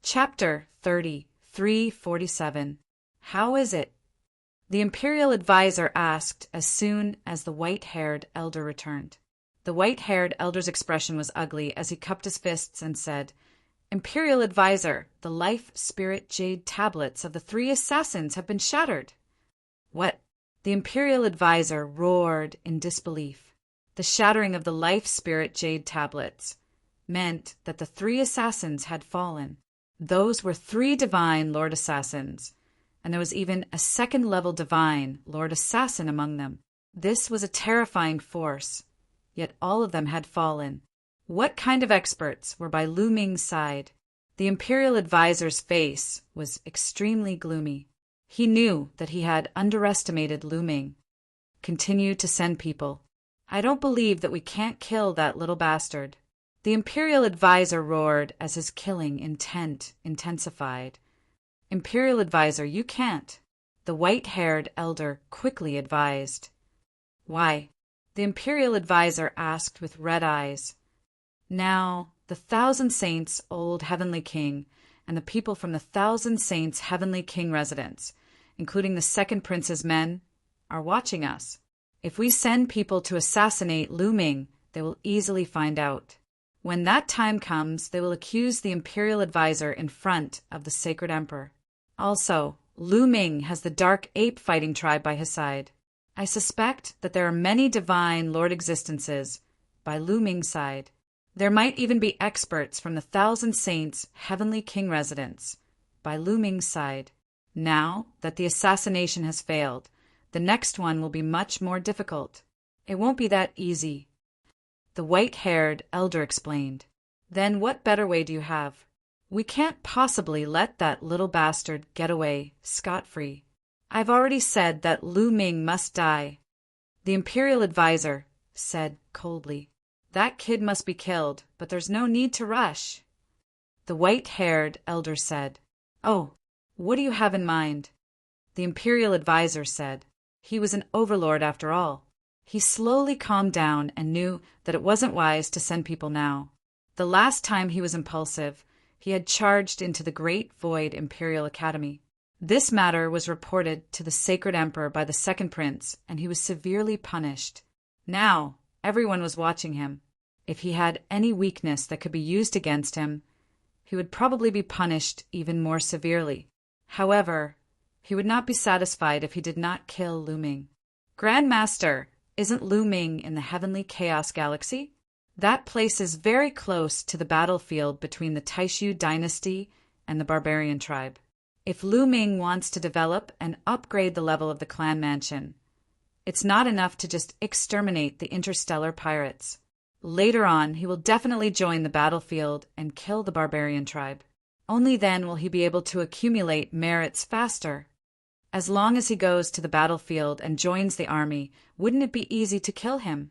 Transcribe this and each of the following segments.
Chapter 33:47. How is it? The imperial advisor asked as soon as the white-haired elder returned. The white-haired elder's expression was ugly as he cupped his fists and said, "Imperial advisor, the life spirit jade tablets of the three assassins have been shattered." What? The imperial advisor roared in disbelief. The shattering of the life spirit jade tablets meant that the three assassins had fallen. Those were three divine Lord Assassins, and there was even a second-level divine Lord Assassin among them. This was a terrifying force, yet all of them had fallen. What kind of experts were by Lu Ming's side? The imperial advisor's face was extremely gloomy. He knew that he had underestimated Lu Ming. Continue to send people. I don't believe that we can't kill that little bastard. The imperial advisor roared as his killing intent intensified. Imperial advisor, you can't. The white-haired elder quickly advised. Why? The imperial advisor asked with red eyes. Now, the Thousand Saints' old heavenly king and the people from the Thousand Saints' heavenly king residence, including the second prince's men, are watching us. If we send people to assassinate Lu Ming, they will easily find out. When that time comes, they will accuse the imperial advisor in front of the sacred emperor. Also, Lu Ming has the dark ape fighting tribe by his side. I suspect that there are many divine Lord existences by Lu Ming's side. There might even be experts from the Thousand Saints' heavenly king residence by Lu Ming's side. Now that the assassination has failed, the next one will be much more difficult. It won't be that easy. The white-haired elder explained. Then what better way do you have? We can't possibly let that little bastard get away scot-free. I've already said that Lu Ming must die. The imperial advisor said coldly. That kid must be killed, but there's no need to rush. The white-haired elder said. Oh, what do you have in mind? The imperial advisor said. He was an overlord after all. He slowly calmed down and knew that it wasn't wise to send people now. The last time he was impulsive, he had charged into the Great Void Imperial Academy. This matter was reported to the Sacred Emperor by the second prince, and he was severely punished. Now, everyone was watching him. If he had any weakness that could be used against him, he would probably be punished even more severely. However, he would not be satisfied if he did not kill Lu Ming. Grand Master, isn't Lu Ming in the Heavenly Chaos Galaxy? That place is very close to the battlefield between the Taishu dynasty and the barbarian tribe. If Lu Ming wants to develop and upgrade the level of the clan mansion, it's not enough to just exterminate the interstellar pirates. Later on, he will definitely join the battlefield and kill the barbarian tribe. Only then will he be able to accumulate merits faster. As long as he goes to the battlefield and joins the army, wouldn't it be easy to kill him?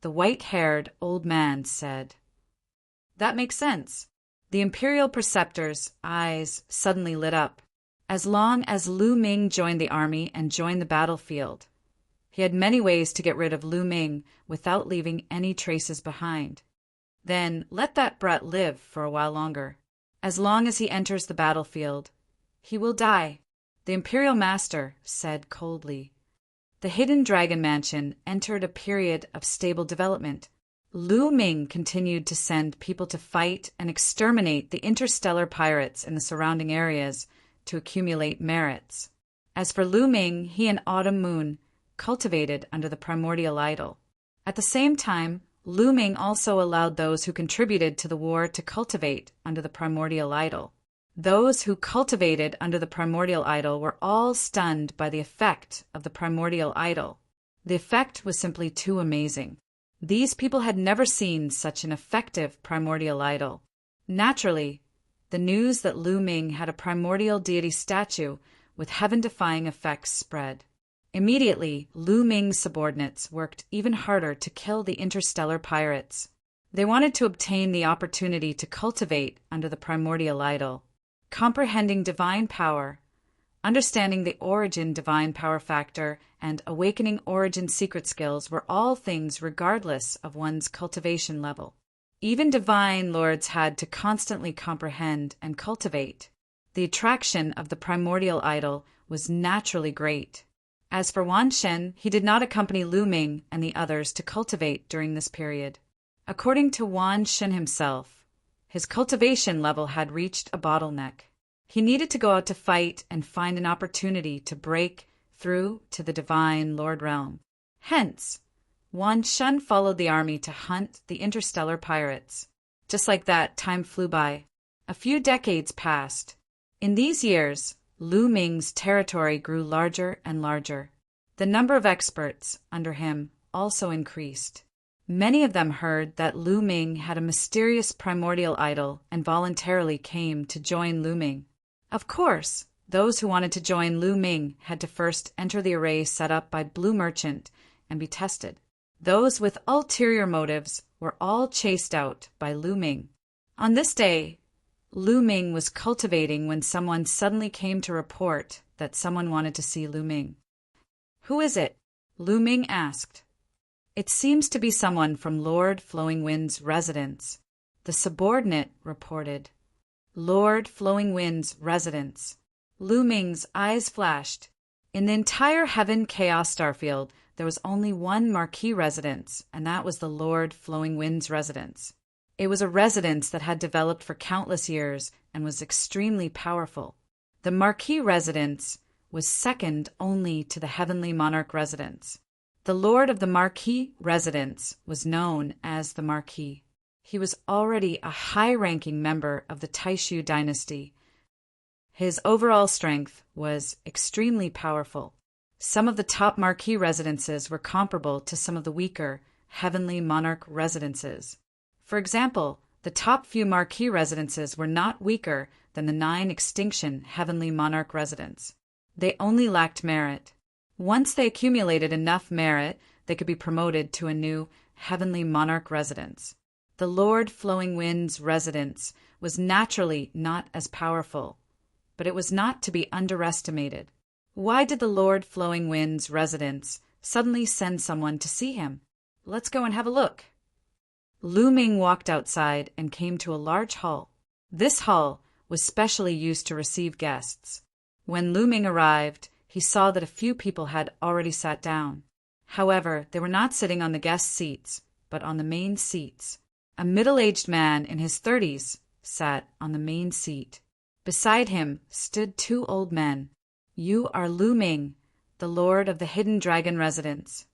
The white-haired old man said. That makes sense. The imperial preceptor's eyes suddenly lit up. As long as Lu Ming joined the army and joined the battlefield, he had many ways to get rid of Lu Ming without leaving any traces behind. Then let that brat live for a while longer. As long as he enters the battlefield, he will die. The imperial master said coldly. The hidden dragon mansion entered a period of stable development. Lu Ming continued to send people to fight and exterminate the interstellar pirates in the surrounding areas to accumulate merits. As for Lu Ming, he and Autumn Moon cultivated under the primordial idol. At the same time, Lu Ming also allowed those who contributed to the war to cultivate under the primordial idol. Those who cultivated under the primordial idol were all stunned by the effect of the primordial idol. The effect was simply too amazing. These people had never seen such an effective primordial idol. Naturally, the news that Lu Ming had a primordial deity statue with heaven-defying effects spread. Immediately, Lu Ming's subordinates worked even harder to kill the interstellar pirates. They wanted to obtain the opportunity to cultivate under the primordial idol. Comprehending divine power, understanding the origin divine power factor, and awakening origin secret skills were all things regardless of one's cultivation level. Even divine lords had to constantly comprehend and cultivate. The attraction of the primordial idol was naturally great. As for Wan Shen, he did not accompany Lu Ming and the others to cultivate during this period. According to Wan Shen himself, his cultivation level had reached a bottleneck. He needed to go out to fight and find an opportunity to break through to the divine Lord realm. Hence, Wan Shen followed the army to hunt the interstellar pirates. Just like that, time flew by. A few decades passed. In these years, Lu Ming's territory grew larger and larger. The number of experts under him also increased. Many of them heard that Lu Ming had a mysterious primordial idol and voluntarily came to join Lu Ming. Of course, those who wanted to join Lu Ming had to first enter the array set up by Blue Merchant and be tested. Those with ulterior motives were all chased out by Lu Ming. On this day, Lu Ming was cultivating when someone suddenly came to report that someone wanted to see Lu Ming. "Who is it?" Lu Ming asked. "It seems to be someone from Lord Flowing Wind's residence," the subordinate reported. Lord Flowing Wind's residence. Lu Ming's eyes flashed. In the entire Heaven Chaos Starfield, there was only one marquee residence, and that was the Lord Flowing Wind's residence. It was a residence that had developed for countless years and was extremely powerful. The marquee residence was second only to the Heavenly Monarch residence. The Lord of the Marquee residence was known as the Marquee. He was already a high-ranking member of the Taishu dynasty. His overall strength was extremely powerful. Some of the top marquee residences were comparable to some of the weaker Heavenly Monarch residences. For example, the top few marquee residences were not weaker than the 9 extinction Heavenly Monarch residents. They only lacked merit. Once they accumulated enough merit, they could be promoted to a new Heavenly Monarch residence. The Lord Flowing Wind's residence was naturally not as powerful, but it was not to be underestimated. Why did the Lord Flowing Wind's residence suddenly send someone to see him? Let's go and have a look. Lu Ming walked outside and came to a large hall. This hall was specially used to receive guests. When Lu Ming arrived, he saw that a few people had already sat down. However, they were not sitting on the guest seats, but on the main seats. A middle-aged man in his 30s sat on the main seat. Beside him stood 2 old men. "You are Lu Ming, the Lord of the Hidden Dragon residence."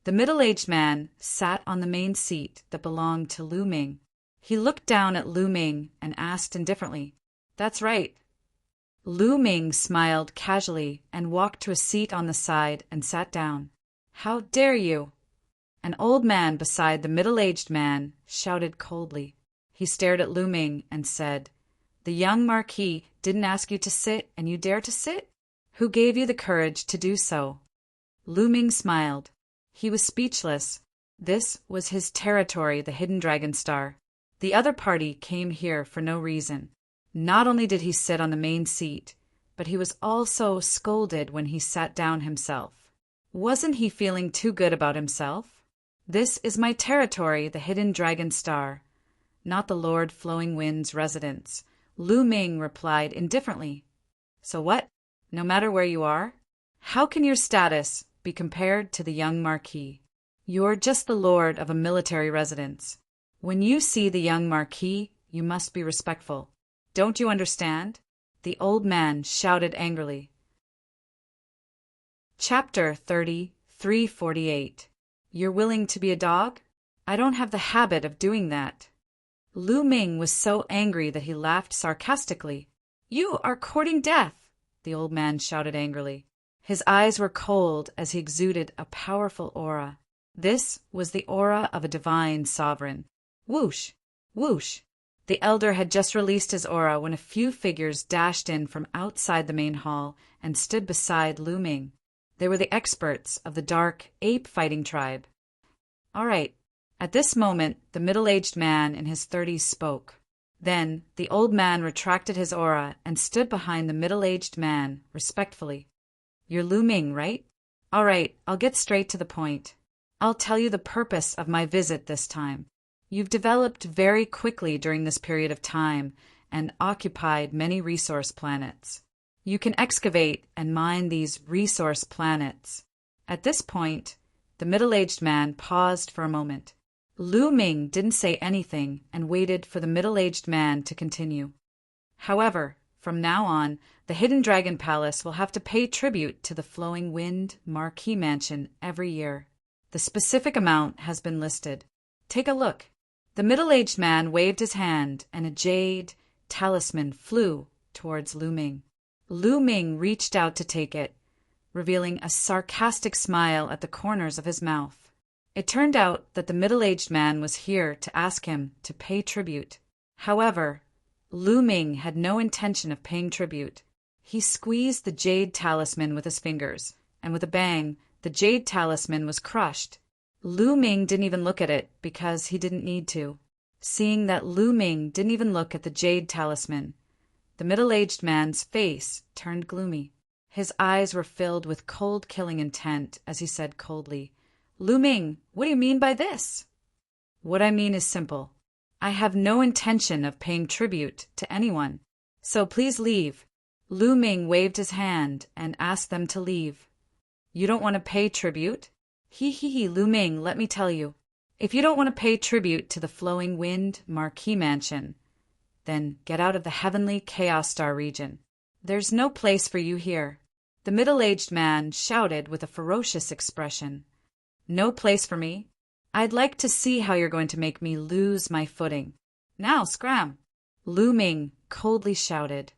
The middle-aged man sat on the main seat that belonged to Lu Ming. He looked down at Lu Ming and asked indifferently, "That's right." Lu Ming smiled casually and walked to a seat on the side and sat down. "How dare you?" An old man beside the middle-aged man shouted coldly. He stared at Lu Ming and said, "The young Marquis didn't ask you to sit, and you dare to sit? Who gave you the courage to do so?" Lu Ming smiled. He was speechless. This was his territory, the Hidden Dragon Star. The other party came here for no reason. Not only did he sit on the main seat, but he was also scolded when he sat down himself. Wasn't he feeling too good about himself? "This is my territory, the Hidden Dragon Star, not the Lord Flowing Wind's residence," Lu Ming replied indifferently. "So what? No matter where you are? How can your status be compared to the young Marquis? You're just the lord of a military residence. When you see the young Marquis, you must be respectful. Don't you understand?" The old man shouted angrily. Chapter 3348. You're willing to be a dog? I don't have the habit of doing that. Lu Ming was so angry that he laughed sarcastically. "You are courting death," the old man shouted angrily. His eyes were cold as he exuded a powerful aura. This was the aura of a divine sovereign. Whoosh! Whoosh! The elder had just released his aura when a few figures dashed in from outside the main hall and stood beside Lu Ming. They were the experts of the dark ape fighting tribe. "All right." At this moment, the middle-aged man in his 30s spoke. Then the old man retracted his aura and stood behind the middle-aged man respectfully. "You're Lu Ming, right? All right, I'll get straight to the point. I'll tell you the purpose of my visit this time. You've developed very quickly during this period of time and occupied many resource planets. You can excavate and mine these resource planets. At this point, the middle-aged man paused for a moment. Lu Ming didn't say anything and waited for the middle-aged man to continue. However, from now on, the Hidden Dragon Palace will have to pay tribute to the Flowing Wind Marquee Mansion every year. The specific amount has been listed. Take a look. The middle-aged man waved his hand, and a jade talisman flew towards Lu Ming. Lu Ming reached out to take it, revealing a sarcastic smile at the corners of his mouth. It turned out that the middle-aged man was here to ask him to pay tribute. However, Lu Ming had no intention of paying tribute. He squeezed the jade talisman with his fingers, and with a bang, the jade talisman was crushed. Lu Ming didn't even look at it because he didn't need to. Seeing that Lu Ming didn't even look at the jade talisman, the middle-aged man's face turned gloomy. His eyes were filled with cold killing intent as he said coldly, "Lu Ming, what do you mean by this?" "What I mean is simple. I have no intention of paying tribute to anyone, so please leave." Lu Ming waved his hand and asked them to leave. "You don't want to pay tribute?" He, Lu Ming, let me tell you. If you don't want to pay tribute to the Flowing Wind Marquee Mansion, then get out of the Heavenly Chaos Star region. There's no place for you here. The middle-aged man shouted with a ferocious expression. "No place for me? I'd like to see how you're going to make me lose my footing. Now, scram!" Lu Ming coldly shouted.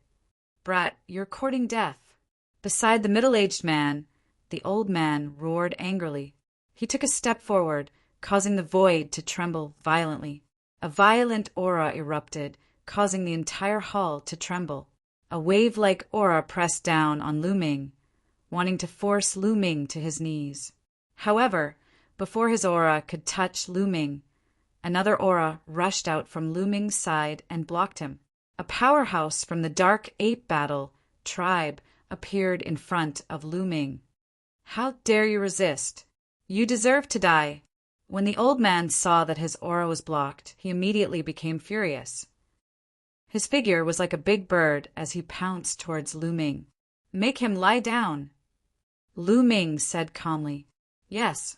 "Brat, you're courting death." Beside the middle-aged man, the old man roared angrily. He took a step forward, causing the void to tremble violently. A violent aura erupted, causing the entire hall to tremble. A wave-like aura pressed down on Lu Ming, wanting to force Lu Ming to his knees. However, before his aura could touch Lu Ming, another aura rushed out from Lu Ming's side and blocked him. A powerhouse from the Dark Ape Battle tribe appeared in front of Lu Ming. "How dare you resist? You deserve to die." When the old man saw that his aura was blocked, he immediately became furious. His figure was like a big bird as he pounced towards Lu Ming. "Make him lie down." Lu Ming said calmly, "Yes."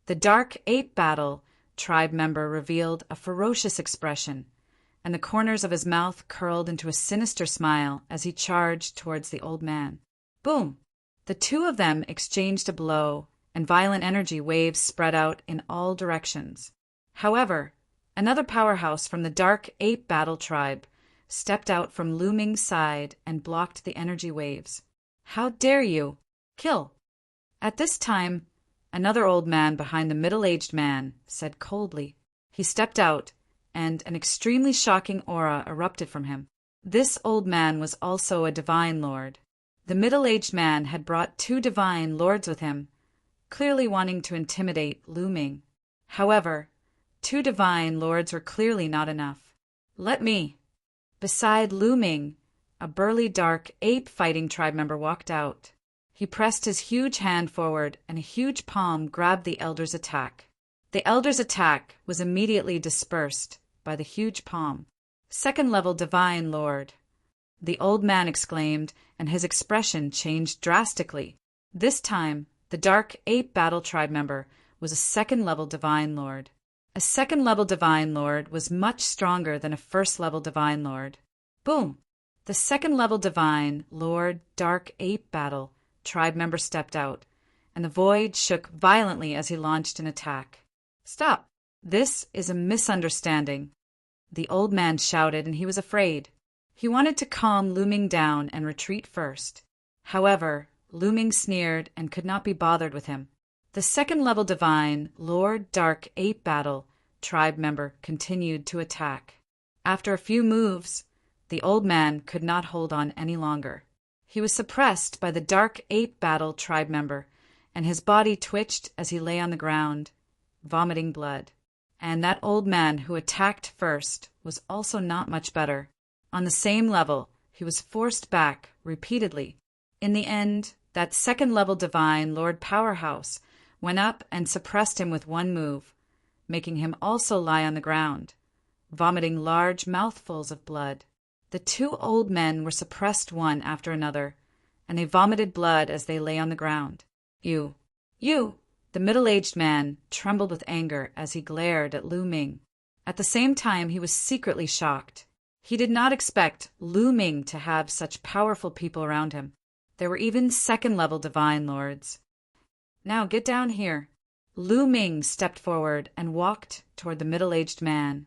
The Dark Ape Battle tribe member revealed a ferocious expression, and the corners of his mouth curled into a sinister smile as he charged towards the old man. Boom! The two of them exchanged a blow, and violent energy waves spread out in all directions. However, another powerhouse from the Dark Ape Battle tribe stepped out from Lu Ming's side and blocked the energy waves. "How dare you! Kill!" At this time, another old man behind the middle-aged man said coldly. He stepped out, and an extremely shocking aura erupted from him. This old man was also a divine lord. The middle-aged man had brought 2 divine lords with him, clearly wanting to intimidate Lu Ming. However, 2 divine lords were clearly not enough. "Let me." Beside Lu Ming, a burly dark ape fighting tribe member walked out. He pressed his huge hand forward, and a huge palm grabbed the elder's attack. The elder's attack was immediately dispersed by the huge palm. "Second-level divine lord," the old man exclaimed, and his expression changed drastically. This time, the Dark Ape Battle tribe member was a second-level divine lord. A second-level divine lord was much stronger than a first-level divine lord. Boom! The second-level divine lord Dark Ape Battle tribe member stepped out, and the void shook violently as he launched an attack. "Stop! This is a misunderstanding," the old man shouted, and he was afraid. He wanted to calm Lu Ming down and retreat first. However, Lu Ming sneered and could not be bothered with him. The second-level divine Lord Dark Ape Battle tribe member continued to attack. After a few moves, the old man could not hold on any longer. He was suppressed by the Dark Ape Battle tribe member, and his body twitched as he lay on the ground, vomiting blood. And that old man who attacked first was also not much better. On the same level, he was forced back repeatedly. In the end, that second-level divine Lord Powerhouse went up and suppressed him with one move, making him also lie on the ground, vomiting large mouthfuls of blood. The two old men were suppressed one after another, and they vomited blood as they lay on the ground. You! The middle-aged man trembled with anger as he glared at Lu Ming. At the same time, he was secretly shocked. He did not expect Lu Ming to have such powerful people around him. There were even second-level divine lords. Now get down here. Lu Ming stepped forward and walked toward the middle-aged man.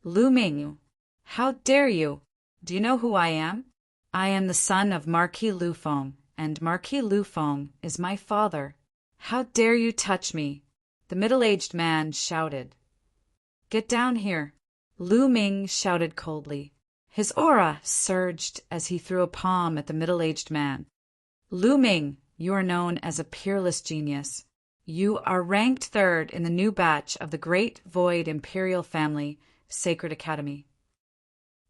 Lu Ming, how dare you? Do you know who I am? I am the son of Marquis Lu Feng, and Marquis Lu Feng is my father. How dare you touch me? The middle-aged man shouted. Get down here. Lu Ming shouted coldly. His aura surged as he threw a palm at the middle-aged man. Lu Ming, you are known as a peerless genius. You are ranked third in the new batch of the Great Void Imperial Family Sacred Academy.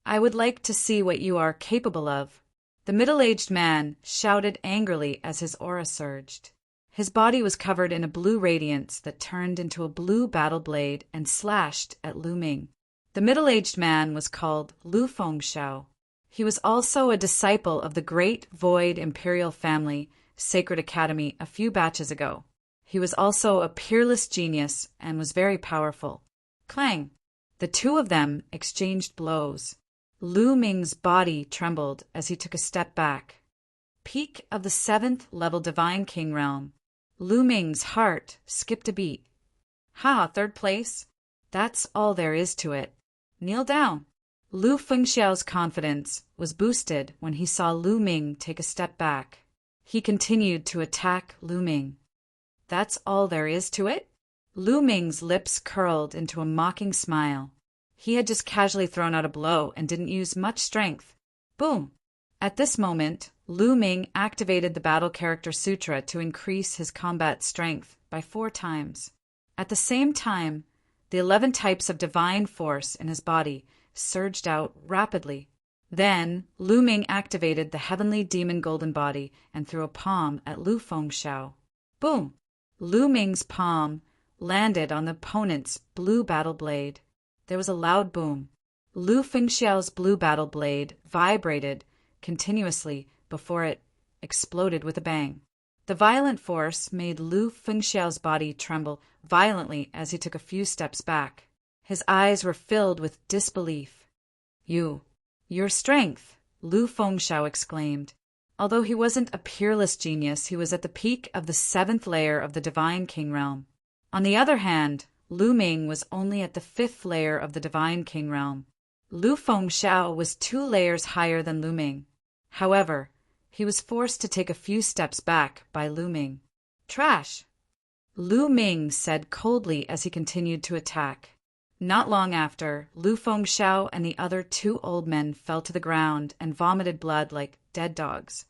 I would like to see what you are capable of. The middle-aged man shouted angrily as his aura surged. His body was covered in a blue radiance that turned into a blue battle blade and slashed at Lu Ming. The middle-aged man was called Lu Fengxiao. He was also a disciple of the Great Void Imperial Family Sacred Academy a few batches ago. He was also a peerless genius and was very powerful. Clang! The two of them exchanged blows. Lu Ming's body trembled as he took a step back. Peak of the 7th level Divine King realm. Lu Ming's heart skipped a beat. Ha, third place? That's all there is to it. Kneel down. Lu Fengxiao's confidence was boosted when he saw Lu Ming take a step back. He continued to attack Lu Ming. That's all there is to it? Lu Ming's lips curled into a mocking smile. He had just casually thrown out a blow and didn't use much strength. Boom! At this moment, Lu Ming activated the Battle Character Sutra to increase his combat strength by 4 times. At the same time, the 11 types of divine force in his body surged out rapidly. Then, Lu Ming activated the Heavenly Demon Golden Body and threw a palm at Lu Fengxiao. Boom! Lu Ming's palm landed on the opponent's blue battle blade. There was a loud boom. Lu Fengxiao's blue battle blade vibrated continuously before it exploded with a bang. The violent force made Lu Fengxiao's body tremble violently as he took a few steps back. His eyes were filled with disbelief. Your strength, Lu Fengxiao exclaimed. Although he wasn't a peerless genius, he was at the peak of the 7th layer of the Divine King realm. On the other hand, Lu Ming was only at the 5th layer of the Divine King realm. Lu Fengxiao was 2 layers higher than Lu Ming. However, he was forced to take a few steps back by Lu Ming. Trash! Lu Ming said coldly as he continued to attack. Not long after, Lu Fengxiao and the other 2 old men fell to the ground and vomited blood like dead dogs.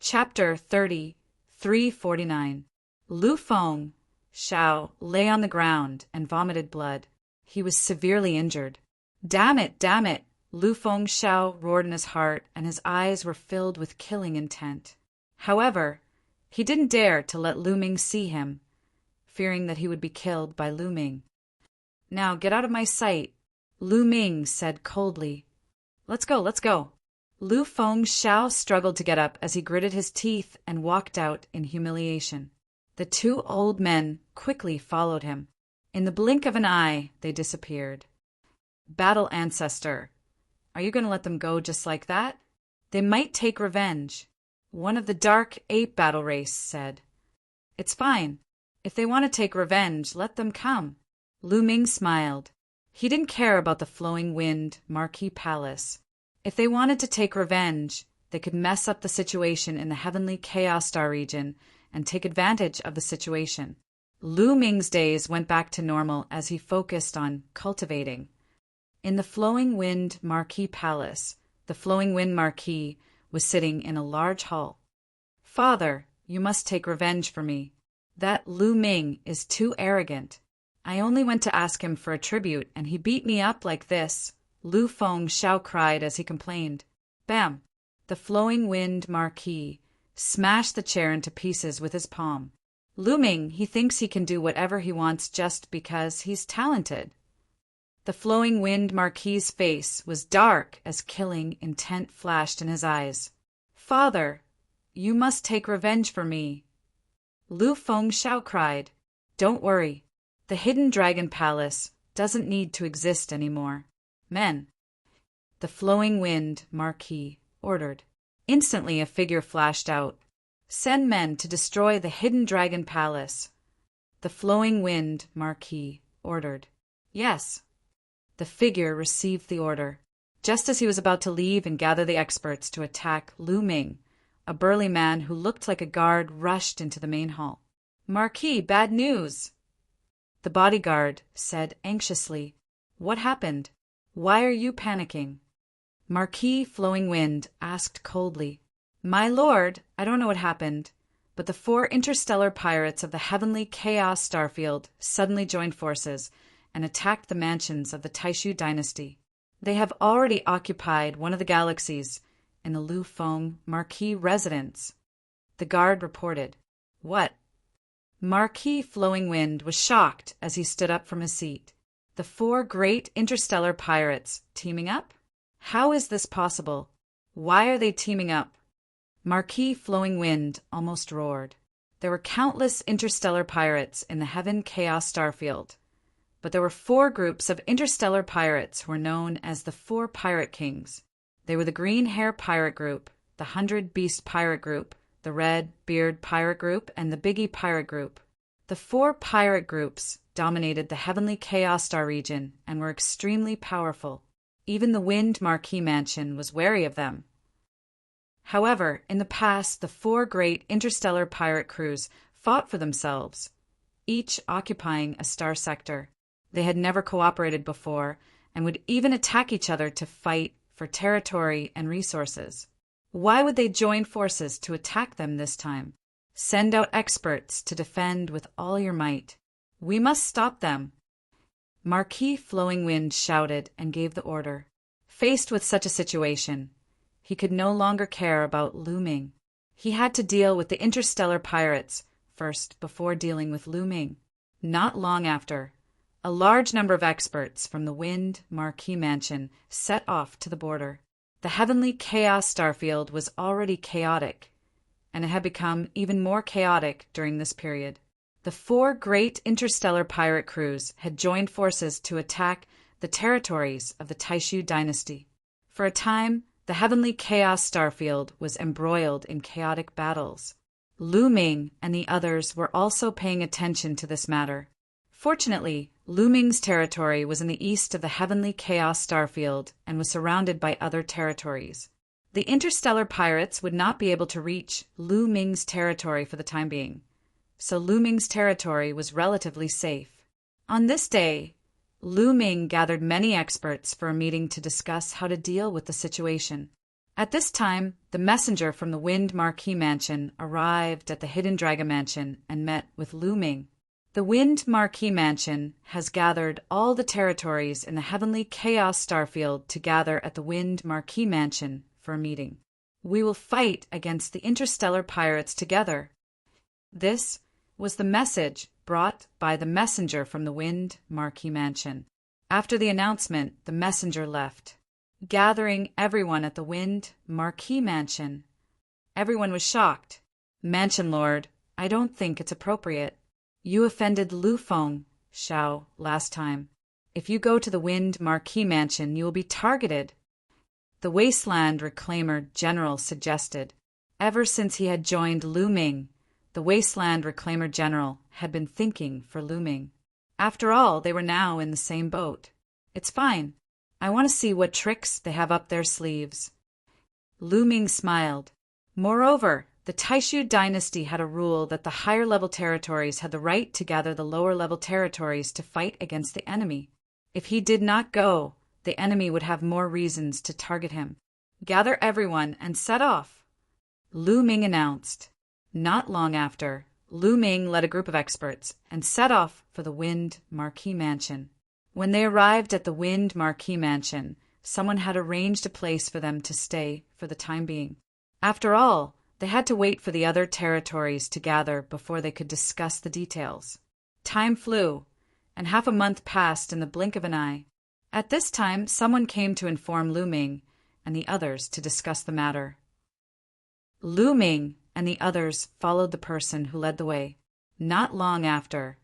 Chapter 30, 349. Lu Fengxiao lay on the ground and vomited blood. He was severely injured. Damn it! Lu Fengxiao roared in his heart, and his eyes were filled with killing intent. However, he didn't dare to let Lu Ming see him, fearing that he would be killed by Lu Ming. Now get out of my sight, Lu Ming said coldly. Let's go. Lu Fengxiao struggled to get up as he gritted his teeth and walked out in humiliation. The 2 old men quickly followed him. In the blink of an eye, they disappeared. Battle Ancestor, are you going to let them go just like that? They might take revenge, one of the Dark Ape Battle Race said. It's fine. If they want to take revenge, let them come. Lu Ming smiled. He didn't care about the Flowing Wind Marquis Palace. If they wanted to take revenge, they could mess up the situation in the Heavenly Chaos Star region and take advantage of the situation. Lu Ming's days went back to normal as he focused on cultivating. In the Flowing Wind Marquis Palace, the Flowing Wind Marquis was sitting in a large hall. Father, you must take revenge for me. That Lu Ming is too arrogant. I only went to ask him for a tribute, and he beat me up like this, Lu Fengxiao cried as he complained. Bam! The Flowing Wind Marquis smashed the chair into pieces with his palm. Lu Ming, he thinks he can do whatever he wants just because he's talented. The flowing wind Marquis's face was dark as killing intent flashed in his eyes. Father, you must take revenge for me. Lu Feng Shao cried. Don't worry. The hidden dragon palace doesn't need to exist anymore. Men. The flowing wind Marquis ordered. Instantly a figure flashed out. Send men to destroy the hidden dragon palace. The flowing wind Marquis ordered. Yes. The figure received the order. Just as he was about to leave and gather the experts to attack Lu Ming, a burly man who looked like a guard rushed into the main hall. Marquis, bad news! The bodyguard said anxiously. What happened? Why are you panicking? Marquis Flowing Wind asked coldly. My lord, I don't know what happened, but the 4 interstellar pirates of the heavenly chaos starfield suddenly joined forces and attacked the mansions of the Taishu dynasty. They have already occupied one of the galaxies in the Lu Feng Marquis residence. The guard reported. What? Marquis Flowing Wind was shocked as he stood up from his seat. The 4 great interstellar pirates teaming up? How is this possible? Why are they teaming up? Marquis Flowing Wind almost roared. There were countless interstellar pirates in the Heaven Chaos Starfield, but there were 4 groups of interstellar pirates who were known as the 4 Pirate Kings. They were the Green Hair Pirate Group, the 100 Beast Pirate Group, the Red Beard Pirate Group, and the Biggie Pirate Group. The 4 pirate groups dominated the Heavenly Chaos Star region and were extremely powerful. Even the Wind Marquis Mansion was wary of them. However, in the past, the 4 great interstellar pirate crews fought for themselves, each occupying a star sector. They had never cooperated before and would even attack each other to fight for territory and resources. Why would they join forces to attack them this time? Send out experts to defend with all your might. We must stop them. Marquis Flowing Wind shouted and gave the order. Faced with such a situation, he could no longer care about Lu Ming. He had to deal with the interstellar pirates first before dealing with Lu Ming. Not long after, a large number of experts from the Wind Marquis Mansion set off to the border. The Heavenly Chaos Starfield was already chaotic, and it had become even more chaotic during this period. The 4 great interstellar pirate crews had joined forces to attack the territories of the Taishu dynasty. For a time, the Heavenly Chaos Starfield was embroiled in chaotic battles. Lu Ming and the others were also paying attention to this matter. Fortunately, Lu Ming's territory was in the east of the Heavenly Chaos Starfield and was surrounded by other territories. The interstellar pirates would not be able to reach Lu Ming's territory for the time being, so Lu Ming's territory was relatively safe. On this day, Lu Ming gathered many experts for a meeting to discuss how to deal with the situation. At this time, the messenger from the Wind Marquis Mansion arrived at the Hidden Dragon Mansion and met with Lu Ming. The Wind Marquis Mansion has gathered all the territories in the Heavenly Chaos Starfield to gather at the Wind Marquis Mansion for a meeting. We will fight against the interstellar pirates together. This was the message brought by the messenger from the Wind Marquis Mansion. After the announcement, the messenger left, gathering everyone at the Wind Marquis Mansion. Everyone was shocked. Mansion Lord, I don't think it's appropriate. You offended Lu Feng Shao last time. If you go to the Wind Marquis Mansion, you will be targeted. The Wasteland Reclaimer General suggested. Ever since he had joined Lu Ming, the Wasteland Reclaimer General had been thinking for Lu Ming. After all, they were now in the same boat. It's fine. I want to see what tricks they have up their sleeves. Lu Ming smiled. Moreover, the Taishu dynasty had a rule that the higher-level territories had the right to gather the lower-level territories to fight against the enemy. If he did not go, the enemy would have more reasons to target him. Gather everyone and set off, Lu Ming announced. Not long after, Lu Ming led a group of experts and set off for the Wind Marquis Mansion. When they arrived at the Wind Marquis Mansion, someone had arranged a place for them to stay for the time being. After all, They had to wait for the other territories to gather before they could discuss the details. Time flew, and half a month passed in the blink of an eye. At this time, someone came to inform Lu Ming and the others to discuss the matter. Lu Ming and the others followed the person who led the way. Not long after,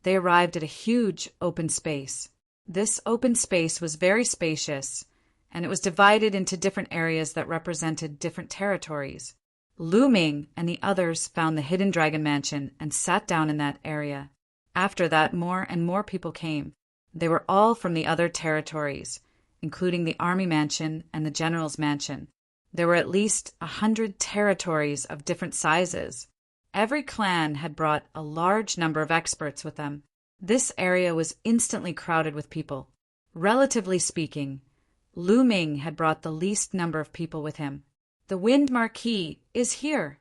they arrived at a huge open space. This open space was very spacious, and it was divided into different areas that represented different territories. Lu Ming and the others found the hidden dragon mansion and sat down in that area. After that, more and more people came. They were all from the other territories, including the army mansion and the general's mansion. There were at least 100 territories of different sizes. Every clan had brought a large number of experts with them. This area was instantly crowded with people. Relatively speaking, Lu Ming had brought the least number of people with him. "The Wind Marquis is here!"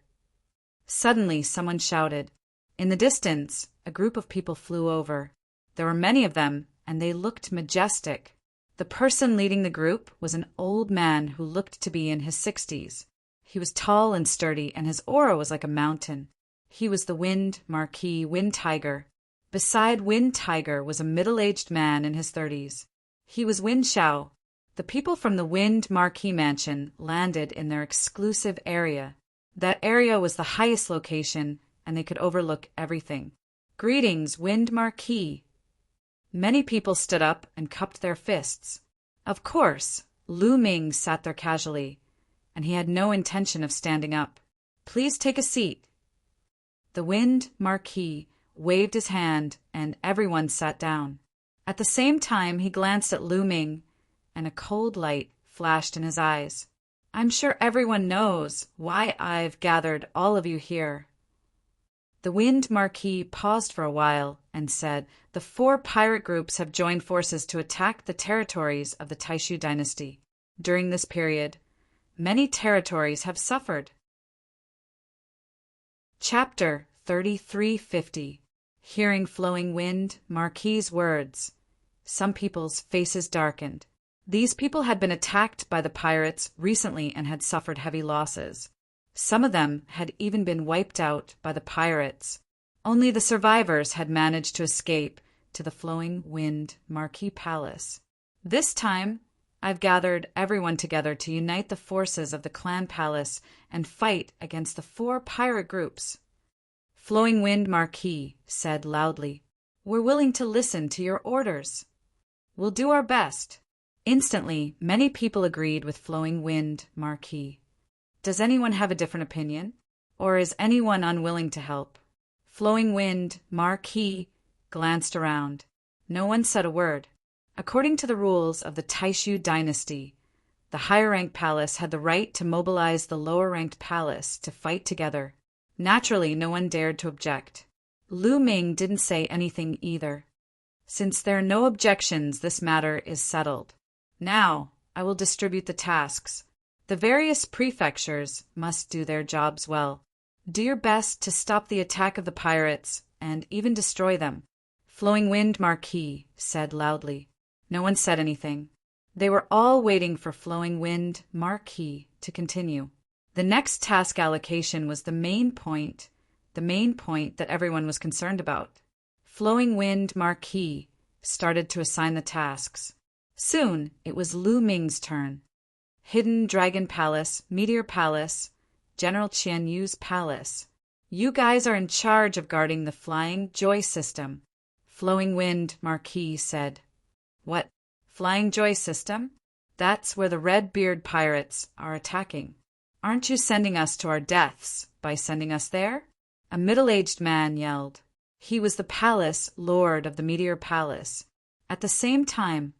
Suddenly someone shouted. In the distance, a group of people flew over. There were many of them, and they looked majestic. The person leading the group was an old man who looked to be in his 60s. He was tall and sturdy, and his aura was like a mountain. He was the Wind Marquis, Wind Tiger. Beside Wind Tiger was a middle-aged man in his 30s. He was Wind Xiao. The people from the Wind Marquis mansion landed in their exclusive area. That area was the highest location, and they could overlook everything. "Greetings, Wind Marquis." Many people stood up and cupped their fists. Of course, Lu Ming sat there casually, and he had no intention of standing up. "Please take a seat." The Wind Marquis waved his hand, and everyone sat down. At the same time, he glanced at Lu Ming, and a cold light flashed in his eyes. "I'm sure everyone knows why I've gathered all of you here." The Wind Marquis paused for a while and said, "The 4 pirate groups have joined forces to attack the territories of the Taishu dynasty. During this period, many territories have suffered." Chapter 3350. Hearing Flowing Wind Marquis' words, some people's faces darkened. These people had been attacked by the pirates recently and had suffered heavy losses. Some of them had even been wiped out by the pirates. Only the survivors had managed to escape to the Flowing Wind Marquis Palace. "This time, I've gathered everyone together to unite the forces of the clan palace and fight against the 4 pirate groups." Flowing Wind Marquis said loudly, "We're willing to listen to your orders. We'll do our best." Instantly, many people agreed with Flowing Wind Marquis. Does anyone have a different opinion? Or is anyone unwilling to help? Flowing Wind Marquis glanced around. No one said a word. According to the rules of the Taishu dynasty, the higher-ranked palace had the right to mobilize the lower-ranked palace to fight together. Naturally, no one dared to object. Lu Ming didn't say anything either. "Since there are no objections, this matter is settled. Now, I will distribute the tasks. The various prefectures must do their jobs well. Do your best to stop the attack of the pirates and even destroy them." Flowing Wind Marquis said loudly. No one said anything. They were all waiting for Flowing Wind Marquis to continue. The next task allocation was the main point that everyone was concerned about. Flowing Wind Marquis started to assign the tasks. Soon, it was Lu Ming's turn. Hidden Dragon Palace, Meteor Palace, General Qian Yu's palace. "You guys are in charge of guarding the Flying Joy system," Flowing Wind Marquis said. "What? Flying Joy system? That's where the Red-Beard pirates are attacking. Aren't you sending us to our deaths by sending us there?" A middle-aged man yelled. He was the palace lord of the Meteor Palace. At the same time,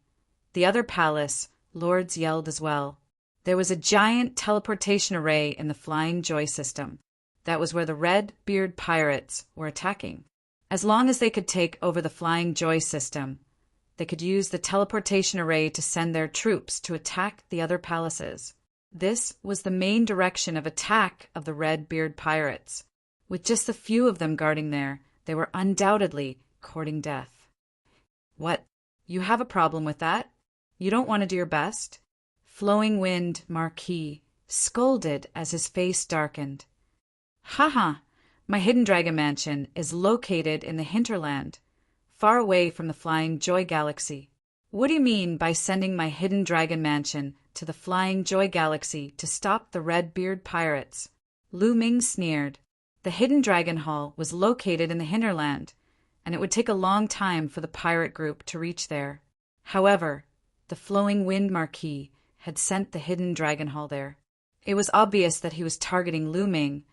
the other palace lords yelled as well. There was a giant teleportation array in the Flying Joy system. That was where the Red-Beard pirates were attacking. As long as they could take over the Flying Joy system, they could use the teleportation array to send their troops to attack the other palaces. This was the main direction of attack of the Red-Beard pirates. With just a few of them guarding there, they were undoubtedly courting death. "What? You have a problem with that? You don't want to do your best?" Flowing Wind Marquis scolded as his face darkened. Haha, my hidden dragon mansion is located in the hinterland, far away from the Flying Joy Galaxy. What do you mean by sending my hidden dragon mansion to the Flying Joy Galaxy to stop the Red-Beard pirates? Lu Ming sneered. The hidden dragon hall was located in the hinterland, and it would take a long time for the pirate group to reach there. However, the Flowing Wind Marquis had sent the hidden dragon hall there. It was obvious that he was targeting Lu Ming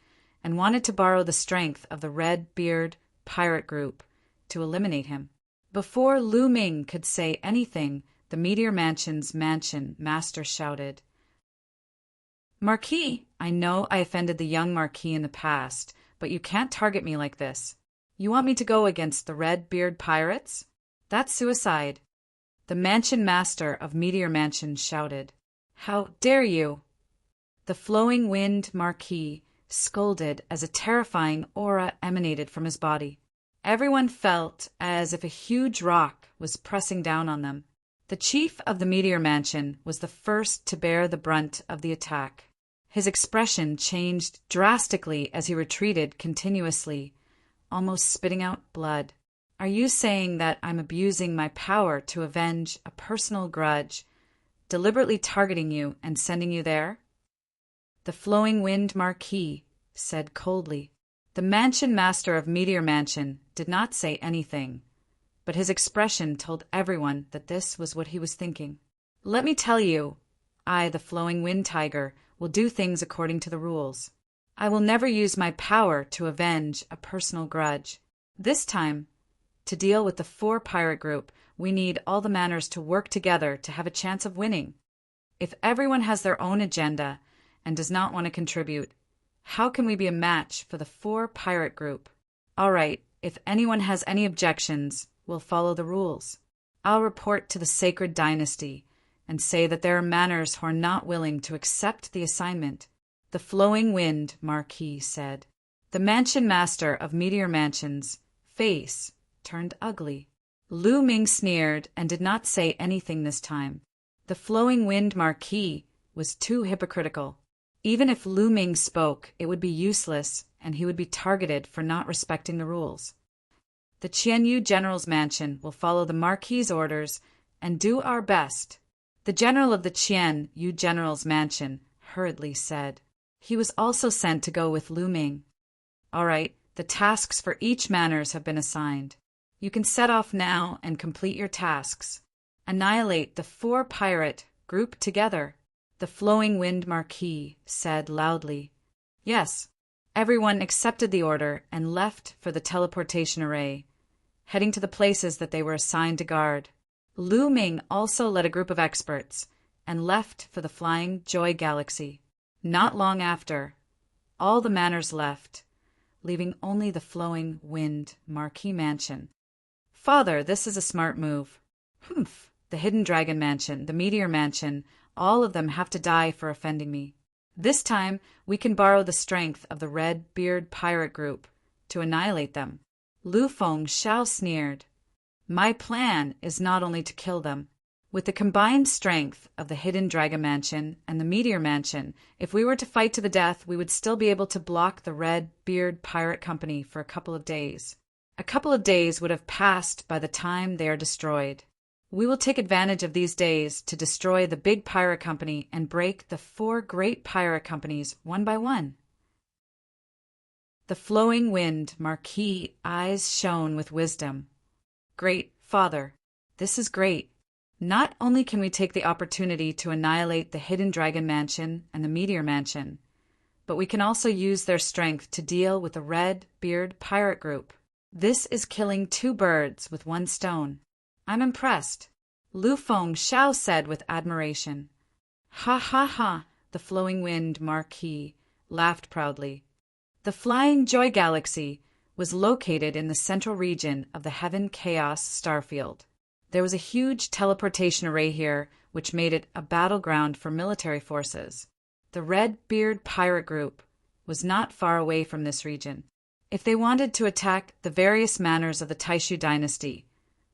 and wanted to borrow the strength of the Red-Beard pirate group to eliminate him. Before Lu Ming could say anything, the Meteor Mansion's mansion master shouted, "Marquis, I know I offended the young Marquis in the past, but you can't target me like this. You want me to go against the Red-Beard pirates? That's suicide." The mansion master of Meteor Mansion shouted, "How dare you!" The Flowing Wind Marquis scolded as a terrifying aura emanated from his body. Everyone felt as if a huge rock was pressing down on them. The chief of the Meteor Mansion was the first to bear the brunt of the attack. His expression changed drastically as he retreated continuously, almost spitting out blood. "Are you saying that I'm abusing my power to avenge a personal grudge, deliberately targeting you and sending you there?" The Flowing Wind Marquis said coldly. The mansion master of Meteor Mansion did not say anything, but his expression told everyone that this was what he was thinking. "Let me tell you, I, the Flowing Wind Tiger, will do things according to the rules. I will never use my power to avenge a personal grudge. This time, to deal with the 4 pirate group, we need all the manners to work together to have a chance of winning. If everyone has their own agenda and does not want to contribute, how can we be a match for the 4 pirate group? All right, if anyone has any objections, we'll follow the rules. I'll report to the Sacred Dynasty and say that there are manners who are not willing to accept the assignment," the Flowing Wind Marquis said. The mansion master of Meteor Mansion's face turned ugly. Lu Ming sneered and did not say anything this time. The Flowing Wind Marquis was too hypocritical. Even if Lu Ming spoke, it would be useless, and he would be targeted for not respecting the rules. "The Qianyu General's mansion will follow the Marquis's orders and do our best," the general of the Qianyu General's mansion hurriedly said. He was also sent to go with Lu Ming. "All right, the tasks for each manners have been assigned. You can set off now and complete your tasks. Annihilate the 4 pirate group together," the Flowing Wind Marquis said loudly. Yes, everyone accepted the order and left for the teleportation array, heading to the places that they were assigned to guard. Lu Ming also led a group of experts and left for the Flying Joy Galaxy. Not long after, all the manners left, leaving only the Flowing Wind Marquis Mansion. "Father, this is a smart move." "Humph, the Hidden Dragon Mansion, the Meteor Mansion, all of them have to die for offending me. This time, we can borrow the strength of the Red-Beard pirate group to annihilate them." Lu Feng Xiao sneered. "My plan is not only to kill them. With the combined strength of the Hidden Dragon Mansion and the Meteor Mansion, if we were to fight to the death, we would still be able to block the Red-Beard Pirate Company for a couple of days. A couple of days would have passed by the time they are destroyed. We will take advantage of these days to destroy the big pirate company and break the 4 great pirate companies one by one." The Flowing Wind Marquis' eyes shone with wisdom. "Great, Father. This is great. Not only can we take the opportunity to annihilate the Hidden Dragon Mansion and the Meteor Mansion, but we can also use their strength to deal with the Red-Beard pirate group. This is killing 2 birds with 1 stone. I'm impressed," Lu Feng Xiao said with admiration. "Ha ha ha," the Flowing Wind Marquis laughed proudly. The Flying Joy Galaxy was located in the central region of the Heaven Chaos Starfield. There was a huge teleportation array here, which made it a battleground for military forces. The Red-Beard pirate group was not far away from this region. If they wanted to attack the various manors of the Taishu dynasty,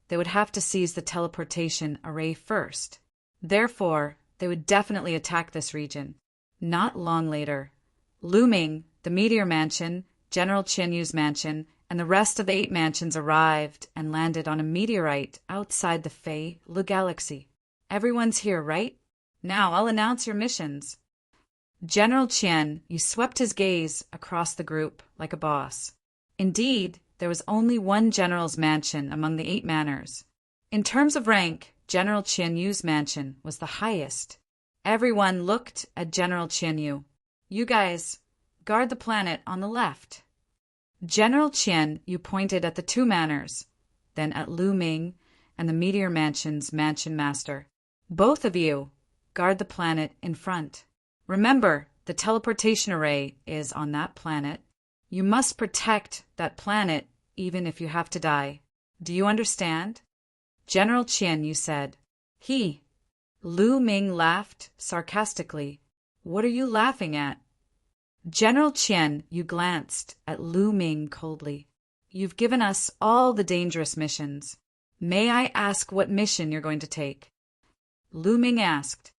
they would have to seize the teleportation array first. Therefore, they would definitely attack this region. Not long later, Lu Ming, The Meteor Mansion, General Qianyu's mansion, and the rest of the 8 mansions arrived and landed on a meteorite outside the Fei Le Galaxy. Everyone's here, right? Now I'll announce your missions. General Qianyu swept his gaze across the group like a boss. Indeed, there was only one general's mansion among the 8 manors. In terms of rank, General Qianyu's mansion was the highest. Everyone looked at General Qianyu. You guys, guard the planet on the left. General Qianyu pointed at the 2 manors, then at Lu Ming and the Meteor Mansion's mansion master. Both of you, guard the planet in front. Remember, the teleportation array is on that planet. You must protect that planet even if you have to die. Do you understand? General Qianyu said. Lu Ming laughed sarcastically. What are you laughing at? General Qianyu glanced at Lu Ming coldly. You've given us all the dangerous missions. May I ask what mission you're going to take? Lu Ming asked.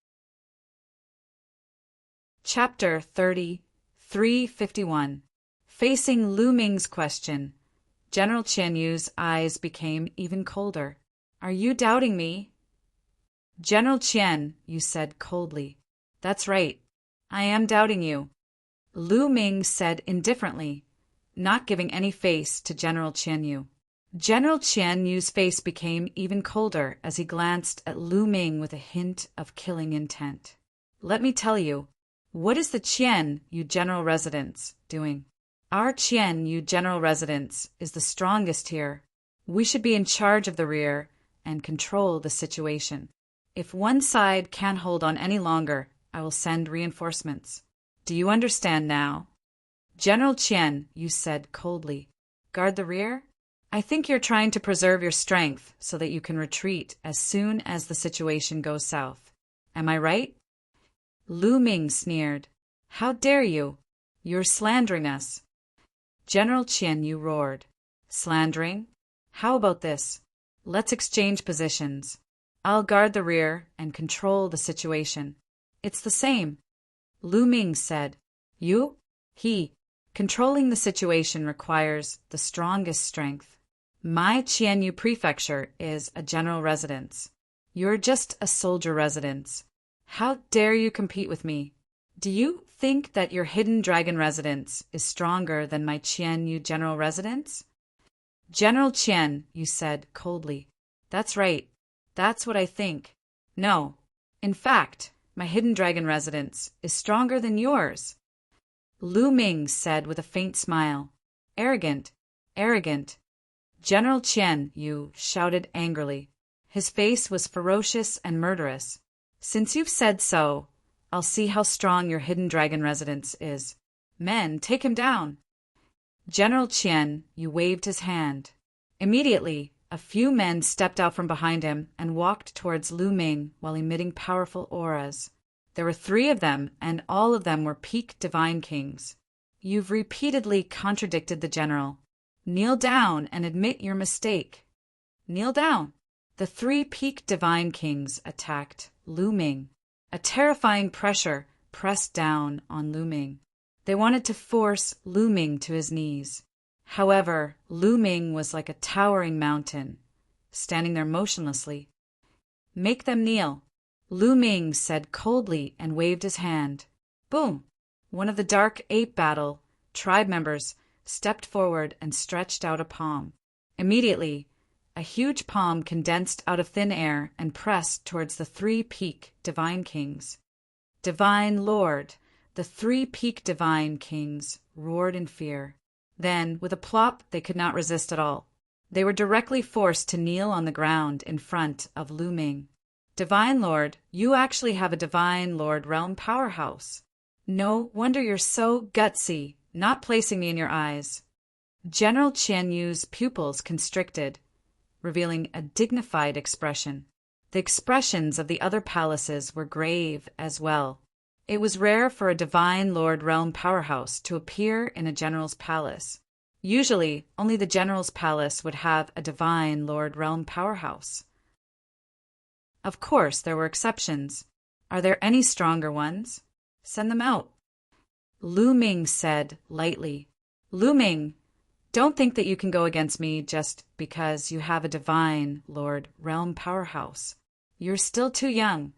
Chapter 30, 351. Facing Lu Ming's question, General Qianyu's eyes became even colder. Are you doubting me? General Qianyu said coldly. That's right. I am doubting you. Lu Ming said indifferently, not giving any face to General Qianyu. General Qianyu's face became even colder as he glanced at Lu Ming with a hint of killing intent. Let me tell you, what is the Qianyu General Residence doing? Our Qianyu General Residence is the strongest here. We should be in charge of the rear and control the situation. If one side can't hold on any longer, I will send reinforcements. Do you understand now? General Qianyu said coldly. Guard the rear? I think you're trying to preserve your strength so that you can retreat as soon as the situation goes south. Am I right? Lu Ming sneered. How dare you? You're slandering us. General Qianyu roared. Slandering? How about this? Let's exchange positions. I'll guard the rear and control the situation. It's the same. Lu Ming said. You? Controlling the situation requires the strongest strength. My Qianyu Prefecture is a general residence. You're just a soldier residence. How dare you compete with me? Do you think that your hidden dragon residence is stronger than my Qianyu general residence? General Qianyu said coldly. That's right. That's what I think. No. In fact, my hidden dragon residence is stronger than yours. Lu Ming said with a faint smile. Arrogant. Arrogant. General Qianyu shouted angrily. His face was ferocious and murderous. Since you've said so, I'll see how strong your hidden dragon residence is. Men, take him down. General Qianyu waved his hand. Immediately, a few men stepped out from behind him and walked towards Lu Ming while emitting powerful auras. There were 3 of them, and all of them were peak divine kings. You've repeatedly contradicted the general. Kneel down and admit your mistake. Kneel down. The 3 peak divine kings attacked Lu Ming. A terrifying pressure pressed down on Lu Ming. They wanted to force Lu Ming to his knees. However, Lu Ming was like a towering mountain, standing there motionlessly. Make them kneel. Lu Ming said coldly and waved his hand. Boom! One of the Dark Ape Battle tribe members stepped forward and stretched out a palm. Immediately, a huge palm condensed out of thin air and pressed towards the 3 peak divine kings. Divine Lord! The 3 peak divine kings roared in fear. Then, with a plop they could not resist at all. They were directly forced to kneel on the ground in front of Lu Ming. Divine Lord, you actually have a Divine Lord realm powerhouse. No wonder you're so gutsy, not placing me in your eyes. General Qianyu's pupils constricted, revealing a dignified expression. The expressions of the other palaces were grave as well. It was rare for a Divine Lord realm powerhouse to appear in a general's palace. Usually, only the general's palace would have a Divine Lord realm powerhouse. Of course, there were exceptions. Are there any stronger ones? Send them out. Lu Ming said lightly. Lu Ming, don't think that you can go against me just because you have a divine Lord Realm powerhouse. You're still too young.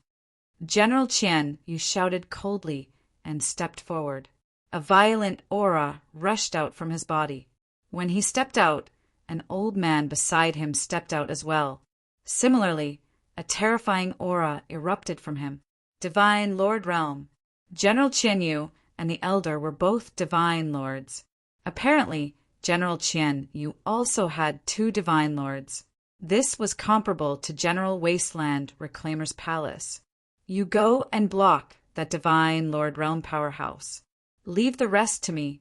General Qian, you shouted coldly and stepped forward. A violent aura rushed out from his body. When he stepped out, an old man beside him stepped out as well. Similarly, a terrifying aura erupted from him. Divine Lord Realm. General Qian Yu and the elder were both divine lords. Apparently, General Qian Yu also had 2 divine lords. This was comparable to General Wasteland Reclaimer's palace. You go and block that divine Lord Realm powerhouse. Leave the rest to me.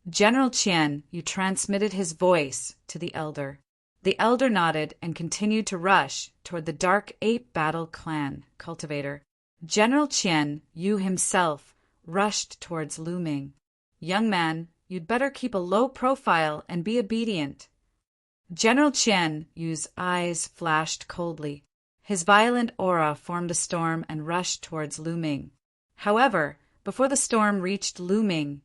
General Qian Yu transmitted his voice to the elder. The elder nodded and continued to rush toward the Dark Ape Battle Clan cultivator. General Qian Yu himself rushed towards Lu Ming. Young man, you'd better keep a low profile and be obedient. General Qian Yu's eyes flashed coldly. His violent aura formed a storm and rushed towards Lu Ming. However, before the storm reached Lu Ming,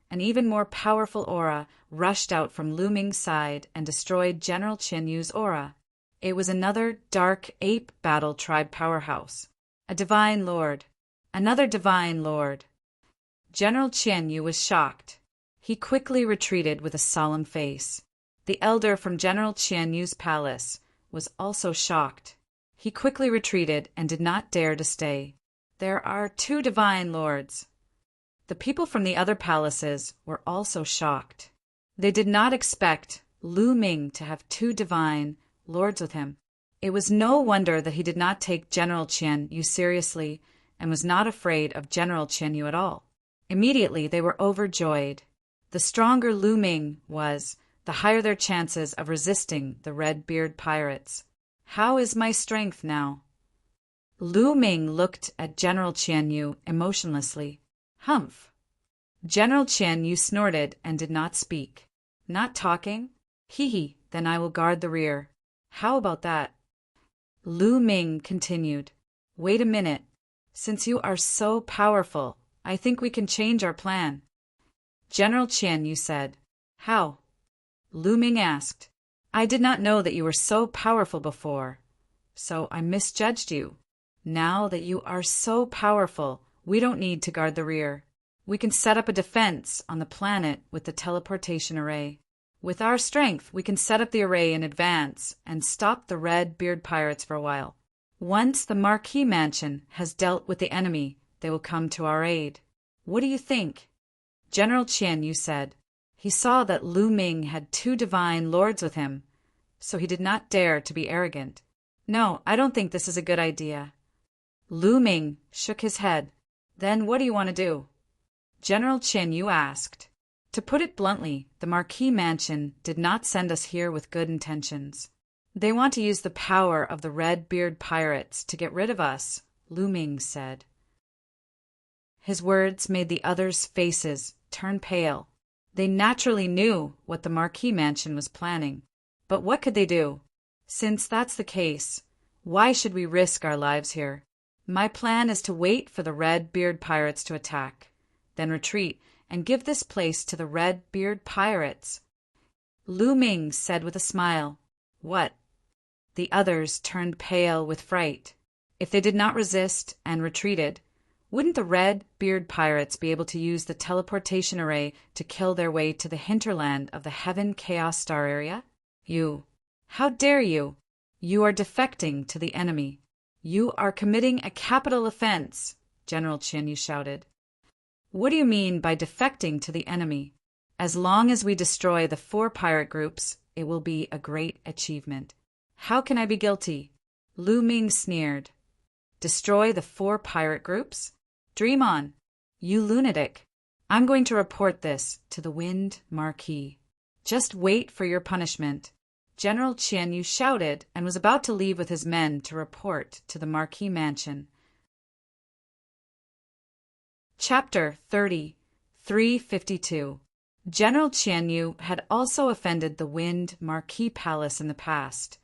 an even more powerful aura rushed out from Lu Ming's side and destroyed General Qian Yu's aura. It was another Dark Ape Battle Tribe powerhouse. A divine lord. Another divine lord. General Qian Yu was shocked. He quickly retreated with a solemn face. The elder from General Qian Yu's palace was also shocked. He quickly retreated and did not dare to stay. There are 2 divine lords. The people from the other palaces were also shocked. They did not expect Lu Ming to have 2 divine lords with him. It was no wonder that he did not take General Qian Yu seriously and was not afraid of General Qian Yu at all. Immediately they were overjoyed. The stronger Lu Ming was, the higher their chances of resisting the Red-Beard pirates. How is my strength now? Lu Ming looked at General Qian Yu emotionlessly. Humph. General Qian Yu snorted and did not speak. Not talking? Hee, then I will guard the rear. How about that? Lu Ming continued. Wait a minute. Since you are so powerful, I think we can change our plan. General Qian Yu said. How? Lu Ming asked. I did not know that you were so powerful before, so I misjudged you. Now that you are so powerful, we don't need to guard the rear. We can set up a defense on the planet with the teleportation array. With our strength, we can set up the array in advance and stop the Red-Beard pirates for a while. Once the Marquis Mansion has dealt with the enemy, they will come to our aid. What do you think? General Qian Yu said. He saw that Lu Ming had 2 divine lords with him, so he did not dare to be arrogant. No, I don't think this is a good idea. Lu Ming shook his head. Then what do you want to do? General Qian Yu asked. To put it bluntly, the Marquis Mansion did not send us here with good intentions. They want to use the power of the Red-Beard pirates to get rid of us, Lu Ming said. His words made the others' faces turn pale. They naturally knew what the Marquis Mansion was planning. But what could they do? Since that's the case, why should we risk our lives here? My plan is to wait for the Red-Beard pirates to attack, then retreat and give this place to the Red-Beard pirates. Lu Ming said with a smile. What? The others turned pale with fright. If they did not resist and retreated, wouldn't the Red-Beard pirates be able to use the teleportation array to kill their way to the hinterland of the Heaven Chaos Star area? You. How dare you? You are defecting to the enemy. You are committing a capital offense, General Qian Yu shouted. What do you mean by defecting to the enemy? As long as we destroy the 4 pirate groups, it will be a great achievement. How can I be guilty? Lu Ming sneered. Destroy the 4 pirate groups? Dream on. You lunatic. I'm going to report this to the Wind Marquis. Just wait for your punishment. General Qian Yu shouted and was about to leave with his men to report to the Marquis Mansion. Chapter 30, 352. General Qian Yu had also offended the Wind Marquis Palace in the past,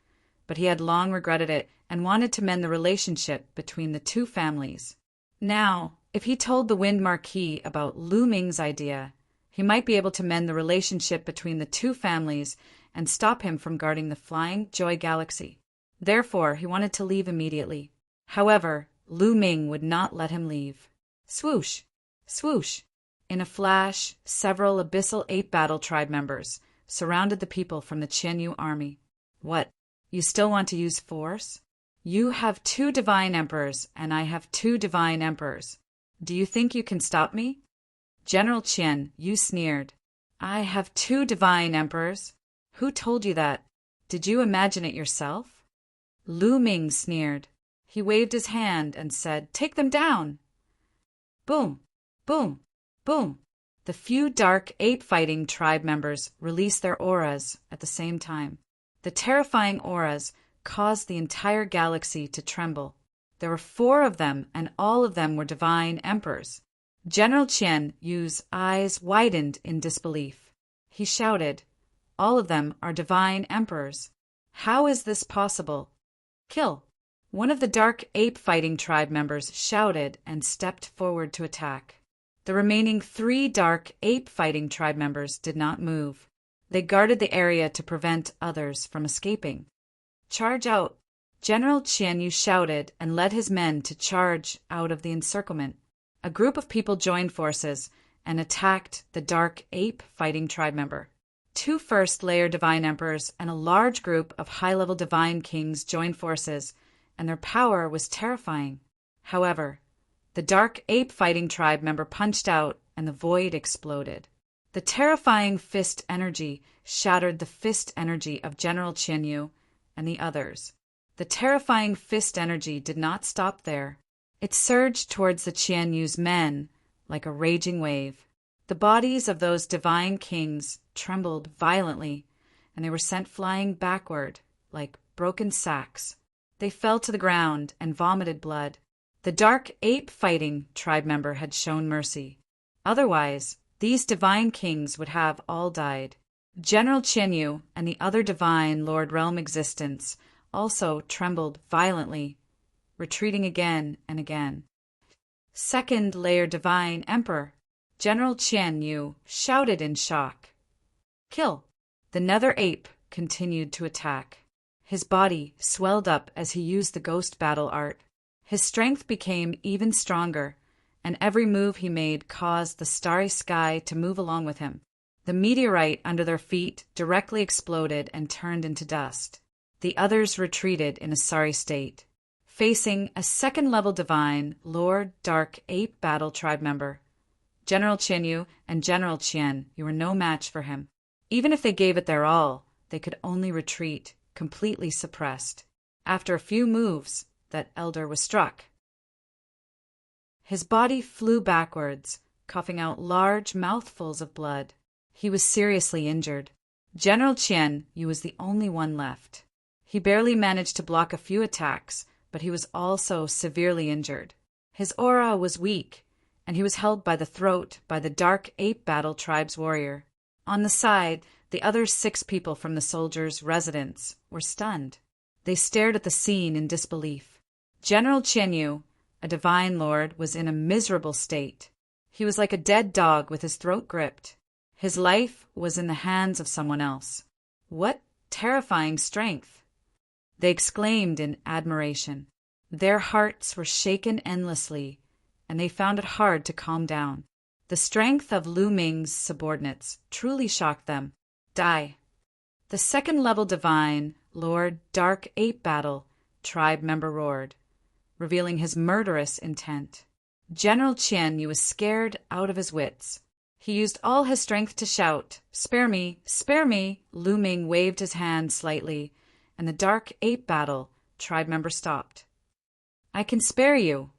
but he had long regretted it and wanted to mend the relationship between the 2 families. Now, If he told the Wind Marquis about Lu Ming's idea, he might be able to mend the relationship between the two families and stop him from guarding the flying Joy Galaxy. Therefore, he wanted to leave immediately. However, Lu Ming would not let him leave. Swoosh! Swoosh! In a flash, several Abyssal Ape Battle Tribe members surrounded the people from the Qianyu army. What? You still want to use force? You have 2 divine emperors, and I have 2 divine emperors. Do you think you can stop me? General Qian, you sneered. I have 2 divine emperors. Who told you that? Did you imagine it yourself? Lu Ming sneered. He waved his hand and said, "Take them down!" Boom! Boom! Boom! The few dark ape-fighting tribe members released their auras at the same time. The terrifying auras caused the entire galaxy to tremble. There were 4 of them, and all of them were divine emperors. General Qian Yu's eyes widened in disbelief. He shouted, "All of them are divine emperors. How is this possible? Kill!" One of the dark ape-fighting tribe members shouted and stepped forward to attack. The remaining 3 dark ape-fighting tribe members did not move. They guarded the area to prevent others from escaping. "Charge out!" General Qian Yu shouted and led his men to charge out of the encirclement. A group of people joined forces and attacked the dark ape-fighting tribe member. 2 first-layer divine emperors and a large group of high-level divine kings joined forces, and their power was terrifying. However, the dark ape-fighting tribe member punched out and the void exploded. The terrifying fist energy shattered the fist energy of General Qian Yu and the others. The terrifying fist energy did not stop there. It surged towards the Qian Yu's men like a raging wave. The bodies of those divine kings trembled violently, and they were sent flying backward like broken sacks. They fell to the ground and vomited blood. The dark ape-fighting tribe member had shown mercy. Otherwise, these divine kings would have all died. General Qian Yu and the other divine Lord Realm existence also trembled violently, retreating again and again. Second-layer divine emperor, General Qian Yu shouted in shock. "Kill!" The nether ape continued to attack. His body swelled up as he used the ghost battle art. His strength became even stronger, and every move he made caused the starry sky to move along with him. The meteorite under their feet directly exploded and turned into dust. The others retreated in a sorry state. Facing a second-level divine, Lord Dark Ape Battle Tribe member, General Qian Yu and General Qian, you were no match for him. Even if they gave it their all, they could only retreat, completely suppressed. After a few moves, that elder was struck. His body flew backwards, coughing out large mouthfuls of blood. He was seriously injured. General Qian Yu was the only one left. He barely managed to block a few attacks, but he was also severely injured. His aura was weak, and he was held by the throat by the Dark Ape Battle Tribe's warrior. On the side, the other 6 people from the soldiers' residence were stunned. They stared at the scene in disbelief. General Qian Yu, a divine lord, was in a miserable state. He was like a dead dog with his throat gripped. His life was in the hands of someone else. What terrifying strength! They exclaimed in admiration. Their hearts were shaken endlessly, and they found it hard to calm down. The strength of Lu Ming's subordinates truly shocked them. Die! The second-level divine, Lord Dark Ape Battle Tribe member roared, revealing his murderous intent. General Qian Yu was scared out of his wits. He used all his strength to shout, "Spare me! Spare me!" Lu Ming waved his hand slightly, and the Dark Ape Battle Tribe member stopped. "I can spare you,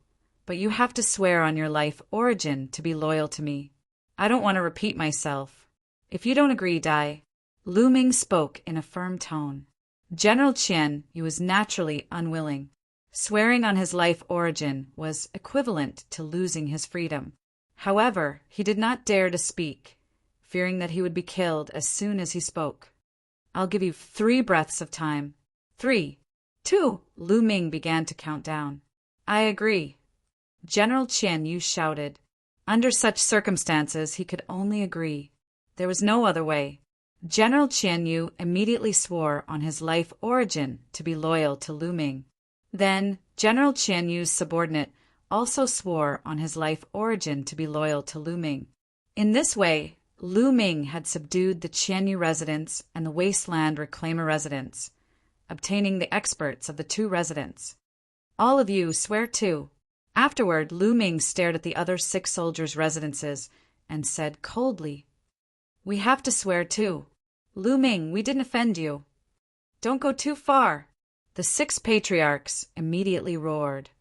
but you have to swear on your life origin to be loyal to me. I don't want to repeat myself. If you don't agree, die." Lu Ming spoke in a firm tone. General Qian Yu was naturally unwilling. Swearing on his life origin was equivalent to losing his freedom. However, he did not dare to speak, fearing that he would be killed as soon as he spoke. "I'll give you 3 breaths of time. 3, 2, Lu Ming began to count down. "I agree." General Qian Yu shouted. Under such circumstances, he could only agree. There was no other way. General Qian Yu immediately swore on his life origin to be loyal to Lu Ming. Then, General Qian Yu's subordinate also swore on his life origin to be loyal to Lu Ming. In this way, Lu Ming had subdued the Qian Yu residents and the wasteland reclaimer residents, obtaining the experts of the two residents. All of you swear too. Afterward, Lu Ming stared at the other 6 soldiers' residences and said coldly, "We have to swear too. Lu Ming, we didn't offend you. Don't go too far." The 6 patriarchs immediately roared.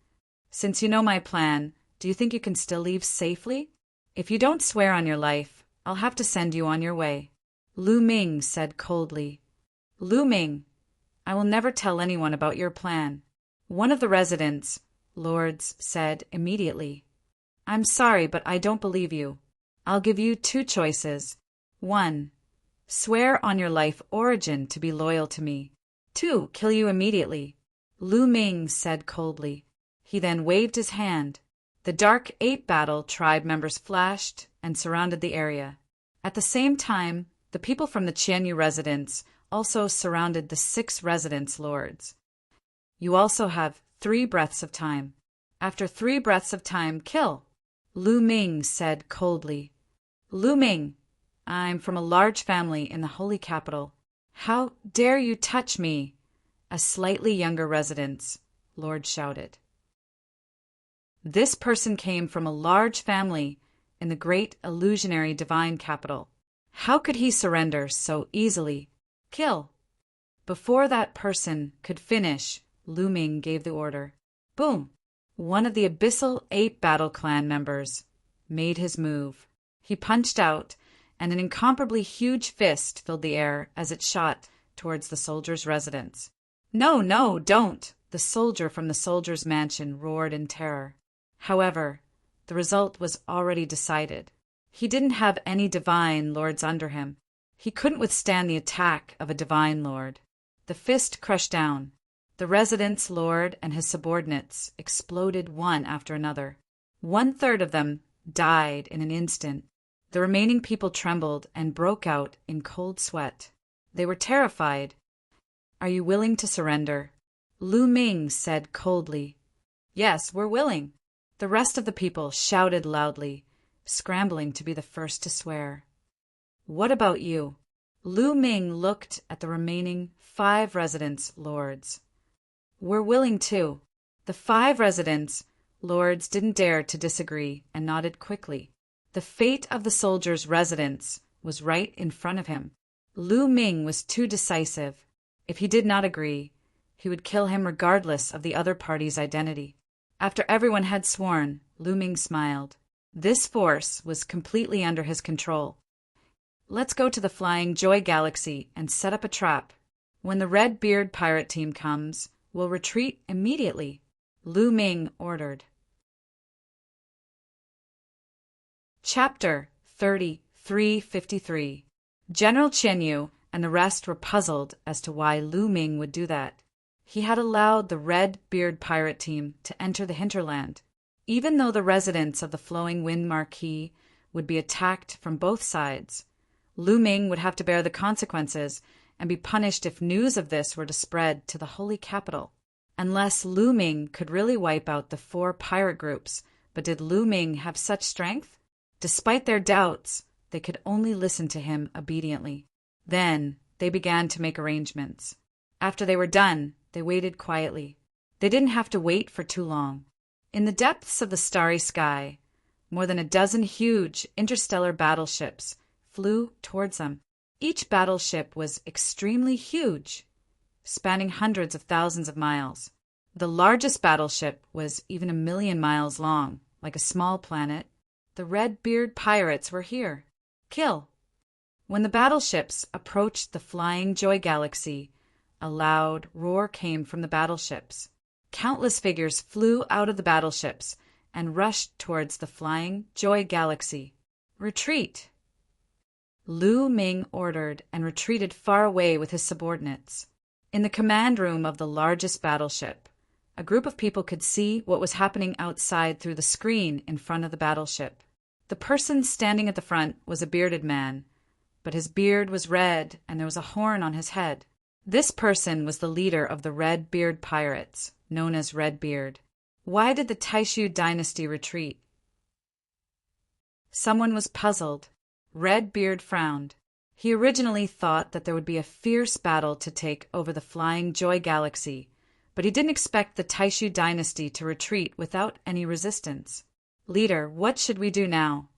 "Since you know my plan, do you think you can still leave safely? If you don't swear on your life, I'll have to send you on your way." Lu Ming said coldly, "Lu Ming, I will never tell anyone about your plan." One of the residents, lords, said immediately, "I'm sorry, but I don't believe you. I'll give you 2 choices. 1. Swear on your life origin to be loyal to me. 2. Kill you immediately." Lu Ming said coldly. He then waved his hand. The Dark Ape Battle tribe members flashed and surrounded the area. At the same time, the people from the Qian Yu residence also surrounded the 6 residence lords. "You also have 3 breaths of time. After 3 breaths of time, kill." Lu Ming said coldly, "Lu Ming, I'm from a large family in the holy capital. How dare you touch me?" A slightly younger residence lord shouted. This person came from a large family in the great illusionary divine capital. How could he surrender so easily? Kill. Before that person could finish, Lu Ming gave the order. Boom! One of the Abyssal Ape Battle Clan members made his move. He punched out, and an incomparably huge fist filled the air as it shot towards the soldier's residence. "No, no, don't!" the soldier from the soldier's mansion roared in terror. However, the result was already decided. He didn't have any divine lords under him. He couldn't withstand the attack of a divine lord. The fist crushed down. The residence lord and his subordinates exploded one after another. 1/3 of them died in an instant. The remaining people trembled and broke out in cold sweat. They were terrified. "Are you willing to surrender?" Lu Ming said coldly. "Yes, we're willing." The rest of the people shouted loudly, scrambling to be the first to swear. "What about you?" Lu Ming looked at the remaining 5 residence lords. "We're willing too." The 5 residence lords didn't dare to disagree and nodded quickly. The fate of the soldier's residence was right in front of him. Lu Ming was too decisive. If he did not agree, he would kill him regardless of the other party's identity. After everyone had sworn, Lu Ming smiled. This force was completely under his control. "Let's go to the Flying Joy Galaxy and set up a trap. When the Red Beard pirate team comes, we'll retreat immediately," Lu Ming ordered. Chapter 3353. General Qian Yu and the rest were puzzled as to why Lu Ming would do that. He had allowed the Red Beard pirate team to enter the hinterland. Even though the residents of the Flowing Wind Marquee would be attacked from both sides, Lu Ming would have to bear the consequences and be punished if news of this were to spread to the holy capital. Unless Lu Ming could really wipe out the 4 pirate groups, but did Lu Ming have such strength? Despite their doubts, they could only listen to him obediently. Then they began to make arrangements. After they were done, they waited quietly. They didn't have to wait for too long. In the depths of the starry sky, more than a dozen huge interstellar battleships flew towards them. Each battleship was extremely huge, spanning hundreds of thousands of miles. The largest battleship was even 1,000,000 miles long, like a small planet. The Red Beard pirates were here. Kill! When the battleships approached the Flying Joy Galaxy, a loud roar came from the battleships. Countless figures flew out of the battleships and rushed towards the Flying Joy Galaxy. "Retreat!" Lu Ming ordered and retreated far away with his subordinates. In the command room of the largest battleship, a group of people could see what was happening outside through the screen in front of the battleship. The person standing at the front was a bearded man, but his beard was red and there was a horn on his head. This person was the leader of the Red Beard pirates, known as Red Beard. Why did the Taishu dynasty retreat? Someone was puzzled. Red Beard frowned. He originally thought that there would be a fierce battle to take over the flying Joy Galaxy, but he didn't expect the Taishu dynasty to retreat without any resistance. Leader, what should we do now?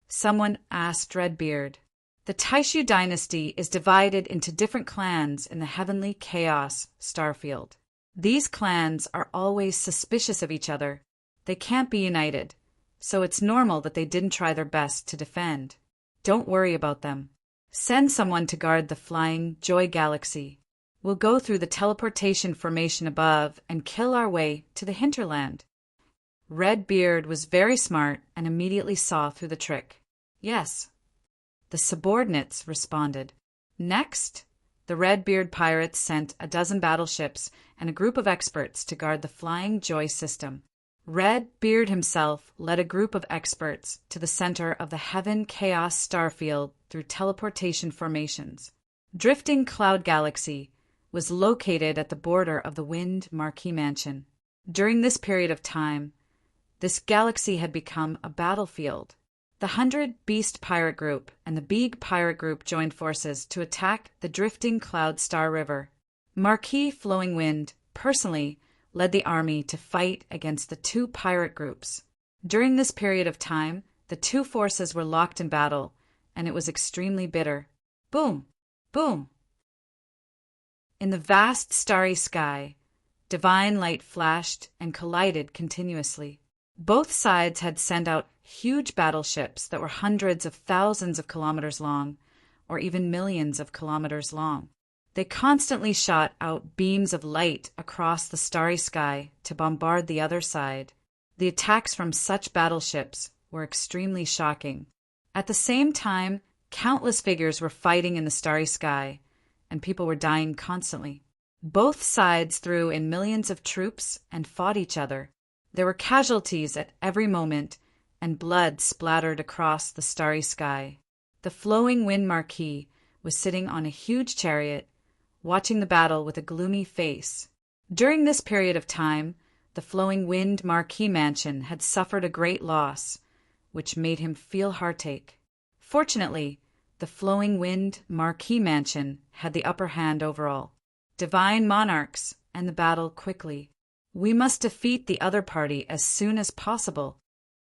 Someone asked Red Beard. The Taishu dynasty is divided into different clans in the heavenly chaos starfield. These clans are always suspicious of each other. They can't be united, so it's normal that they didn't try their best to defend. Don't worry about them. Send someone to guard the flying Joy Galaxy. We'll go through the teleportation formation above and kill our way to the hinterland. Red Beard was very smart and immediately saw through the trick. Yes. The subordinates responded. Next, the Red Beard pirates sent a dozen battleships and a group of experts to guard the flying Joy system. Red Beard himself led a group of experts to the center of the Heaven Chaos Starfield through teleportation formations. Drifting Cloud Galaxy was located at the border of the Wind Marquee Mansion. During this period of time, this galaxy had become a battlefield. The 100 Beast Pirate Group and the Beag Pirate Group joined forces to attack the Drifting Cloud Star River. Marquis Flowing Wind personally led the army to fight against the two pirate groups. During this period of time, the two forces were locked in battle, and it was extremely bitter. Boom! Boom! In the vast starry sky, divine light flashed and collided continuously. Both sides had sent out huge battleships that were hundreds of thousands of kilometers long, or even millions of kilometers long. They constantly shot out beams of light across the starry sky to bombard the other side. The attacks from such battleships were extremely shocking. At the same time, countless figures were fighting in the starry sky, and people were dying constantly. Both sides threw in millions of troops and fought each other. There were casualties at every moment, and blood splattered across the starry sky. The Flowing Wind Marquis was sitting on a huge chariot, watching the battle with a gloomy face. During this period of time, the Flowing Wind Marquee Mansion had suffered a great loss, which made him feel heartache. Fortunately, the Flowing Wind Marquee Mansion had the upper hand overall. Divine monarchs and the battle quickly. We must defeat the other party as soon as possible,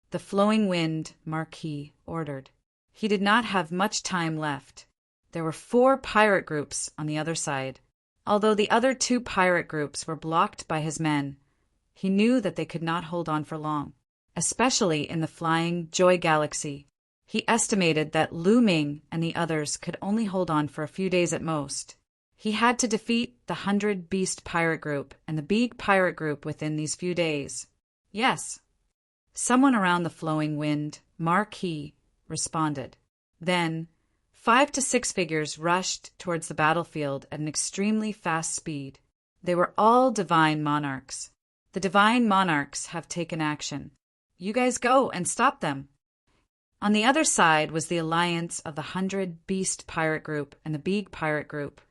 the Flowing Wind Marquis ordered. He did not have much time left. There were 4 pirate groups on the other side. Although the other 2 pirate groups were blocked by his men, he knew that they could not hold on for long, especially in the flying Joy Galaxy. He estimated that Lu Ming and the others could only hold on for a few days at most. He had to defeat the 100 Beast Pirate Group and the Beag Pirate Group within these few days. Yes. Someone around the Flowing Wind Marquis responded. Then 5 to 6 figures rushed towards the battlefield at an extremely fast speed. They were all divine monarchs. The divine monarchs have taken action. You guys go and stop them. On the other side was the alliance of the 100 Beast Pirate Group and the Beag Pirate Group.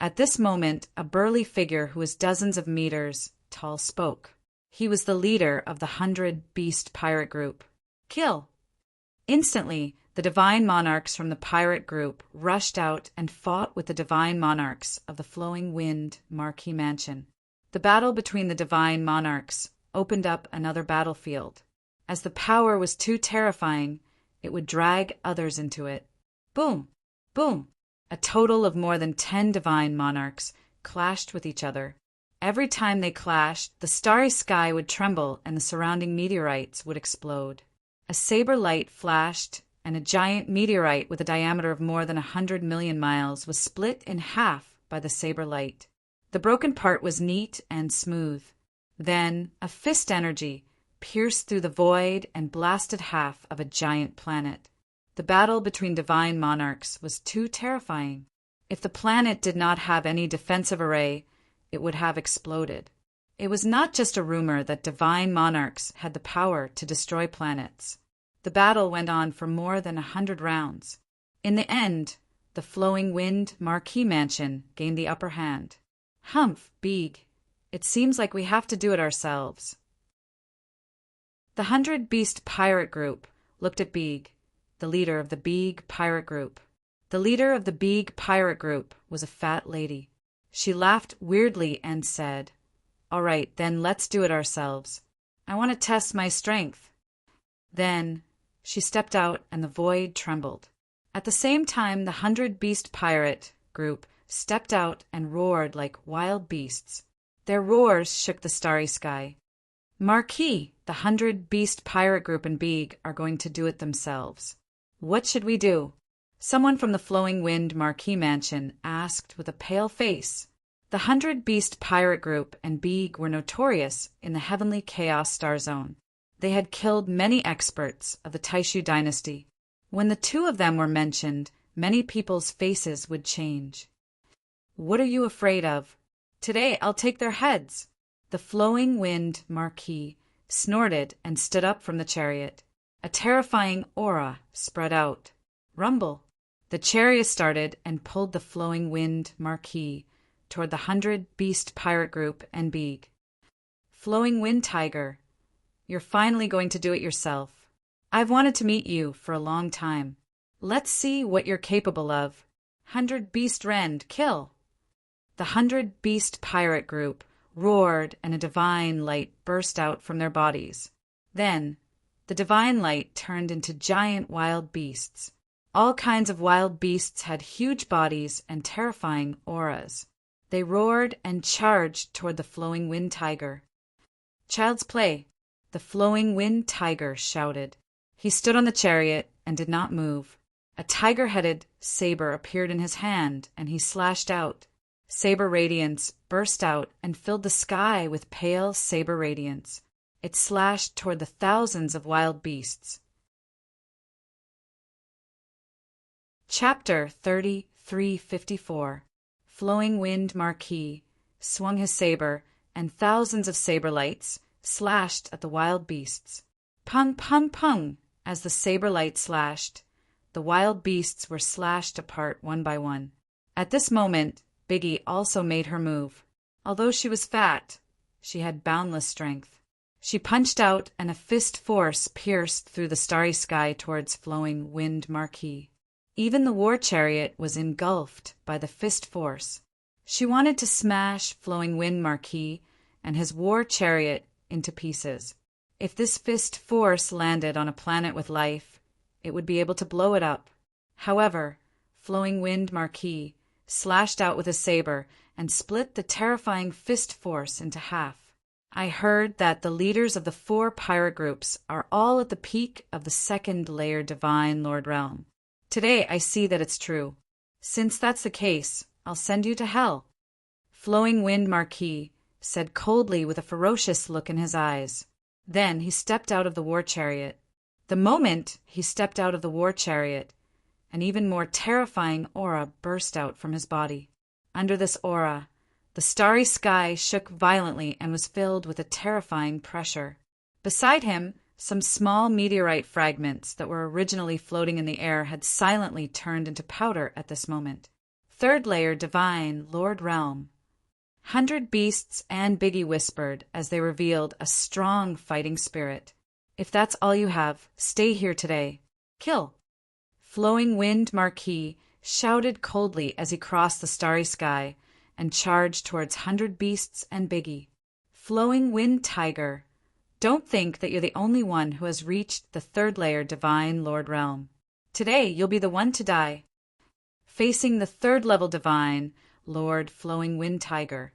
At this moment, a burly figure who was dozens of meters tall spoke. He was the leader of the 100 Beast Pirate Group. Kill! Instantly, the divine monarchs from the pirate group rushed out and fought with the divine monarchs of the Flowing Wind Marquee Mansion. The battle between the divine monarchs opened up another battlefield. As the power was too terrifying, it would drag others into it. Boom! Boom! A total of more than 10 divine monarchs clashed with each other. Every time they clashed, the starry sky would tremble and the surrounding meteorites would explode. A saber light flashed, and a giant meteorite with a diameter of more than 100 million miles was split in half by the saber light. The broken part was neat and smooth. Then a fist energy pierced through the void and blasted half of a giant planet. The battle between divine monarchs was too terrifying. If the planet did not have any defensive array, it would have exploded. It was not just a rumor that divine monarchs had the power to destroy planets. The battle went on for more than 100 rounds. In the end, the Flowing Wind Marquee Mansion gained the upper hand. Humph, Beeg. It seems like we have to do it ourselves. The 100-Beast Pirate Group looked at Beeg, the leader of the Beeg Pirate Group. The leader of the Beeg Pirate Group was a fat lady. She laughed weirdly and said, "All right, then let's do it ourselves. I want to test my strength." Then she stepped out and the void trembled. At the same time, the 100-Beast Pirate Group stepped out and roared like wild beasts. Their roars shook the starry sky. Marquee, the 100-Beast Pirate Group and Beeg are going to do it themselves. What should we do? Someone from the Flowing Wind Marquee Mansion asked with a pale face. The 100-Beast Pirate Group and Beeg were notorious in the Heavenly Chaos Star Zone. They had killed many experts of the Taishu dynasty. When the two of them were mentioned, many people's faces would change. What are you afraid of? Today I'll take their heads. The Flowing Wind Marquee snorted and stood up from the chariot. A terrifying aura spread out. Rumble. The chariot started and pulled the Flowing Wind Marquee toward the 100-Beast Pirate Group and Beeg. Flowing Wind Tiger, you're finally going to do it yourself. I've wanted to meet you for a long time. Let's see what you're capable of. 100-Beast Rend, kill! The 100-Beast Pirate Group roared and a divine light burst out from their bodies. Then, the divine light turned into giant wild beasts. All kinds of wild beasts had huge bodies and terrifying auras. They roared and charged toward the Flowing Wind Tiger. Child's play, the Flowing Wind Tiger shouted. He stood on the chariot and did not move. A tiger-headed saber appeared in his hand, and he slashed out. Saber radiance burst out and filled the sky with pale saber radiance. It slashed toward the thousands of wild beasts. Chapter 3354. Flowing Wind Marquee swung his saber, and thousands of saber lights slashed at the wild beasts. Pung, pung, pung! As the saber light slashed, the wild beasts were slashed apart one by one. At this moment, Biggie also made her move. Although she was fat, she had boundless strength. She punched out, and a fist force pierced through the starry sky towards Flowing Wind Marquee. Even the war chariot was engulfed by the fist force. She wanted to smash Flowing Wind Marquee and his war chariot into pieces. If this fist force landed on a planet with life, it would be able to blow it up. However, Flowing Wind Marquee slashed out with a saber and split the terrifying fist force into half. I heard that the leaders of the 4 pirate groups are all at the peak of the 2nd layer Divine Lord Realm. Today I see that it's true. Since that's the case, I'll send you to hell. Flowing Wind Marquee said coldly with a ferocious look in his eyes. Then he stepped out of the war chariot. The moment he stepped out of the war chariot, an even more terrifying aura burst out from his body. Under this aura, the starry sky shook violently and was filled with a terrifying pressure. Beside him, some small meteorite fragments that were originally floating in the air had silently turned into powder at this moment. 3rd layer Divine Lord Realm. 100 Beasts and Biggie whispered as they revealed a strong fighting spirit. If that's all you have, stay here today. Kill. Flowing Wind Marquee shouted coldly as he crossed the starry sky and charged towards 100 Beasts and Biggie. Flowing Wind Tiger, don't think that you're the only one who has reached the 3rd layer Divine Lord Realm. Today you'll be the one to die. Facing the 3rd level Divine Lord Flowing Wind Tiger,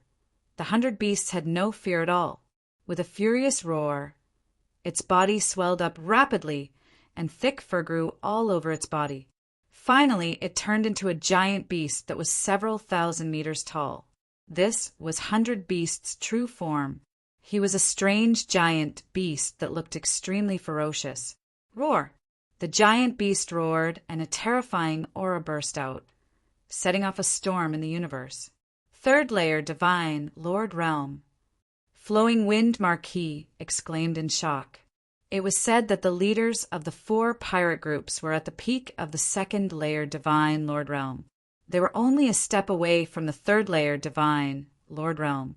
the 100 Beasts had no fear at all. With a furious roar, its body swelled up rapidly, and thick fur grew all over its body. Finally, it turned into a giant beast that was several thousand meters tall. This was 100 Beast's true form. He was a strange giant beast that looked extremely ferocious. Roar! The giant beast roared, and a terrifying aura burst out, setting off a storm in the universe. 3rd layer Divine Lord Realm. Flowing Wind Marquis exclaimed in shock. It was said that the leaders of the 4 pirate groups were at the peak of the 2nd layer Divine Lord Realm. They were only a step away from the 3rd layer Divine Lord Realm.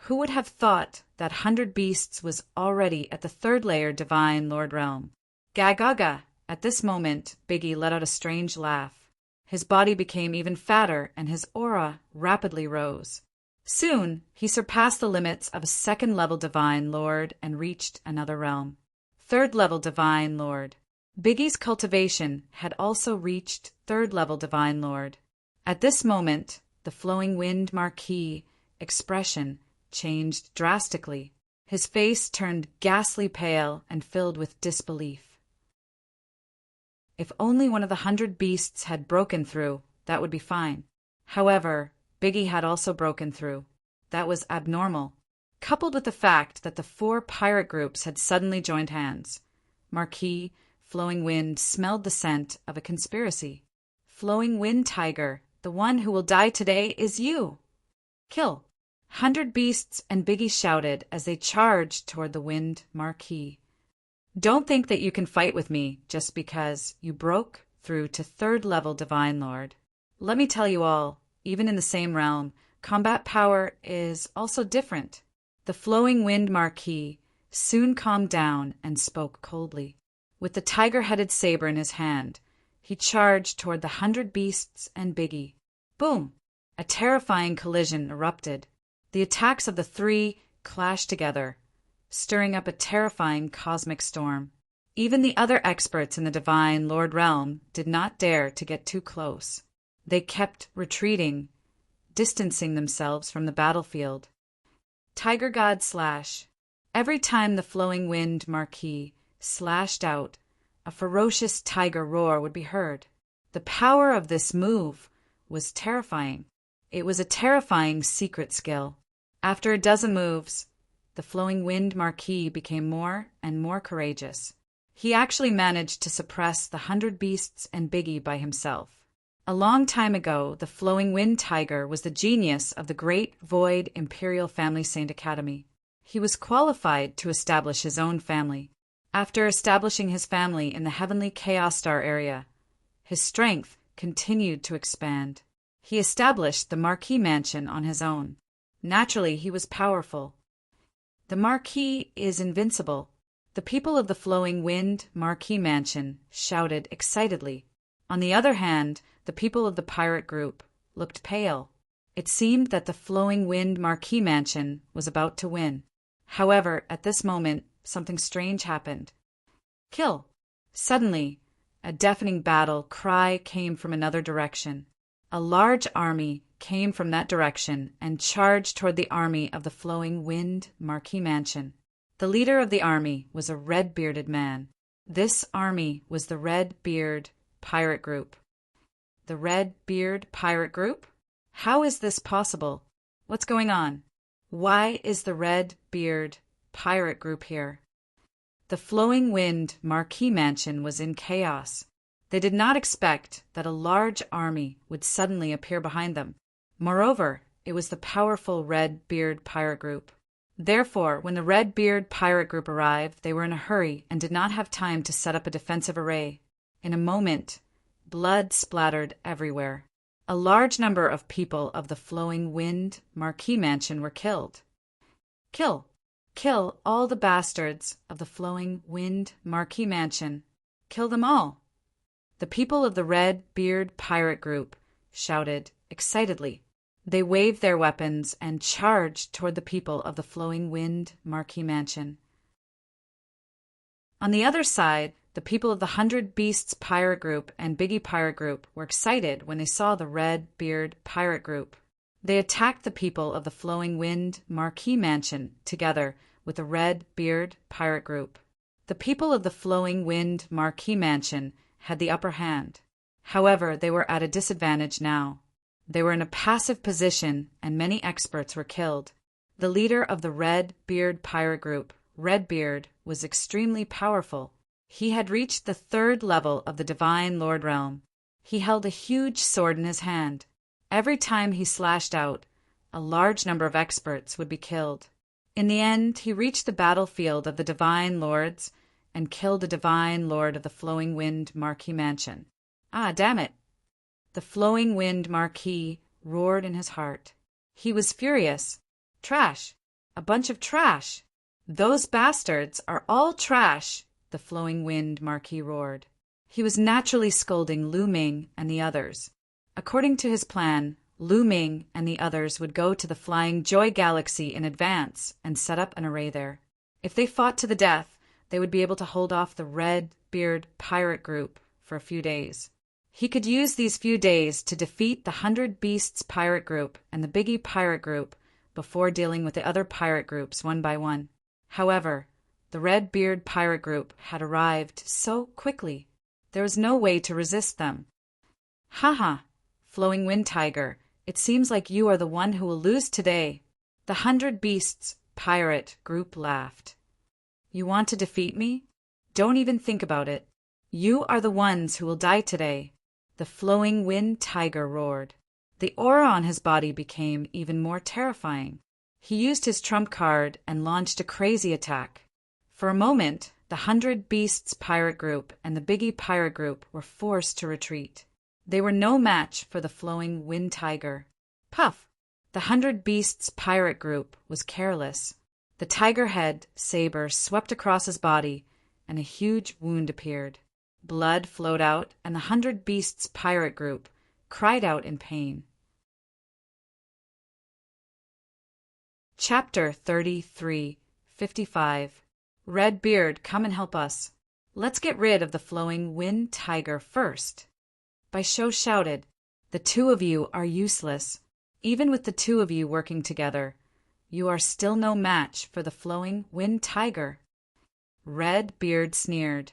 Who would have thought that 100 Beasts was already at the 3rd layer Divine Lord Realm? Gagaga! At this moment, Biggie let out a strange laugh. His body became even fatter and his aura rapidly rose. Soon, he surpassed the limits of a 2nd level Divine Lord and reached another realm. 3rd level Divine Lord. Biggie's cultivation had also reached 3rd level Divine Lord. At this moment, the Flowing Wind Marquis expression changed drastically. His face turned ghastly pale and filled with disbelief. If only one of the 100 Beasts had broken through, that would be fine. However, Biggie had also broken through. That was abnormal. Coupled with the fact that the 4 pirate groups had suddenly joined hands. Marquis, Flowing Wind smelled the scent of a conspiracy. Flowing Wind Tiger, the one who will die today is you. Kill. 100 Beasts and Biggie shouted as they charged toward the Wind Marquis. Don't think that you can fight with me just because you broke through to 3rd level Divine Lord. Let me tell you all, even in the same realm, combat power is also different. The Flowing Wind Marquis soon calmed down and spoke coldly. With the tiger-headed saber in his hand, he charged toward the 100 Beasts and Biggie. Boom! A terrifying collision erupted. The attacks of the 3 clashed together, stirring up a terrifying cosmic storm. Even the other experts in the Divine Lord Realm did not dare to get too close. They kept retreating, distancing themselves from the battlefield. Tiger God Slash. Every time the Flowing Wind Marquis slashed out, a ferocious tiger roar would be heard. The power of this move was terrifying. It was a terrifying secret skill. After a dozen moves, the Flowing Wind Marquis became more and more courageous. He actually managed to suppress the 100 Beasts and Biggie by himself. A long time ago, the Flowing Wind Tiger was the genius of the Great Void Imperial Family Saint Academy. He was qualified to establish his own family. After establishing his family in the Heavenly Chaos Star area, his strength continued to expand. He established the Marquis Mansion on his own. Naturally, he was powerful. The Marquis is invincible. The people of the Flowing Wind Marquis Mansion shouted excitedly. On the other hand, the people of the pirate group looked pale. It seemed that the Flowing Wind Marquis Mansion was about to win. However, at this moment, something strange happened. Kill! Suddenly, a deafening battle cry came from another direction. A large army came from that direction and charged toward the army of the Flowing Wind Marquis Mansion. The leader of the army was a red-bearded man. This army was the Red Beard Pirate Group. The Red Beard Pirate Group? How is this possible? What's going on? Why is the Red Beard Pirate Group here? The Flowing Wind Marquis Mansion was in chaos. They did not expect that a large army would suddenly appear behind them. Moreover, it was the powerful Red Beard Pirate Group. Therefore, when the Red Beard Pirate Group arrived, they were in a hurry and did not have time to set up a defensive array. In a moment, blood splattered everywhere. A large number of people of the Flowing Wind Marquis Mansion were killed. Kill! Kill all the bastards of the Flowing Wind Marquis Mansion. Kill them all! The people of the Red Beard Pirate Group shouted excitedly. They waved their weapons and charged toward the people of the Flowing Wind Marquis Mansion. On the other side, the people of the 100 Beasts Pirate Group and Biggie Pirate Group were excited when they saw the Red Beard Pirate Group. They attacked the people of the Flowing Wind Marquis Mansion together with the Red Beard Pirate Group. The people of the Flowing Wind Marquis Mansion had the upper hand. However, they were at a disadvantage now. They were in a passive position and many experts were killed. The leader of the Red Beard Pirate Group, Redbeard, was extremely powerful. He had reached the 3rd level of the Divine Lord Realm. He held a huge sword in his hand. Every time he slashed out, a large number of experts would be killed. In the end, he reached the battlefield of the Divine Lords and killed the Divine Lord of the Flowing Wind Marquis Mansion. Ah, damn it! The Flowing Wind Marquis roared in his heart. He was furious. Trash! A bunch of trash! Those bastards are all trash! The Flowing Wind Marquis roared. He was naturally scolding Lu Ming and the others. According to his plan, Lu Ming and the others would go to the Flying Joy Galaxy in advance and set up an array there. If they fought to the death, they would be able to hold off the Red Beard pirate group for a few days. He could use these few days to defeat the 100 Beasts pirate group and the Biggie pirate group before dealing with the other pirate groups one by one. However, the Red Beard pirate group had arrived so quickly. There was no way to resist them. "Haha, Flowing Wind Tiger, it seems like you are the one who will lose today." The 100 Beasts pirate group laughed. "You want to defeat me? Don't even think about it. You are the ones who will die today." The Flowing Wind Tiger roared. The aura on his body became even more terrifying. He used his trump card and launched a crazy attack. For a moment, the 100 Beasts pirate group and the Biggie pirate group were forced to retreat. They were no match for the Flowing Wind Tiger. Puff! The 100 Beasts pirate group was careless. The tiger head saber swept across his body, and a huge wound appeared. Blood flowed out, and the 100 Beasts pirate group cried out in pain. Chapter 33:55. Red Beard, come and help us. Let's get rid of the Flowing Wind Tiger first. Bai Shou shouted, "The two of you are useless. Even with the two of you working together, you are still no match for the Flowing Wind Tiger." Red Beard sneered,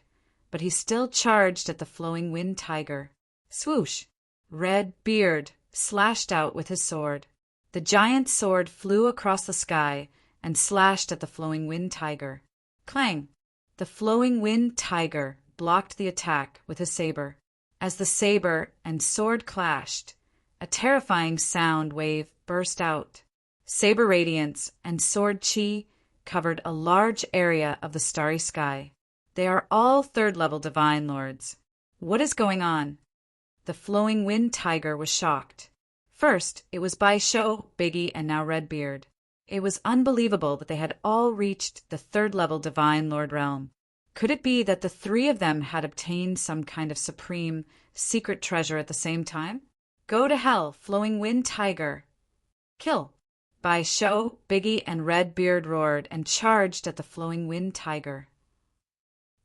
but he still charged at the Flowing Wind Tiger. Swoosh! Red Beard slashed out with his sword. The giant sword flew across the sky and slashed at the Flowing Wind Tiger. Clang! The Flowing Wind Tiger blocked the attack with his saber. As the saber and sword clashed, a terrifying sound wave burst out. Saber radiance and sword chi covered a large area of the starry sky. They are all third-level Divine Lords. What is going on? The Flowing Wind Tiger was shocked. First, it was Bai Shou, Biggie, and now Red Beard. It was unbelievable that they had all reached the third-level Divine Lord realm. Could it be that the three of them had obtained some kind of supreme, secret treasure at the same time? Go to hell, Flowing Wind Tiger! Kill! Bai Shou, Biggie, and Red Beard roared and charged at the Flowing Wind Tiger.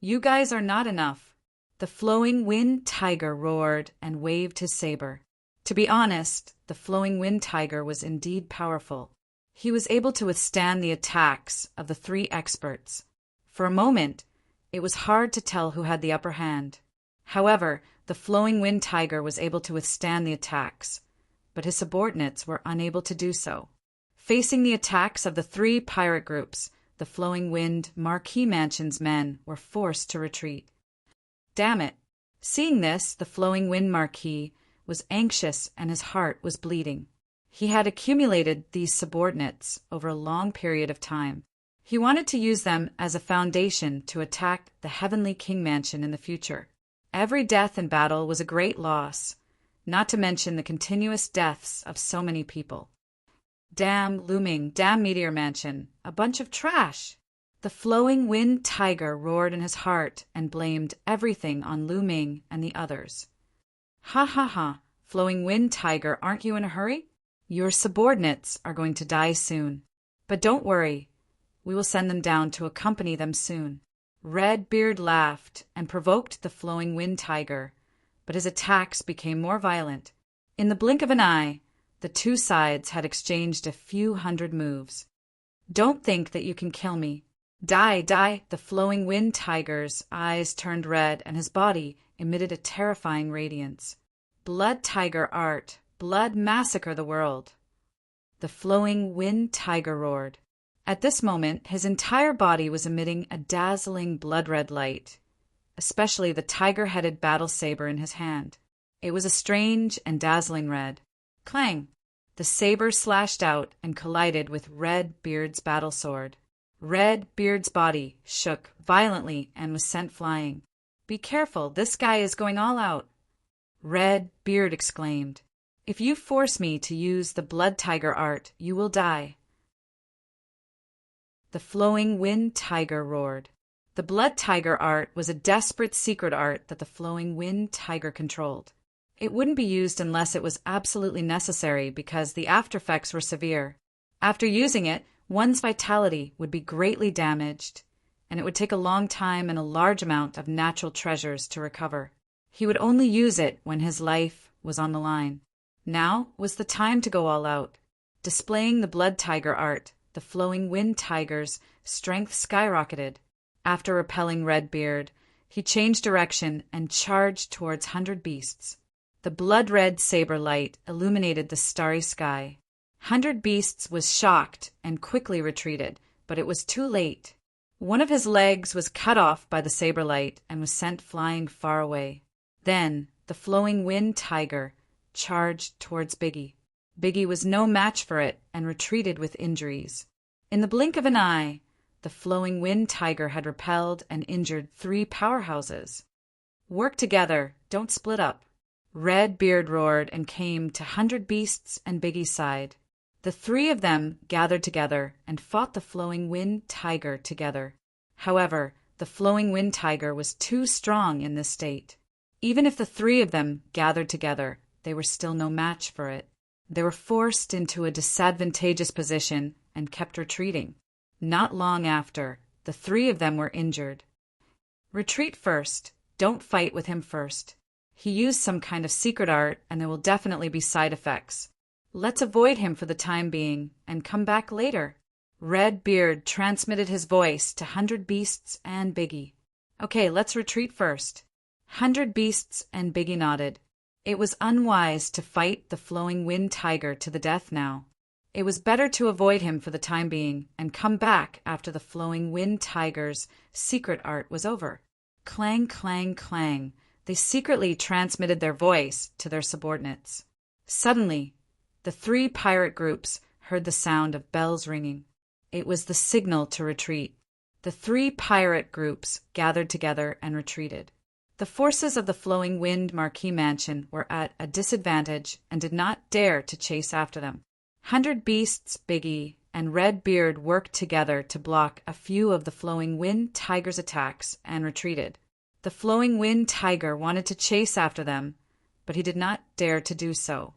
You guys are not enough. The Flowing Wind Tiger roared and waved his saber. To be honest, the Flowing Wind Tiger was indeed powerful. He was able to withstand the attacks of the three experts. For a moment, it was hard to tell who had the upper hand. However, the Flowing Wind Tiger was able to withstand the attacks, but his subordinates were unable to do so. Facing the attacks of the three pirate groups, the Flowing Wind Marquis Mansion's men were forced to retreat. Damn it! Seeing this, the Flowing Wind Marquis was anxious and his heart was bleeding. He had accumulated these subordinates over a long period of time. He wanted to use them as a foundation to attack the Heavenly King Mansion in the future. Every death in battle was a great loss, not to mention the continuous deaths of so many people. Damn Lu Ming, damn Meteor Mansion, a bunch of trash! The Flowing Wind Tiger roared in his heart and blamed everything on Lu Ming and the others. Ha ha ha, Flowing Wind Tiger, aren't you in a hurry? Your subordinates are going to die soon. But don't worry, we will send them down to accompany them soon. Red Beard laughed and provoked the Flowing Wind Tiger, but his attacks became more violent. In the blink of an eye, the two sides had exchanged a few hundred moves. Don't think that you can kill me. Die, die! The Flowing Wind Tiger's eyes turned red and his body emitted a terrifying radiance. Blood Tiger art, blood massacre the world. The Flowing Wind Tiger roared. At this moment, his entire body was emitting a dazzling blood-red light, especially the tiger-headed battle saber in his hand. It was a strange and dazzling red. Clang! The saber slashed out and collided with Redbeard's battle sword. Redbeard's body shook violently and was sent flying. "Be careful, this guy is going all out," Redbeard exclaimed. "If you force me to use the blood tiger art, you will die." The flowing wind tiger roared. The blood tiger art was a desperate secret art that the flowing wind tiger controlled. It wouldn't be used unless it was absolutely necessary because the aftereffects were severe. After using it, one's vitality would be greatly damaged, and it would take a long time and a large amount of natural treasures to recover. He would only use it when his life was on the line. Now was the time to go all out. Displaying the blood tiger art, the flowing wind tiger's strength skyrocketed. After repelling Redbeard, he changed direction and charged towards 100 Beasts. The blood-red saber light illuminated the starry sky. 100 Beasts was shocked and quickly retreated, but it was too late. One of his legs was cut off by the saber light and was sent flying far away. Then the flowing wind tiger charged towards Biggie. Biggie was no match for it and retreated with injuries. In the blink of an eye, the flowing wind tiger had repelled and injured 3 powerhouses. "Work together, don't split up." Redbeard roared and came to 100 Beasts and Biggie's side. The 3 of them gathered together and fought the flowing wind tiger together. However, the flowing wind tiger was too strong in this state. Even if the 3 of them gathered together, they were still no match for it. They were forced into a disadvantageous position and kept retreating. Not long after, the 3 of them were injured. "Retreat first. Don't fight with him first. He used some kind of secret art, and there will definitely be side effects. Let's avoid him for the time being and come back later." Redbeard transmitted his voice to 100 Beasts and Biggie. "Okay, let's retreat first." 100 Beasts and Biggie nodded. It was unwise to fight the flowing wind tiger to the death now. It was better to avoid him for the time being and come back after the flowing wind tiger's secret art was over. Clang, clang, clang. They secretly transmitted their voice to their subordinates. Suddenly, the 3 pirate groups heard the sound of bells ringing. It was the signal to retreat. The 3 pirate groups gathered together and retreated. The forces of the Flowing Wind Marquis Mansion were at a disadvantage and did not dare to chase after them. 100 Beasts, Biggie, and Redbeard worked together to block a few of the Flowing Wind Tiger's attacks and retreated. The Flowing Wind Tiger wanted to chase after them, but he did not dare to do so.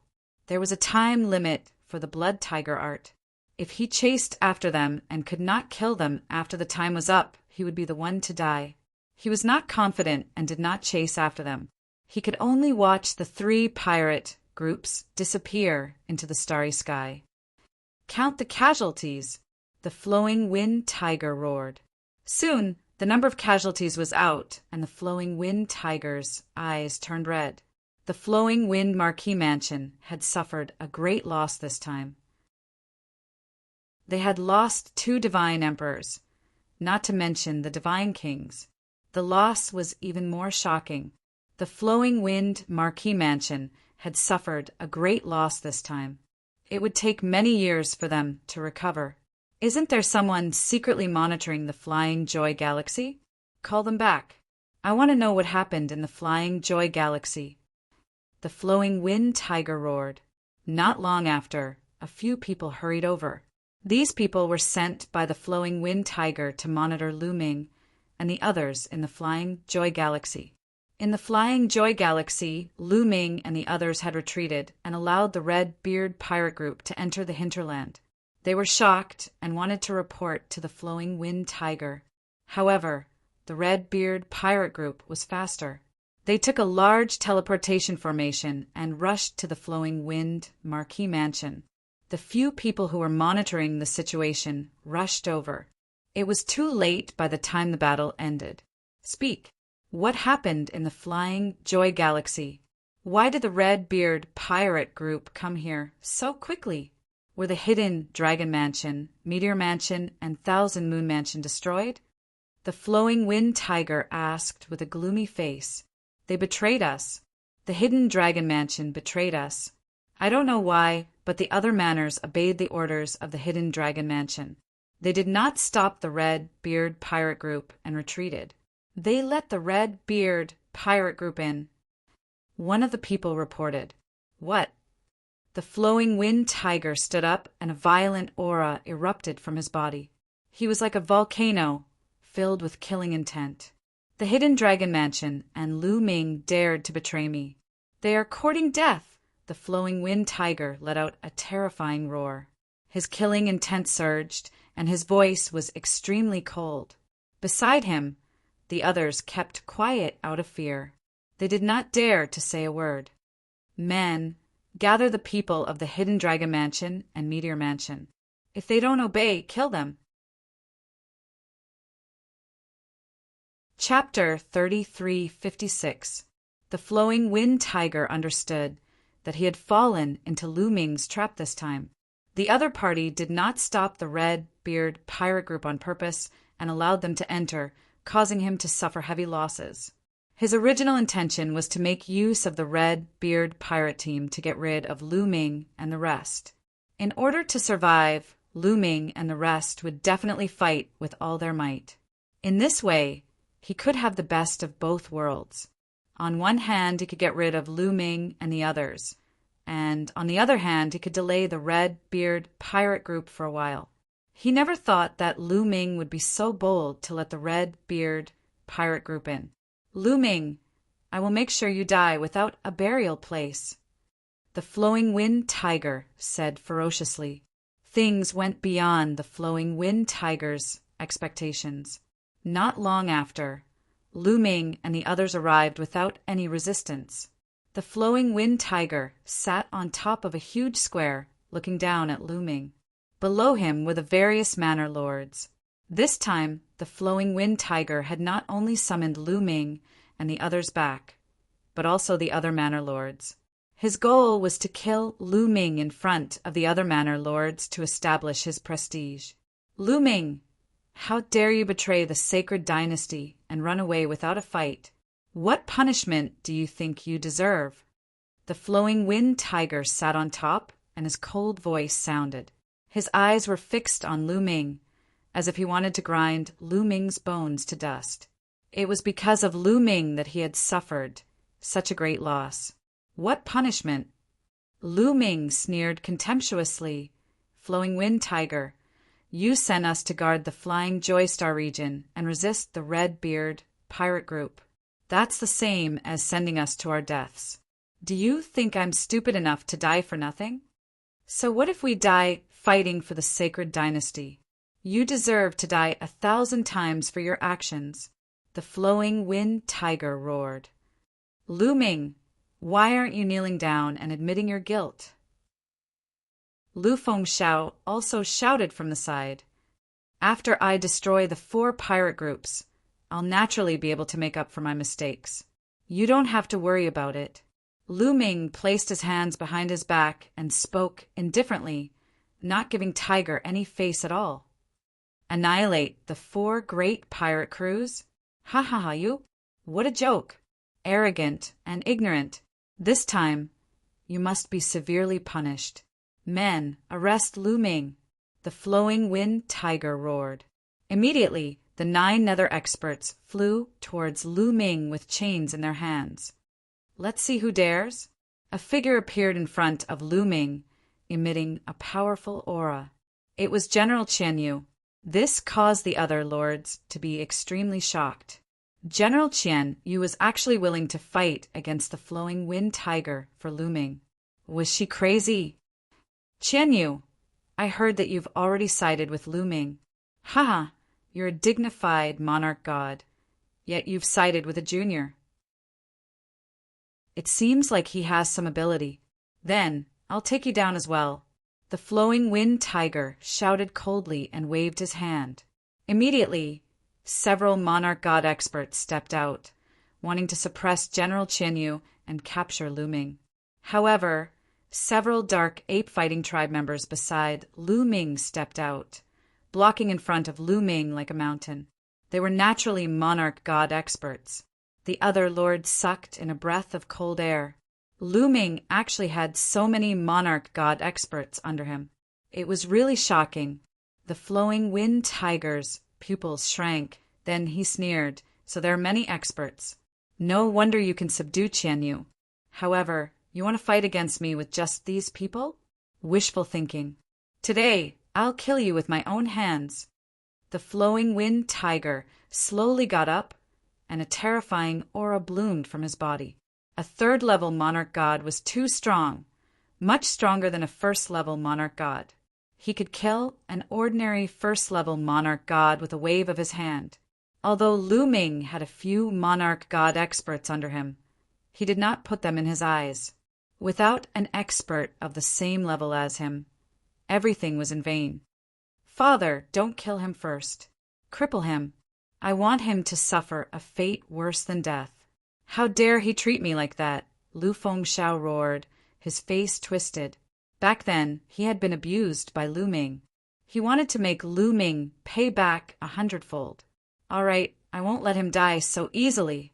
There was a time limit for the blood tiger art. If he chased after them and could not kill them after the time was up, he would be the one to die. He was not confident and did not chase after them. He could only watch the 3 pirate groups disappear into the starry sky. "Count the casualties," the Flowing Wind Tiger roared. Soon, the number of casualties was out, and the Flowing Wind Tiger's eyes turned red. The Flowing Wind Marquis Mansion had suffered a great loss this time. They had lost 2 divine emperors, not to mention the divine kings. The loss was even more shocking. The Flowing Wind Marquis Mansion had suffered a great loss this time. It would take many years for them to recover. Isn't there someone secretly monitoring the Flying Joy Galaxy? Call them back. I want to know what happened in the Flying Joy Galaxy. The Flowing Wind Tiger roared. Not long after, a few people hurried over. These people were sent by the Flowing Wind Tiger to monitor Lu Ming and the others in the Flying Joy Galaxy. In the Flying Joy Galaxy, Lu Ming and the others had retreated and allowed the Red Beard pirate group to enter the hinterland. They were shocked and wanted to report to the Flowing Wind Tiger. However, the Red Beard pirate group was faster. They took a large teleportation formation and rushed to the Flowing Wind Marquis Mansion. The few people who were monitoring the situation rushed over. It was too late by the time the battle ended. Speak. What happened in the Flying Joy Galaxy? Why did the Red Beard pirate group come here so quickly? Were the Hidden Dragon Mansion, Meteor Mansion, and Thousand Moon Mansion destroyed? The Flowing Wind Tiger asked with a gloomy face. They betrayed us. The Hidden Dragon Mansion betrayed us. I don't know why, but the other manners obeyed the orders of the hidden dragon mansion. They did not stop the Red Beard pirate group and retreated. They let the Red Beard pirate group in. One of the people reported. What? The flowing wind tiger stood up and a violent aura erupted from his body. He was like a volcano, filled with killing intent. The hidden dragon mansion and Lu Ming dared to betray me. They are courting death. The flowing wind tiger let out a terrifying roar. His killing intent surged, and his voice was extremely cold. Beside him, the others kept quiet out of fear. They did not dare to say a word. Men, gather the people of the hidden dragon mansion and meteor mansion. If they don't obey, kill them. Chapter 3356. The flowing wind tiger understood that he had fallen into Lu Ming's trap this time. The other party did not stop the Red Beard pirate group on purpose and allowed them to enter, causing him to suffer heavy losses. His original intention was to make use of the Red Beard pirate team to get rid of Lu Ming and the rest. In order to survive, Lu Ming and the rest would definitely fight with all their might. In this way, he could have the best of both worlds. On one hand, he could get rid of Lu Ming and the others, and on the other hand, he could delay the Red Beard pirate group for a while. He never thought that Lu Ming would be so bold to let the Red Beard pirate group in. Lu Ming, I will make sure you die without a burial place. The flowing wind tiger said ferociously. Things went beyond the flowing wind tiger's expectations. Not long after, Lu Ming and the others arrived without any resistance. The flowing wind tiger sat on top of a huge square, looking down at Lu Ming. Below him were the various manor lords. This time, the flowing wind tiger had not only summoned Lu Ming and the others back, but also the other manor lords. His goal was to kill Lu Ming in front of the other manor lords to establish his prestige. Lu Ming, how dare you betray the sacred dynasty and run away without a fight? What punishment do you think you deserve? The flowing wind tiger sat on top, and his cold voice sounded. His eyes were fixed on Lu Ming, as if he wanted to grind Lu Ming's bones to dust. It was because of Lu Ming that he had suffered such a great loss. What punishment? Lu Ming sneered contemptuously. Flowing wind tiger, you sent us to guard the Flying Joy Star region and resist the Red Beard pirate group. That's the same as sending us to our deaths. Do you think I'm stupid enough to die for nothing? So what if we die fighting for the sacred dynasty? You deserve to die 1,000 times for your actions. The flowing wind tiger roared. Lu Ming, why aren't you kneeling down and admitting your guilt? Lu Fengxiao also shouted from the side. After I destroy the 4 pirate groups, I'll naturally be able to make up for my mistakes. You don't have to worry about it. Lu Ming placed his hands behind his back and spoke indifferently, not giving Tiger any face at all. Annihilate the 4 great pirate crews? Ha ha ha you! What a joke! Arrogant and ignorant. This time, you must be severely punished. Men, arrest Lu Ming! The flowing wind tiger roared. Immediately, the 9 nether experts flew towards Lu Ming with chains in their hands. Let's see who dares. A figure appeared in front of Lu Ming, emitting a powerful aura. It was General Qian Yu. This caused the other lords to be extremely shocked. General Qian Yu was actually willing to fight against the flowing wind tiger for Lu Ming. Was she crazy? Qian Yu, I heard that you've already sided with Lu Ming. Haha, you're a dignified monarch god, yet you've sided with a junior. It seems like he has some ability. Then, I'll take you down as well. The flowing wind tiger shouted coldly and waved his hand. Immediately, several monarch god experts stepped out, wanting to suppress General Qian Yu and capture Lu Ming. However, several dark ape fighting tribe members beside Lu Ming stepped out, blocking in front of Lu Ming like a mountain. They were naturally monarch god experts. The other lords sucked in a breath of cold air. Lu Ming actually had so many monarch god experts under him. It was really shocking. The flowing wind tiger's pupils shrank. Then he sneered, "So there are many experts. No wonder you can subdue Qianyu. However, you want to fight against me with just these people? Wishful thinking. Today, I'll kill you with my own hands." The flowing wind tiger slowly got up, and a terrifying aura bloomed from his body. A third-level monarch god was too strong, much stronger than a first-level monarch god. He could kill an ordinary first-level monarch god with a wave of his hand. Although Lu Ming had a few monarch god experts under him, he did not put them in his eyes. Without an expert of the same level as him, everything was in vain. "Father, don't kill him first. Cripple him. I want him to suffer a fate worse than death." "How dare he treat me like that?" Lu Fengxiao roared, his face twisted. Back then, he had been abused by Lu Ming. He wanted to make Lu Ming pay back 100-fold. "All right, I won't let him die so easily,"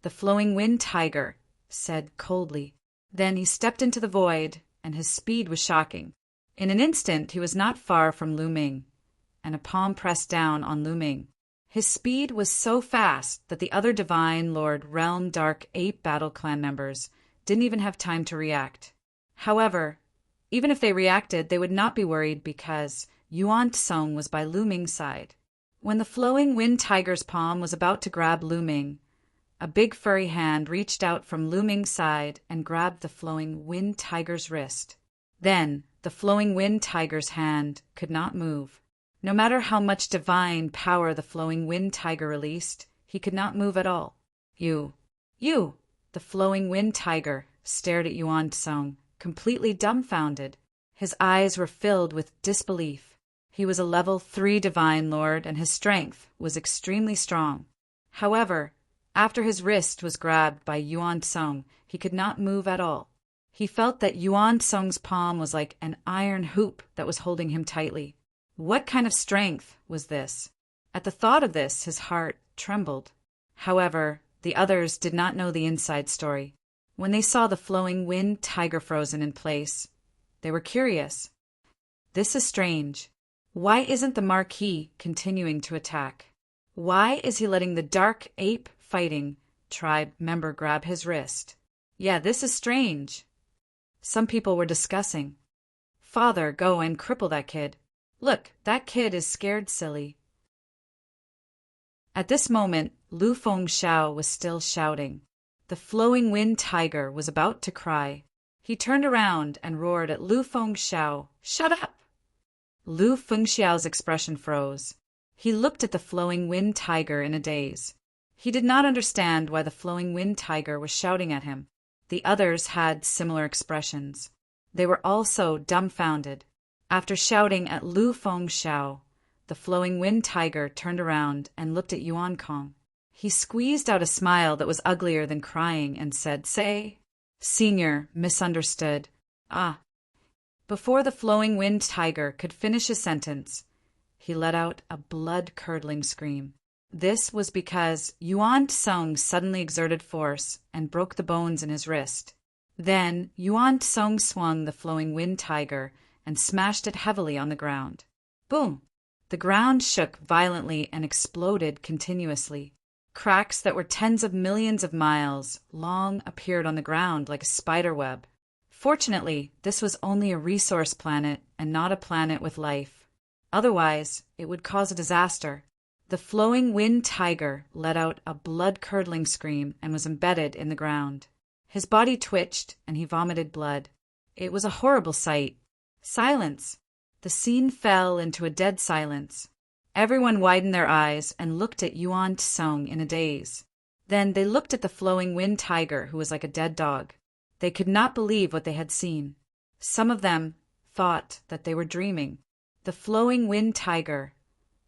the flowing wind tiger said coldly. Then he stepped into the void, and his speed was shocking. In an instant, he was not far from Lu Ming, and a palm pressed down on Lu Ming. His speed was so fast that the other Divine Lord Realm Dark Ape Battle Clan members didn't even have time to react. However, even if they reacted, they would not be worried because Yuan Tsong was by Lu Ming's side. When the flowing wind tiger's palm was about to grab Lu Ming, a big furry hand reached out from Lu Ming's side and grabbed the flowing wind tiger's wrist. Then, the flowing wind tiger's hand could not move. No matter how much divine power the flowing wind tiger released, he could not move at all. You! The flowing wind tiger stared at Yuan Tsong, completely dumbfounded. His eyes were filled with disbelief. He was a level 3 divine lord, and his strength was extremely strong. However, after his wrist was grabbed by Yuan Tsong, he could not move at all. He felt that Yuan Tsong's palm was like an iron hoop that was holding him tightly. What kind of strength was this? At the thought of this, his heart trembled. However, the others did not know the inside story. When they saw the flowing wind tiger frozen in place, they were curious. This is strange. Why isn't the Marquis continuing to attack? Why is he letting the Dark Ape Fighting tribe member grab his wrist? Yeah, this is strange. Some people were discussing. "Father, go and cripple that kid. Look, that kid is scared silly." At this moment, Lu Fengxiao was still shouting. The flowing wind tiger was about to cry. He turned around and roared at Lu Fengxiao, "Shut up!" Lu Fengxiao's expression froze. He looked at the flowing wind tiger in a daze. He did not understand why the flowing wind tiger was shouting at him. The others had similar expressions. They were also dumbfounded. After shouting at Lu Fengxiao, the flowing wind tiger turned around and looked at Yuan Kong. He squeezed out a smile that was uglier than crying and said, "Say." Senior misunderstood. "Ah." Before the flowing wind tiger could finish his sentence, he let out a blood-curdling scream. This was because Yuan Tsong suddenly exerted force and broke the bones in his wrist. Then Yuan Tsong swung the flowing wind tiger and smashed it heavily on the ground. Boom! The ground shook violently and exploded continuously. Cracks that were tens of millions of miles long appeared on the ground like a spider web. Fortunately, this was only a resource planet and not a planet with life. Otherwise, it would cause a disaster. The flowing wind tiger let out a blood-curdling scream and was embedded in the ground. His body twitched and he vomited blood. It was a horrible sight. Silence. The scene fell into a dead silence. Everyone widened their eyes and looked at Yuan Tsong in a daze. Then they looked at the flowing wind tiger, who was like a dead dog. They could not believe what they had seen. Some of them thought that they were dreaming. The flowing wind tiger,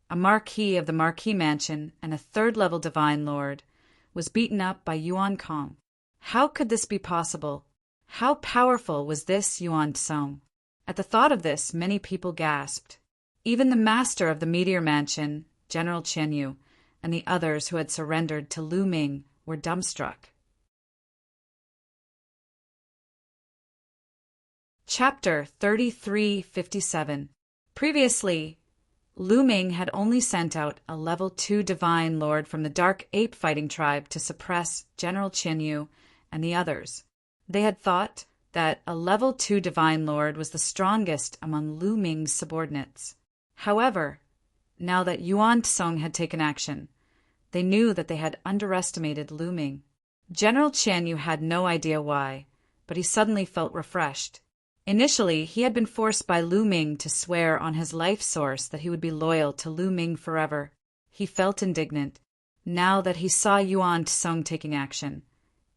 a marquis of the Marquis Mansion and a third-level divine lord, was beaten up by Yuan Kong. How could this be possible? How powerful was this Yuan Tsong? At the thought of this, many people gasped. Even the master of the Meteor Mansion, General Qianyu, and the others who had surrendered to Lu Ming were dumbstruck. Chapter 3357. Previously, Lu Ming had only sent out a level 2 divine lord from the Dark Ape fighting tribe to suppress General Qian Yu and the others. They had thought that a level 2 divine lord was the strongest among Lu Ming's subordinates. However, now that Yuan Tsong had taken action, they knew that they had underestimated Lu Ming. General Qian Yu had no idea why, but he suddenly felt refreshed. Initially, he had been forced by Lu Ming to swear on his life source that he would be loyal to Lu Ming forever. He felt indignant, now that he saw Yuan Tsong taking action.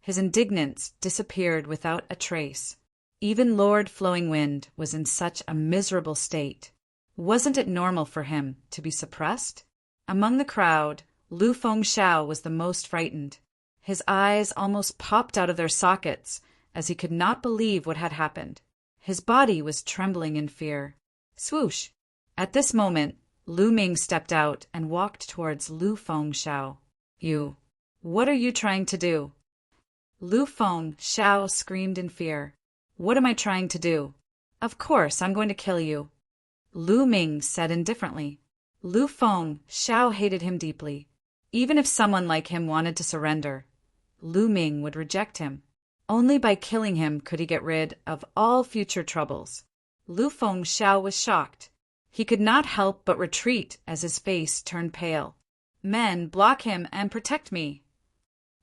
His indignance disappeared without a trace. Even Lord Flowing Wind was in such a miserable state. Wasn't it normal for him to be suppressed? Among the crowd, Lu Fengxiao was the most frightened. His eyes almost popped out of their sockets as he could not believe what had happened. His body was trembling in fear. Swoosh! At this moment, Lu Ming stepped out and walked towards Lu Fengxiao. What are you trying to do? Lu Fengxiao screamed in fear. What am I trying to do? Of course, I'm going to kill you. Lu Ming said indifferently. Lu Fengxiao hated him deeply. Even if someone like him wanted to surrender, Lu Ming would reject him. Only by killing him could he get rid of all future troubles. Lu Fengxiao was shocked. He could not help but retreat as his face turned pale. Men, block him and protect me!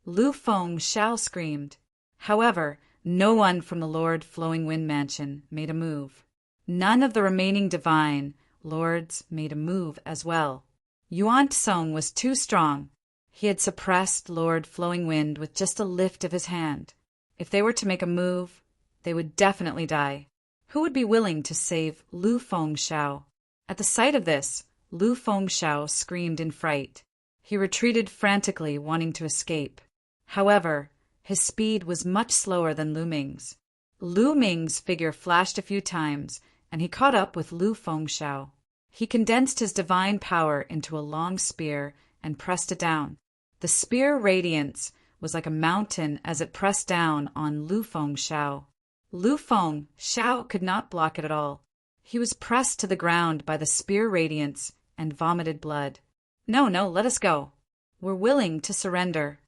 Lu Fengxiao screamed. However, no one from the Lord Flowing Wind Mansion made a move. None of the remaining divine lords made a move as well. Yuan Tsong was too strong. He had suppressed Lord Flowing Wind with just a lift of his hand. If they were to make a move, they would definitely die. Who would be willing to save Lu Fengxiao? At the sight of this, Lu Fengxiao screamed in fright. He retreated frantically, wanting to escape. However, his speed was much slower than Lu Ming's. Lu Ming's figure flashed a few times, and he caught up with Lu Fengxiao. He condensed his divine power into a long spear and pressed it down. The spear radiance was like a mountain as it pressed down on Lu Fengxiao. Lu Fengxiao could not block it at all. He was pressed to the ground by the spear radiance and vomited blood. No, let us go. We're willing to surrender.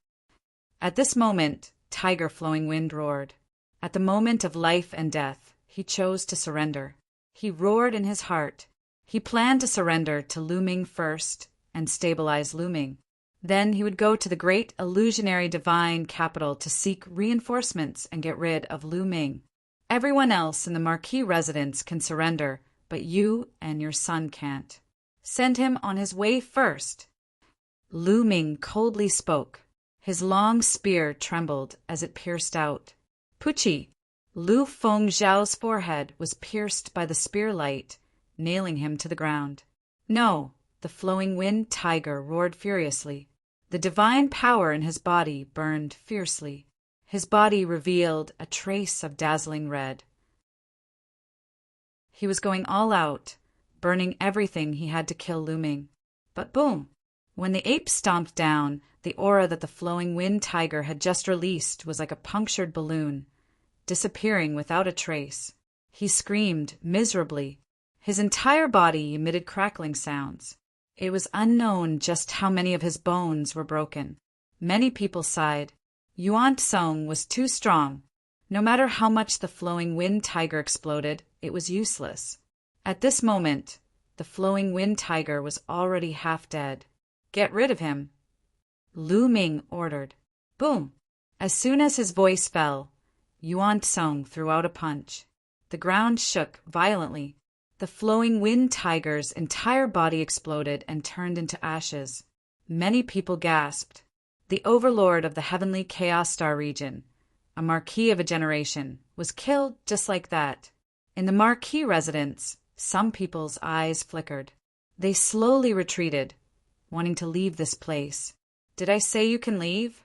At this moment, Tiger Flowing Wind roared. At the moment of life and death, he chose to surrender. He roared in his heart. He planned to surrender to Lu Ming first and stabilize Lu Ming. Then he would go to the great illusionary divine capital to seek reinforcements and get rid of Lu Ming. Everyone else in the Marquis residence can surrender, but you and your son can't. Send him on his way first. Lu Ming coldly spoke. His long spear trembled as it pierced out. Puchi! Lu Fengxiao's forehead was pierced by the spear light, nailing him to the ground. No! The Flowing Wind Tiger roared furiously. The divine power in his body burned fiercely. His body revealed a trace of dazzling red. He was going all out, burning everything he had to kill Lu Ming. But boom! When the ape stomped down, the aura that the Flowing Wind Tiger had just released was like a punctured balloon, disappearing without a trace. He screamed miserably. His entire body emitted crackling sounds. It was unknown just how many of his bones were broken. Many people sighed. Yuan Tsong was too strong. No matter how much the Flowing Wind Tiger exploded, it was useless. At this moment, the Flowing Wind Tiger was already half dead. Get rid of him, Lu Ming ordered. Boom! As soon as his voice fell, Yuan Tsong threw out a punch. The ground shook violently. The Flowing Wind Tiger's entire body exploded and turned into ashes. Many people gasped. The overlord of the heavenly Chaos Star region, a Marquis of a generation, was killed just like that. In the Marquis residence, some people's eyes flickered. They slowly retreated, wanting to leave this place. Did I say you can leave?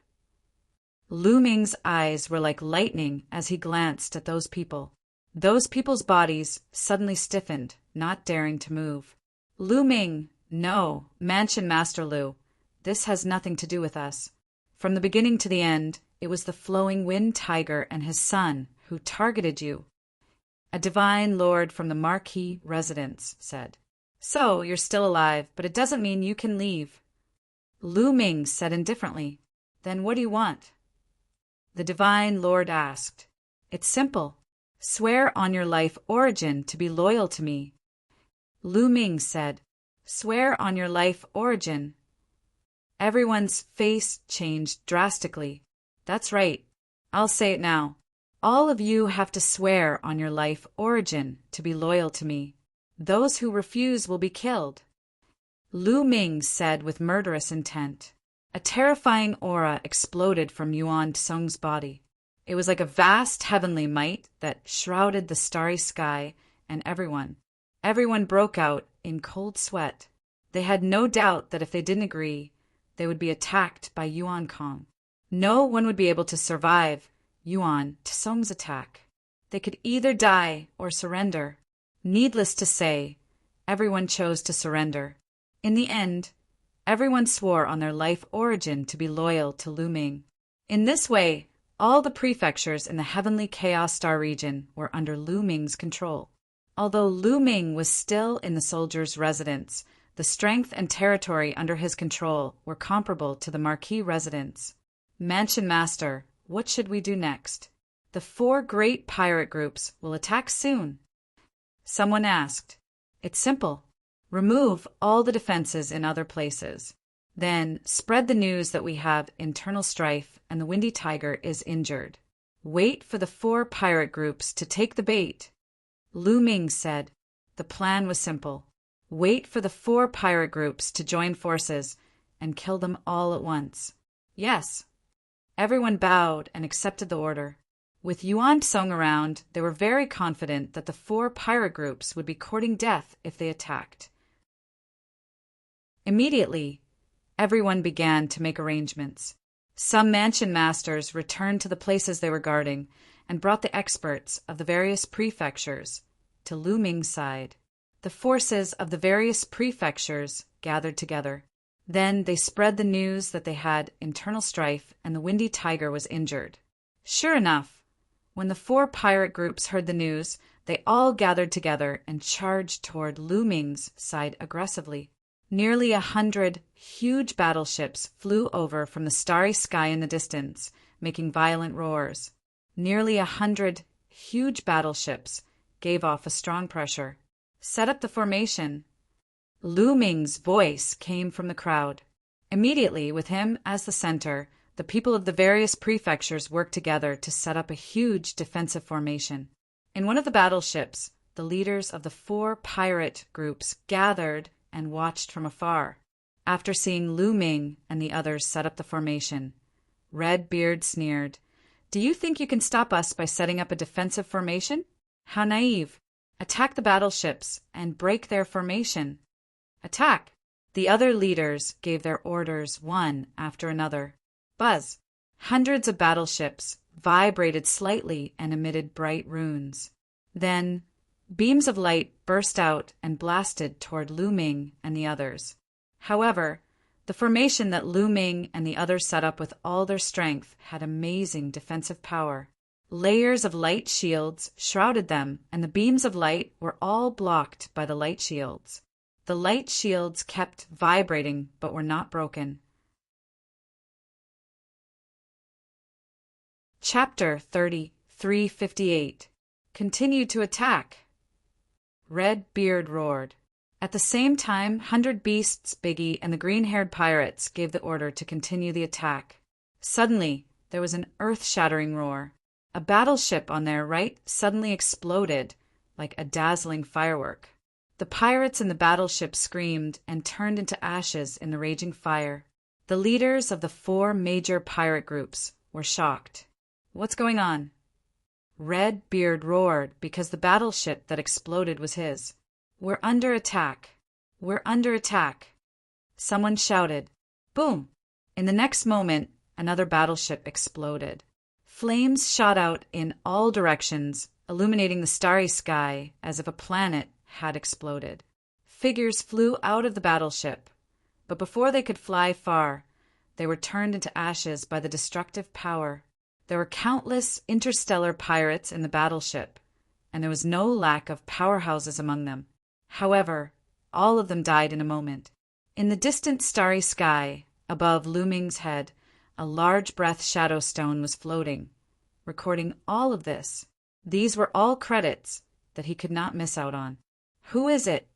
Lu Ming's eyes were like lightning as he glanced at those people. Those people's bodies suddenly stiffened, not daring to move. Lu Ming, no, Mansion Master Lu, this has nothing to do with us. From the beginning to the end, it was the Flowing Wind Tiger and his son who targeted you. A divine lord from the Marquis residence said. So, you're still alive, but it doesn't mean you can leave. Lu Ming said indifferently. Then what do you want? The divine lord asked. It's simple. Swear on your life origin to be loyal to me. Lu Ming said, Swear on your life origin. Everyone's face changed drastically. That's right. I'll say it now. All of you have to swear on your life origin to be loyal to me. Those who refuse will be killed. Lu Ming said with murderous intent. A terrifying aura exploded from Yuan Tsung's body. It was like a vast heavenly might that shrouded the starry sky, and everyone broke out in cold sweat. They had no doubt that if they didn't agree, they would be attacked by Yuan Kong. No one would be able to survive Yuan Tsung's attack. They could either die or surrender. Needless to say, everyone chose to surrender. In the end, everyone swore on their life origin to be loyal to Lu Ming. In this way, all the prefectures in the heavenly Chaos Star region were under Lu Ming's control. Although Lu Ming was still in the soldiers' residence, the strength and territory under his control were comparable to the Marquis residence. Mansion Master, what should we do next? The 4 great pirate groups will attack soon. Someone asked. It's simple. Remove all the defenses in other places. Then spread the news that we have internal strife and the Windy Tiger is injured. Wait for the 4 pirate groups to take the bait. Lu Ming said. The plan was simple. Wait for the 4 pirate groups to join forces and kill them all at once. Yes. Everyone bowed and accepted the order. With Yuan Tsung around, they were very confident that the 4 pirate groups would be courting death if they attacked. Immediately, everyone began to make arrangements. Some mansion masters returned to the places they were guarding and brought the experts of the various prefectures to Lu Ming's side. The forces of the various prefectures gathered together. Then they spread the news that they had internal strife and the Windy Tiger was injured. Sure enough, when the 4 pirate groups heard the news, they all gathered together and charged toward Lu Ming's side aggressively. Nearly 100 huge battleships flew over from the starry sky in the distance, making violent roars. Nearly 100 huge battleships gave off a strong pressure. Set up the formation. Lu Ming's voice came from the crowd. Immediately, with him as the center, the people of the various prefectures worked together to set up a huge defensive formation. In one of the battleships, the leaders of the 4 pirate groups gathered and watched from afar. After seeing Lu Ming and the others set up the formation, Redbeard sneered. Do you think you can stop us by setting up a defensive formation? How naive. Attack the battleships and break their formation. Attack. The other leaders gave their orders one after another. Buzz. Hundreds of battleships vibrated slightly and emitted bright runes. Then, beams of light burst out and blasted toward Lu Ming and the others. However, the formation that Lu Ming and the others set up with all their strength had amazing defensive power. Layers of light shields shrouded them, and the beams of light were all blocked by the light shields. The light shields kept vibrating but were not broken. Chapter 3358. Continue to attack. Redbeard roared. At the same time, 100 Beasts, Biggie, and the green-haired pirates gave the order to continue the attack. Suddenly, there was an earth-shattering roar. A battleship on their right suddenly exploded like a dazzling firework. The pirates in the battleship screamed and turned into ashes in the raging fire. The leaders of the 4 major pirate groups were shocked. What's going on? Redbeard roared because the battleship that exploded was his. We're under attack. We're under attack. Someone shouted. Boom! In the next moment, another battleship exploded. Flames shot out in all directions, illuminating the starry sky as if a planet had exploded. Figures flew out of the battleship, but before they could fly far, they were turned into ashes by the destructive power. There were countless interstellar pirates in the battleship, and there was no lack of powerhouses among them. However, all of them died in a moment. In the distant starry sky, above Lu Ming's head, a large breath shadow stone was floating, recording all of this. These were all credits that he could not miss out on. Who is it?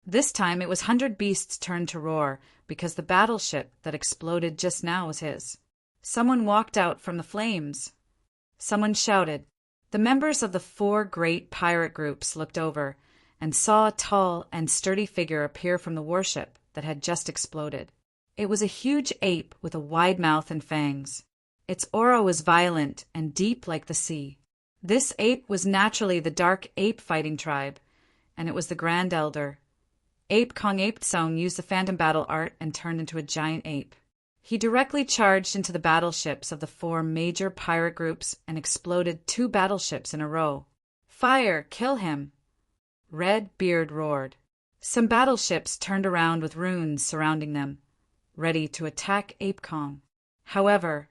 This time it was 100 Beasts' turn to roar, because the battleship that exploded just now was his. Someone walked out from the flames. Someone shouted. The members of the 4 great pirate groups looked over and saw a tall and sturdy figure appear from the warship that had just exploded. It was a huge ape with a wide mouth and fangs. Its aura was violent and deep like the sea. This ape was naturally the dark ape fighting tribe, and it was the Grand Elder. Ape Kong Ape Tsung used the phantom battle art and turned into a giant ape. He directly charged into the battleships of the 4 major pirate groups and exploded 2 battleships in a row. Fire! Kill him! Red Beard roared. Some battleships turned around with runes surrounding them, ready to attack Ape Kong. However,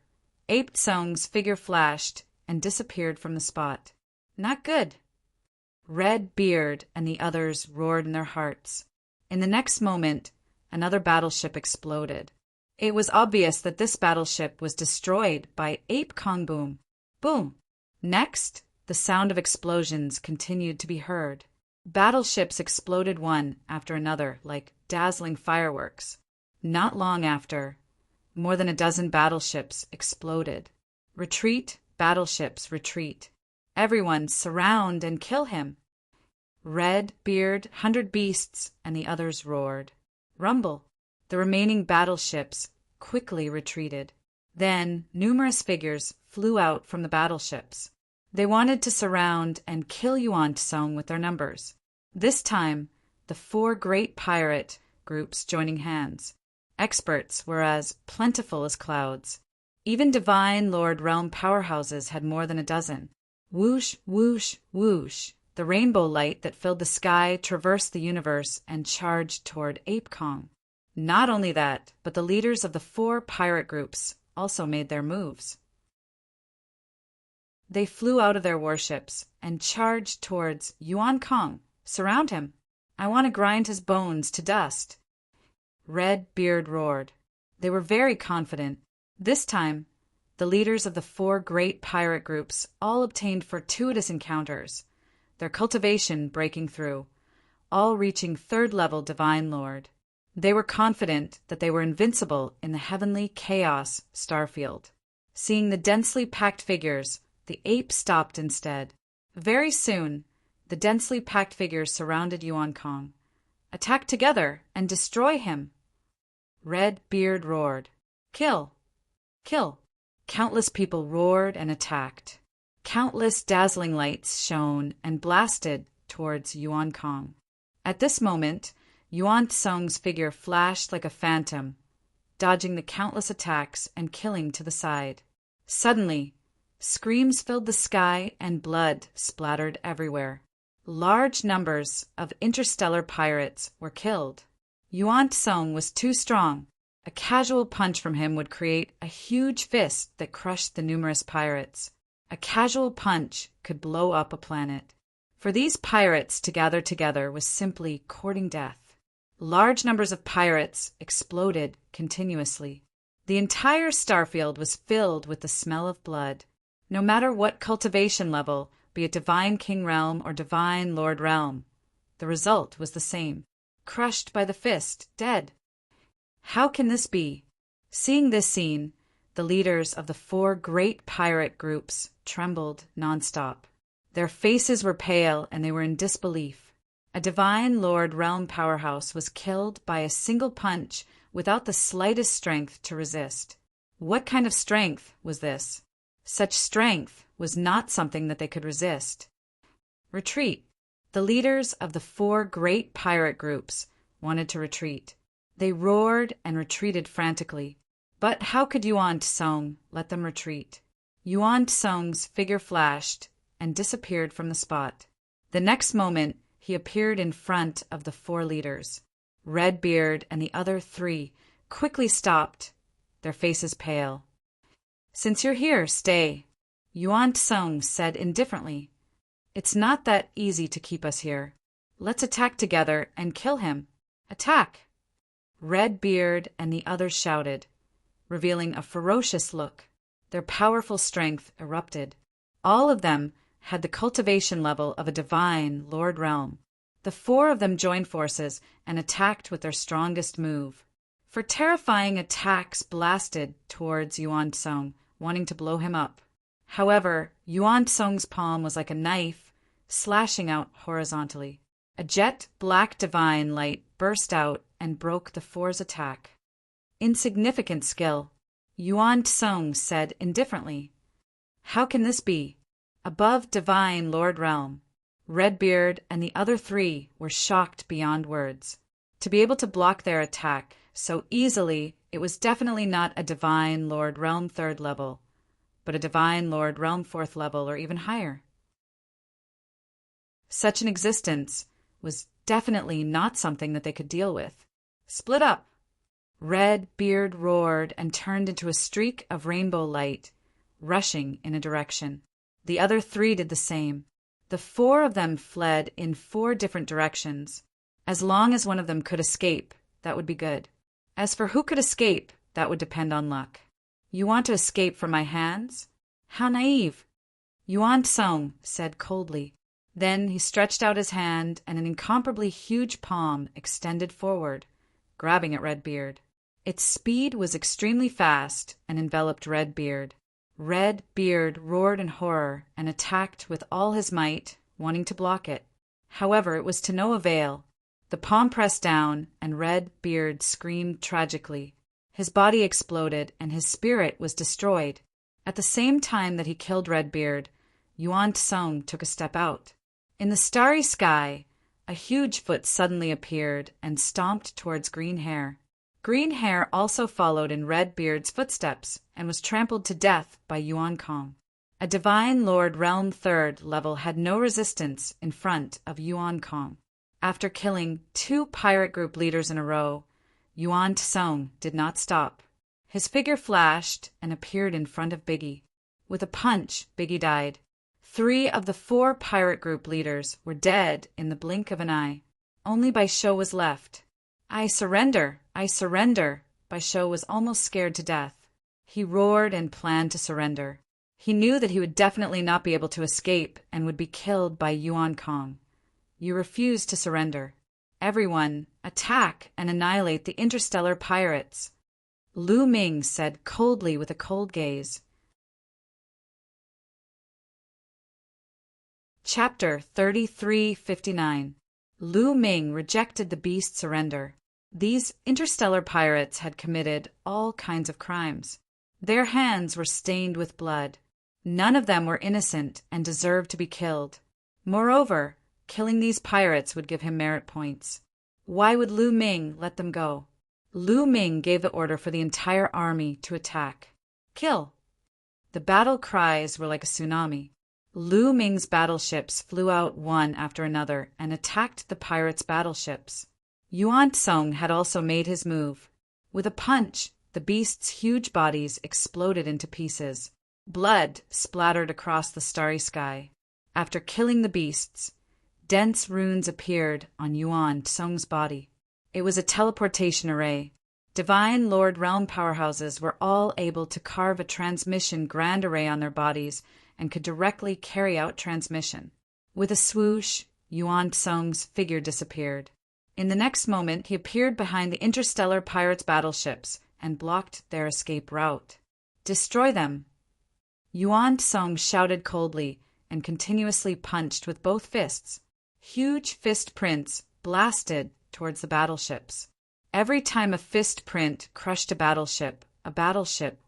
Ape Tsung's figure flashed and disappeared from the spot. Not good. Red Beard and the others roared in their hearts. In the next moment, another battleship exploded. It was obvious that this battleship was destroyed by Ape Kong Boom. Boom! Next, the sound of explosions continued to be heard. Battleships exploded one after another like dazzling fireworks. Not long after, more than a dozen battleships exploded. Retreat, battleships, retreat. Everyone surround and kill him. Red Beard, 100 Beasts, and the others roared. Rumble. The remaining battleships quickly retreated. Then numerous figures flew out from the battleships. They wanted to surround and kill Yuan Tsung with their numbers. This time, the 4 great pirate groups joining hands. Experts were as plentiful as clouds. Even divine Lord Realm powerhouses had more than a dozen. Whoosh, whoosh, whoosh. The rainbow light that filled the sky traversed the universe and charged toward Ape Kong. Not only that, but the leaders of the 4 pirate groups also made their moves. They flew out of their warships and charged towards Yuan Kong. Surround him. I want to grind his bones to dust. Red Beard roared. They were very confident. This time, the leaders of the 4 great pirate groups all obtained fortuitous encounters, their cultivation breaking through, all reaching 3rd level Divine Lord. They were confident that they were invincible in the heavenly chaos starfield. Seeing the densely packed figures, the ape stopped instead. Very soon, the densely packed figures surrounded Yuan Kong. Attack together and destroy him. Red Beard roared. Kill! Kill! Countless people roared and attacked. Countless dazzling lights shone and blasted towards Yuan Kong. At this moment, Yuan Tsung's figure flashed like a phantom, dodging the countless attacks and killing to the side. Suddenly, screams filled the sky and blood splattered everywhere. Large numbers of interstellar pirates were killed. Yuan Tsung was too strong. A casual punch from him would create a huge fist that crushed the numerous pirates. A casual punch could blow up a planet. For these pirates to gather together was simply courting death. Large numbers of pirates exploded continuously. The entire starfield was filled with the smell of blood. No matter what cultivation level, be it Divine King Realm or Divine Lord Realm, the result was the same. Crushed by the fist, dead. How can this be? Seeing this scene, the leaders of the 4 great pirate groups trembled nonstop. Their faces were pale and they were in disbelief. A Divine Lord Realm powerhouse was killed by a single punch without the slightest strength to resist. What kind of strength was this? Such strength was not something that they could resist. Retreat. The leaders of the 4 great pirate groups wanted to retreat. They roared and retreated frantically. But how could Yuan Tsung let them retreat? Yuan Tsung's figure flashed and disappeared from the spot. The next moment, he appeared in front of the 4 leaders. Red Beard and the other 3 quickly stopped, their faces pale. Since you're here, stay, Yuan Tsung said indifferently. It's not that easy to keep us here. Let's attack together and kill him. Attack! Redbeard and the others shouted, revealing a ferocious look. Their powerful strength erupted. All of them had the cultivation level of a divine Lord Realm. The four of them joined forces and attacked with their strongest move. For terrifying attacks blasted towards Yuan Tsung, wanting to blow him up. However, Yuan Tsung's palm was like a knife, slashing out horizontally. A jet black divine light burst out and broke the four's attack. Insignificant skill, Yuan Tsung said indifferently. How can this be? Above divine Lord Realm. Redbeard and the other three were shocked beyond words. To be able to block their attack so easily, it was definitely not a divine Lord Realm 3rd level, but a divine Lord Realm 4th level or even higher. Such an existence was definitely not something that they could deal with. Split up! Redbeard roared and turned into a streak of rainbow light, rushing in a direction. The other three did the same. The four of them fled in 4 different directions. As long as one of them could escape, that would be good. As for who could escape, that would depend on luck. You want to escape from my hands? How naive! Yuan Tsung said coldly. Then he stretched out his hand and an incomparably huge palm extended forward, grabbing at Redbeard. Its speed was extremely fast and enveloped Redbeard. Redbeard roared in horror and attacked with all his might, wanting to block it. However, it was to no avail. The palm pressed down, and Redbeard screamed tragically. His body exploded, and his spirit was destroyed. At the same time that he killed Redbeard, Yuan Tsung took a step out. In the starry sky, a huge foot suddenly appeared and stomped towards Green Hair. Green Hair also followed in Redbeard's footsteps and was trampled to death by Yuan Kong. A divine Lord Realm 3rd level had no resistance in front of Yuan Kong. After killing 2 pirate group leaders in a row, Yuan Tsung did not stop. His figure flashed and appeared in front of Biggie. With a punch, Biggie died. 3 of the 4 pirate group leaders were dead in the blink of an eye. Only Baisho was left. I surrender! I surrender! Baisho was almost scared to death. He roared and planned to surrender. He knew that he would definitely not be able to escape and would be killed by Yuan Kong. You refuse to surrender. Everyone, attack and annihilate the interstellar pirates. Lu Ming said coldly with a cold gaze. Chapter 3359. Lu Ming rejected the beast's surrender. These interstellar pirates had committed all kinds of crimes. Their hands were stained with blood. None of them were innocent and deserved to be killed. Moreover, killing these pirates would give him merit points. Why would Lu Ming let them go? Lu Ming gave the order for the entire army to attack. Kill! The battle cries were like a tsunami. Lu Ming's battleships flew out one after another and attacked the pirates' battleships. Yuan Tsung had also made his move. With a punch, the beasts' huge bodies exploded into pieces. Blood splattered across the starry sky. After killing the beasts, dense runes appeared on Yuan Tsung's body. It was a teleportation array. Divine Lord Realm powerhouses were all able to carve a transmission grand array on their bodies and could directly carry out transmission. With a swoosh, Yuan Tsung's figure disappeared. In the next moment, he appeared behind the interstellar pirates' battleships and blocked their escape route. Destroy them! Yuan Tsung shouted coldly and continuously punched with both fists. Huge fist prints blasted towards the battleships. Every time a fist print crushed a battleship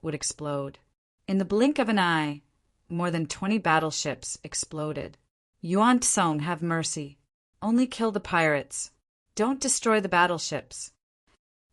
would explode. In the blink of an eye, more than 20 battleships exploded. Yuan Tsung, have mercy. Only kill the pirates. Don't destroy the battleships.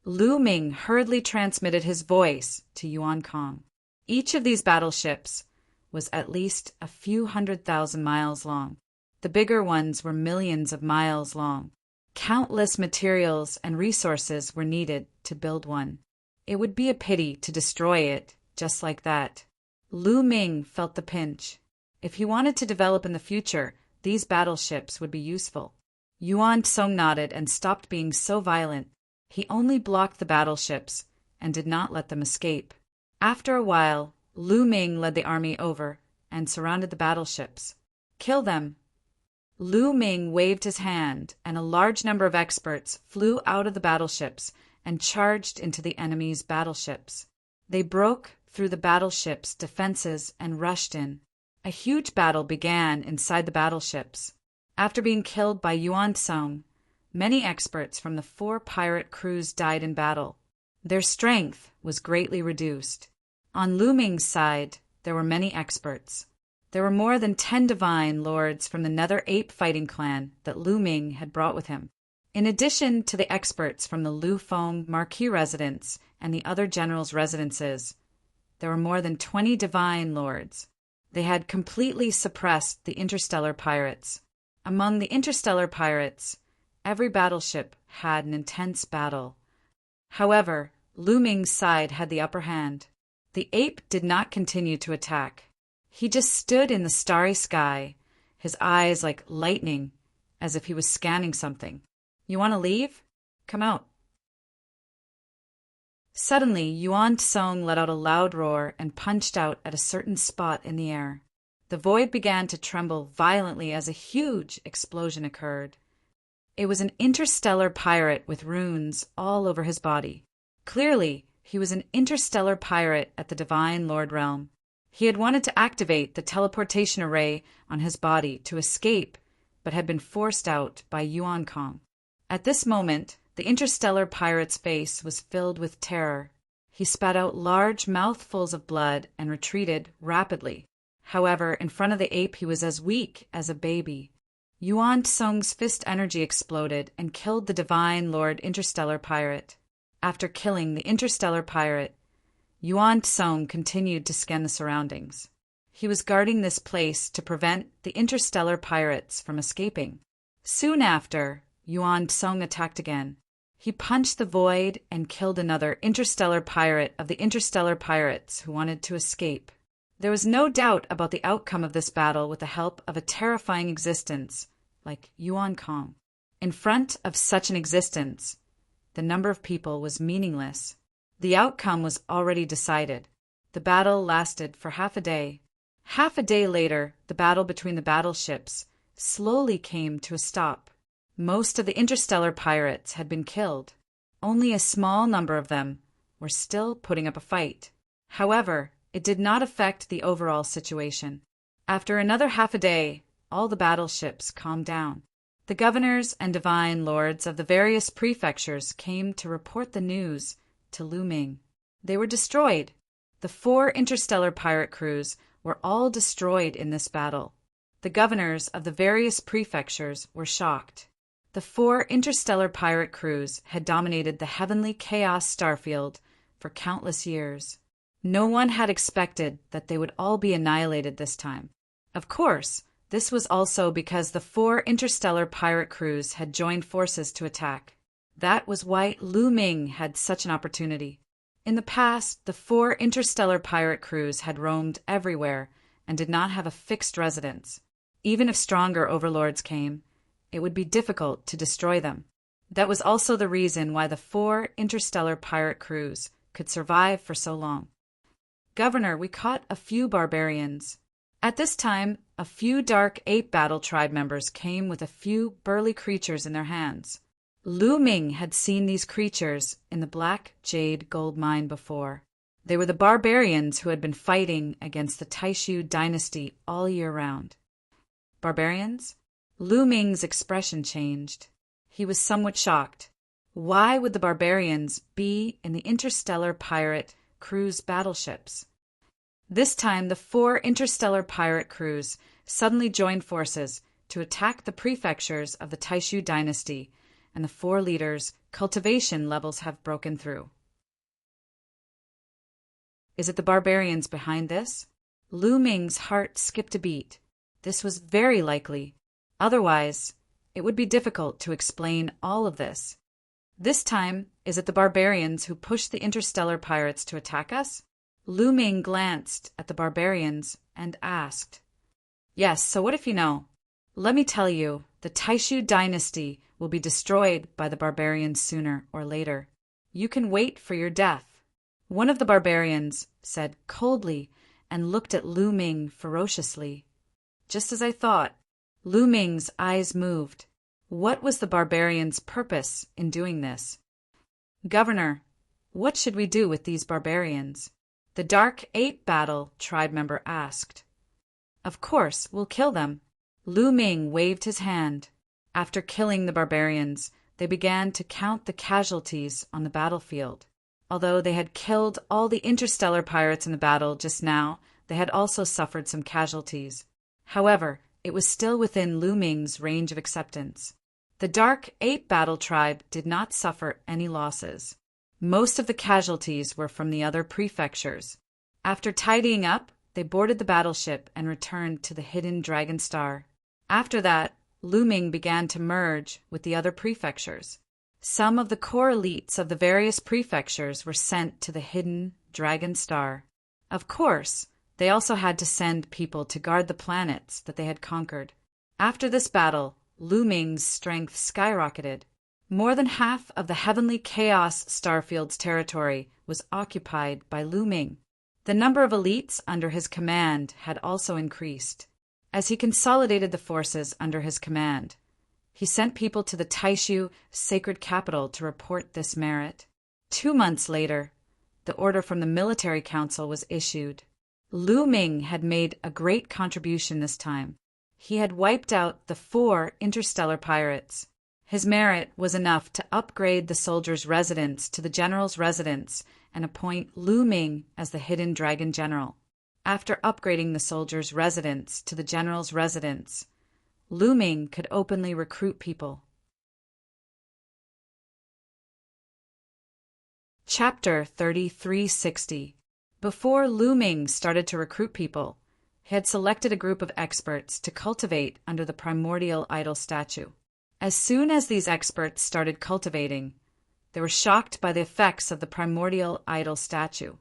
Lu Ming hurriedly transmitted his voice to Yuan Kong. Each of these battleships was at least a few 100,000 miles long. The bigger ones were millions of miles long. Countless materials and resources were needed to build one. It would be a pity to destroy it just like that. Lu Ming felt the pinch. If he wanted to develop in the future, these battleships would be useful. Yuan Tsung nodded and stopped being so violent. He only blocked the battleships and did not let them escape. After a while, Lu Ming led the army over and surrounded the battleships. "Kill them." Lu Ming waved his hand, and a large number of experts flew out of the battleships and charged into the enemy's battleships. They broke through the battleships' defenses and rushed in. A huge battle began inside the battleships. After being killed by Yuan Tsung, many experts from the 4 pirate crews died in battle. Their strength was greatly reduced. On Lu Ming's side, there were many experts. There were more than 10 divine lords from the Nether Ape fighting clan that Lu Ming had brought with him. In addition to the experts from the Lu Feng Marquis residence and the other generals' residences, there were more than 20 divine lords. They had completely suppressed the interstellar pirates. Among the interstellar pirates, every battleship had an intense battle. However, Lu Ming's side had the upper hand. The ape did not continue to attack. He just stood in the starry sky, his eyes like lightning, as if he was scanning something. "You want to leave? Come out." Suddenly, Yuan Tsung let out a loud roar and punched out at a certain spot in the air. The void began to tremble violently as a huge explosion occurred. It was an interstellar pirate with runes all over his body. Clearly, he was an interstellar pirate at the Divine Lord realm. He had wanted to activate the teleportation array on his body to escape, but had been forced out by Yuan Kong. At this moment, the interstellar pirate's face was filled with terror. He spat out large mouthfuls of blood and retreated rapidly. However, in front of the ape he was as weak as a baby. Yuan Tsung's fist energy exploded and killed the Divine Lord Interstellar Pirate. After killing the Interstellar Pirate, Yuan Tsung continued to scan the surroundings. He was guarding this place to prevent the interstellar pirates from escaping. Soon after, Yuan Tsung attacked again. He punched the void and killed another interstellar pirate of the interstellar pirates who wanted to escape. There was no doubt about the outcome of this battle with the help of a terrifying existence like Yuan Kong. In front of such an existence, the number of people was meaningless. The outcome was already decided. The battle lasted for half a day. Half a day later, the battle between the battleships slowly came to a stop. Most of the interstellar pirates had been killed. Only a small number of them were still putting up a fight. However, it did not affect the overall situation. After another half a day, all the battleships calmed down. The governors and divine lords of the various prefectures came to report the news to Lu Ming. They were destroyed. The 4 interstellar pirate crews were all destroyed in this battle. The governors of the various prefectures were shocked. The 4 interstellar pirate crews had dominated the heavenly chaos starfield for countless years. No one had expected that they would all be annihilated this time. Of course, this was also because the 4 interstellar pirate crews had joined forces to attack. That was why Lu Ming had such an opportunity. In the past, the 4 interstellar pirate crews had roamed everywhere and did not have a fixed residence. Even if stronger overlords came, it would be difficult to destroy them. That was also the reason why the 4 interstellar pirate crews could survive for so long. "Governor, we caught a few barbarians." At this time, a few dark ape battle tribe members came with a few burly creatures in their hands. Lu Ming had seen these creatures in the Black Jade gold mine before. They were the barbarians who had been fighting against the Taishu dynasty all year round. Barbarians? Lu Ming's expression changed. He was somewhat shocked. Why would the barbarians be in the interstellar pirate cruise battleships? This time, the 4 interstellar pirate crews suddenly joined forces to attack the prefectures of the Taishu dynasty, and the 4 leaders' cultivation levels have broken through. Is it the barbarians behind this? Lu Ming's heart skipped a beat. This was very likely. Otherwise, it would be difficult to explain all of this. This time, is it the barbarians who pushed the interstellar pirates to attack us? Lu Ming glanced at the barbarians and asked. "Yes, so what if you know?" Let me tell you, the Taishu dynasty will be destroyed by the barbarians sooner or later. You can wait for your death." One of the barbarians said coldly and looked at Lu Ming ferociously. Just as I thought. Lu Ming's eyes moved. What was the barbarian's purpose in doing this? "Governor, what should we do with these barbarians?" the Dark Ape Battle tribe member asked. "Of course, we'll kill them." Lu Ming waved his hand. After killing the barbarians, they began to count the casualties on the battlefield. Although they had killed all the interstellar pirates in the battle just now, they had also suffered some casualties. However, it was still within Lu Ming's range of acceptance. The Dark Ape Battle tribe did not suffer any losses. Most of the casualties were from the other prefectures. After tidying up, they boarded the battleship and returned to the hidden Dragon Star. After that, Lu Ming began to merge with the other prefectures. Some of the core elites of the various prefectures were sent to the hidden Dragon Star. Of course, they also had to send people to guard the planets that they had conquered. After this battle, Lu Ming's strength skyrocketed. More than half of the Heavenly Chaos Starfield's territory was occupied by Lu Ming. The number of elites under his command had also increased. As he consolidated the forces under his command, he sent people to the Taishu sacred capital to report this merit. 2 months later, the order from the military council was issued. Lu Ming had made a great contribution this time. He had wiped out the 4 interstellar pirates. His merit was enough to upgrade the soldiers' residence to the general's residence and appoint Lu Ming as the hidden dragon general. After upgrading the soldiers' residence to the general's residence, Lu Ming could openly recruit people. Chapter 3360. Before Lu Ming started to recruit people, he had selected a group of experts to cultivate under the primordial idol statue. As soon as these experts started cultivating, they were shocked by the effects of the primordial idol statue.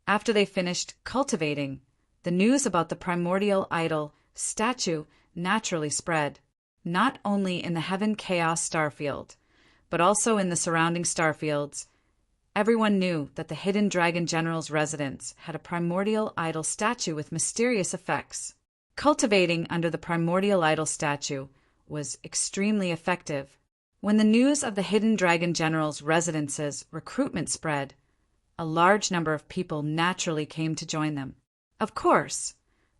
After they finished cultivating, the news about the primordial idol statue naturally spread, not only in the Heaven Chaos Starfield, but also in the surrounding starfields. Everyone knew that the hidden dragon general's residence had a primordial idol statue with mysterious effects. Cultivating under the primordial idol statue was extremely effective. When the news of the hidden dragon general's residence's recruitment spread, a large number of people naturally came to join them. Of course,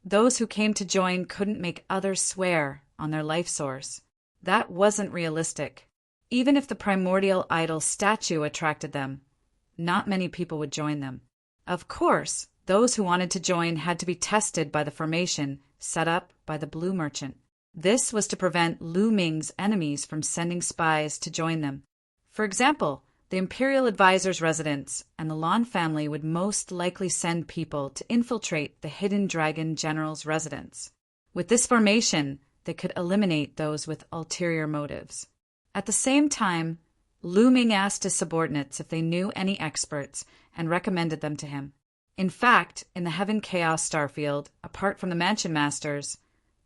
those who came to join couldn't make others swear on their life source. That wasn't realistic. Even if the primordial idol statue attracted them, not many people would join them. Of course, those who wanted to join had to be tested by the formation set up by the Blue Merchant. This was to prevent Lu Ming's enemies from sending spies to join them. For example, the Imperial Advisor's residence and the Lan family would most likely send people to infiltrate the hidden dragon general's residence. With this formation, they could eliminate those with ulterior motives. At the same time, Lu Ming asked his subordinates if they knew any experts and recommended them to him. In fact, in the Heaven Chaos Starfield, apart from the Mansion Masters,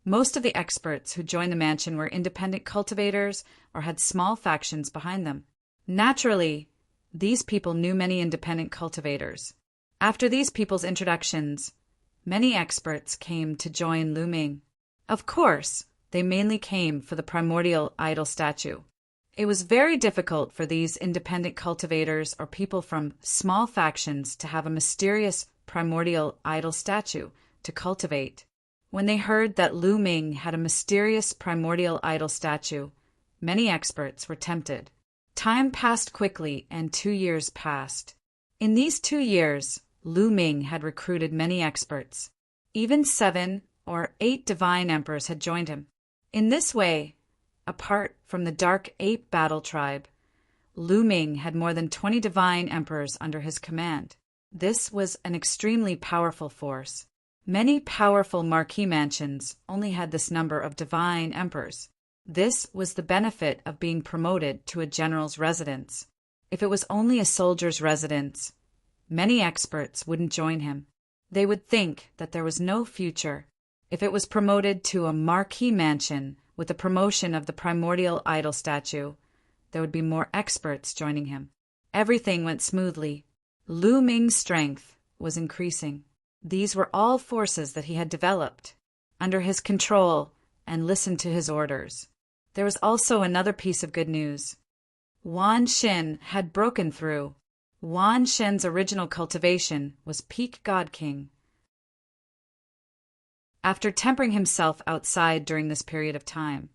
most of the experts who joined the mansion were independent cultivators or had small factions behind them. Naturally, these people knew many independent cultivators. After these people's introductions, many experts came to join Lu Ming. Of course, they mainly came for the primordial idol statue. It was very difficult for these independent cultivators or people from small factions to have a mysterious primordial idol statue to cultivate. When they heard that Lu Ming had a mysterious primordial idol statue, many experts were tempted. Time passed quickly and 2 years passed. In these 2 years, Lu Ming had recruited many experts. Even 7 or 8 divine emperors had joined him. In this way, apart from the Dark Ape Battle tribe, Lu Ming had more than 20 divine emperors under his command. This was an extremely powerful force. Many powerful marquee mansions only had this number of divine emperors. This was the benefit of being promoted to a general's residence. If it was only a soldier's residence, many experts wouldn't join him. They would think that there was no future. If it was promoted to a marquee mansion With the promotion of the primordial idol statue, there would be more experts joining him. Everything went smoothly. Lu Ming's strength was increasing. These were all forces that he had developed under his control and listened to his orders. There was also another piece of good news. Wan Xin had broken through. Wan Xin's original cultivation was peak God King. After tempering himself outside during this period of time,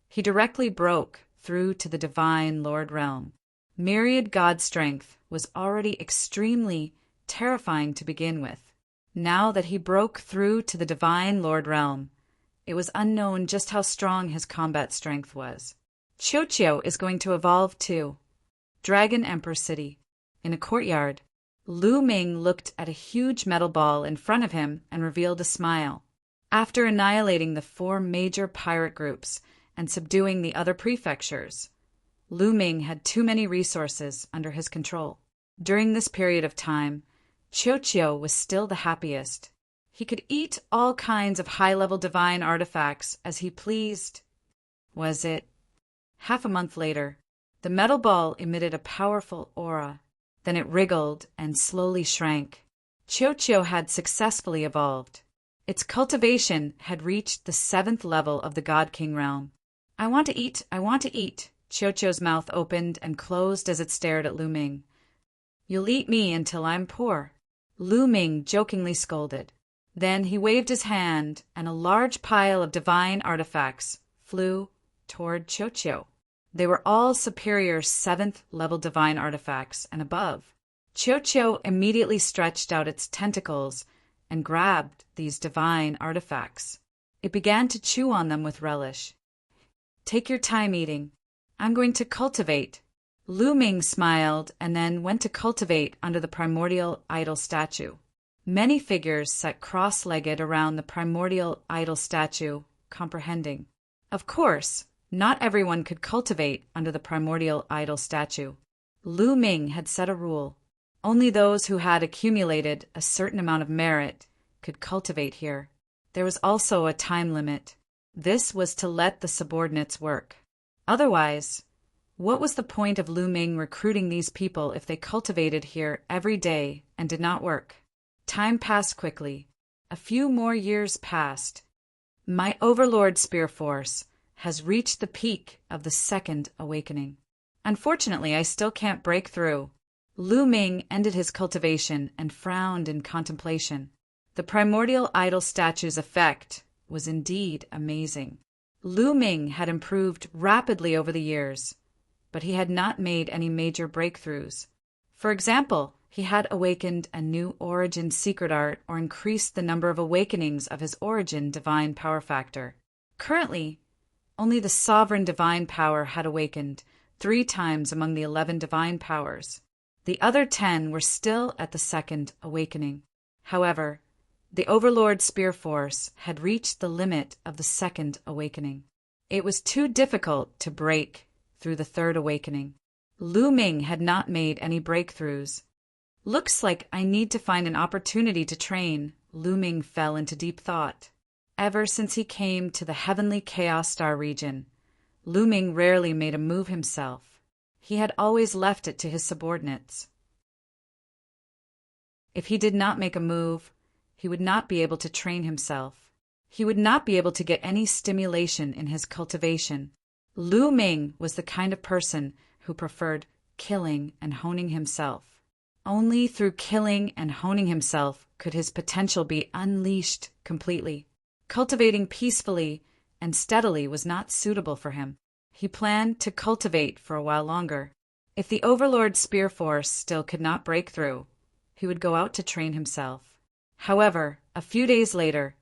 he directly broke through to the divine Lord realm. Myriad God strength was already extremely terrifying to begin with. Now that he broke through to the divine Lord realm, it was unknown just how strong his combat strength was. Qiuqiu is going to evolve too. Dragon Emperor City. In a courtyard, Lu Ming looked at a huge metal ball in front of him and revealed a smile. After annihilating the 4 major pirate groups and subduing the other prefectures, Lu Ming had too many resources under his control. During this period of time, Qiuqiu was still the happiest. He could eat all kinds of high-level divine artifacts as he pleased. Was it? Half a month later, the metal ball emitted a powerful aura. Then it wriggled and slowly shrank. Qiuqiu had successfully evolved. Its cultivation had reached the 7th level of the God King realm. I want to eat, I want to eat. Qiuqiu's mouth opened and closed as it stared at Lu Ming. You'll eat me until I'm poor, Lu Ming jokingly scolded. Then he waved his hand, and a large pile of divine artifacts flew toward Qiuqiu. They were all superior 7th level divine artifacts and above. Qiuqiu immediately stretched out its tentacles and grabbed these divine artifacts. It began to chew on them with relish. Take your time eating. I'm going to cultivate. Lu Ming smiled and then went to cultivate under the primordial idol statue. Many figures sat cross-legged around the primordial idol statue, comprehending. Of course, not everyone could cultivate under the primordial idol statue. Lu Ming had set a rule. Only those who had accumulated a certain amount of merit could cultivate here. There was also a time limit. This was to let the subordinates work. Otherwise, what was the point of Lu Ming recruiting these people if they cultivated here every day and did not work? Time passed quickly. A few more years passed. My Overlord Spear Force has reached the peak of the 2nd awakening. Unfortunately, I still can't break through. Lu Ming ended his cultivation and frowned in contemplation. The primordial idol statue's effect was indeed amazing. Lu Ming had improved rapidly over the years, but he had not made any major breakthroughs. For example, he had awakened a new origin secret art or increased the number of awakenings of his origin divine power factor. Currently, only the sovereign divine power had awakened 3 times among the 11 divine powers. The other 10 were still at the 2nd awakening. However, the Overlord Spear Force had reached the limit of the 2nd awakening. It was too difficult to break through the 3rd awakening. Lu Ming had not made any breakthroughs. Looks like I need to find an opportunity to train. Lu Ming fell into deep thought. Ever since he came to the heavenly Chaos Star region, Lu Ming rarely made a move himself. He had always left it to his subordinates. If he did not make a move, he would not be able to train himself. He would not be able to get any stimulation in his cultivation. Lu Ming was the kind of person who preferred killing and honing himself. Only through killing and honing himself could his potential be unleashed completely. Cultivating peacefully and steadily was not suitable for him. He planned to cultivate for a while longer. If the Overlord Spear Force still could not break through, he would go out to train himself. However, a few days later,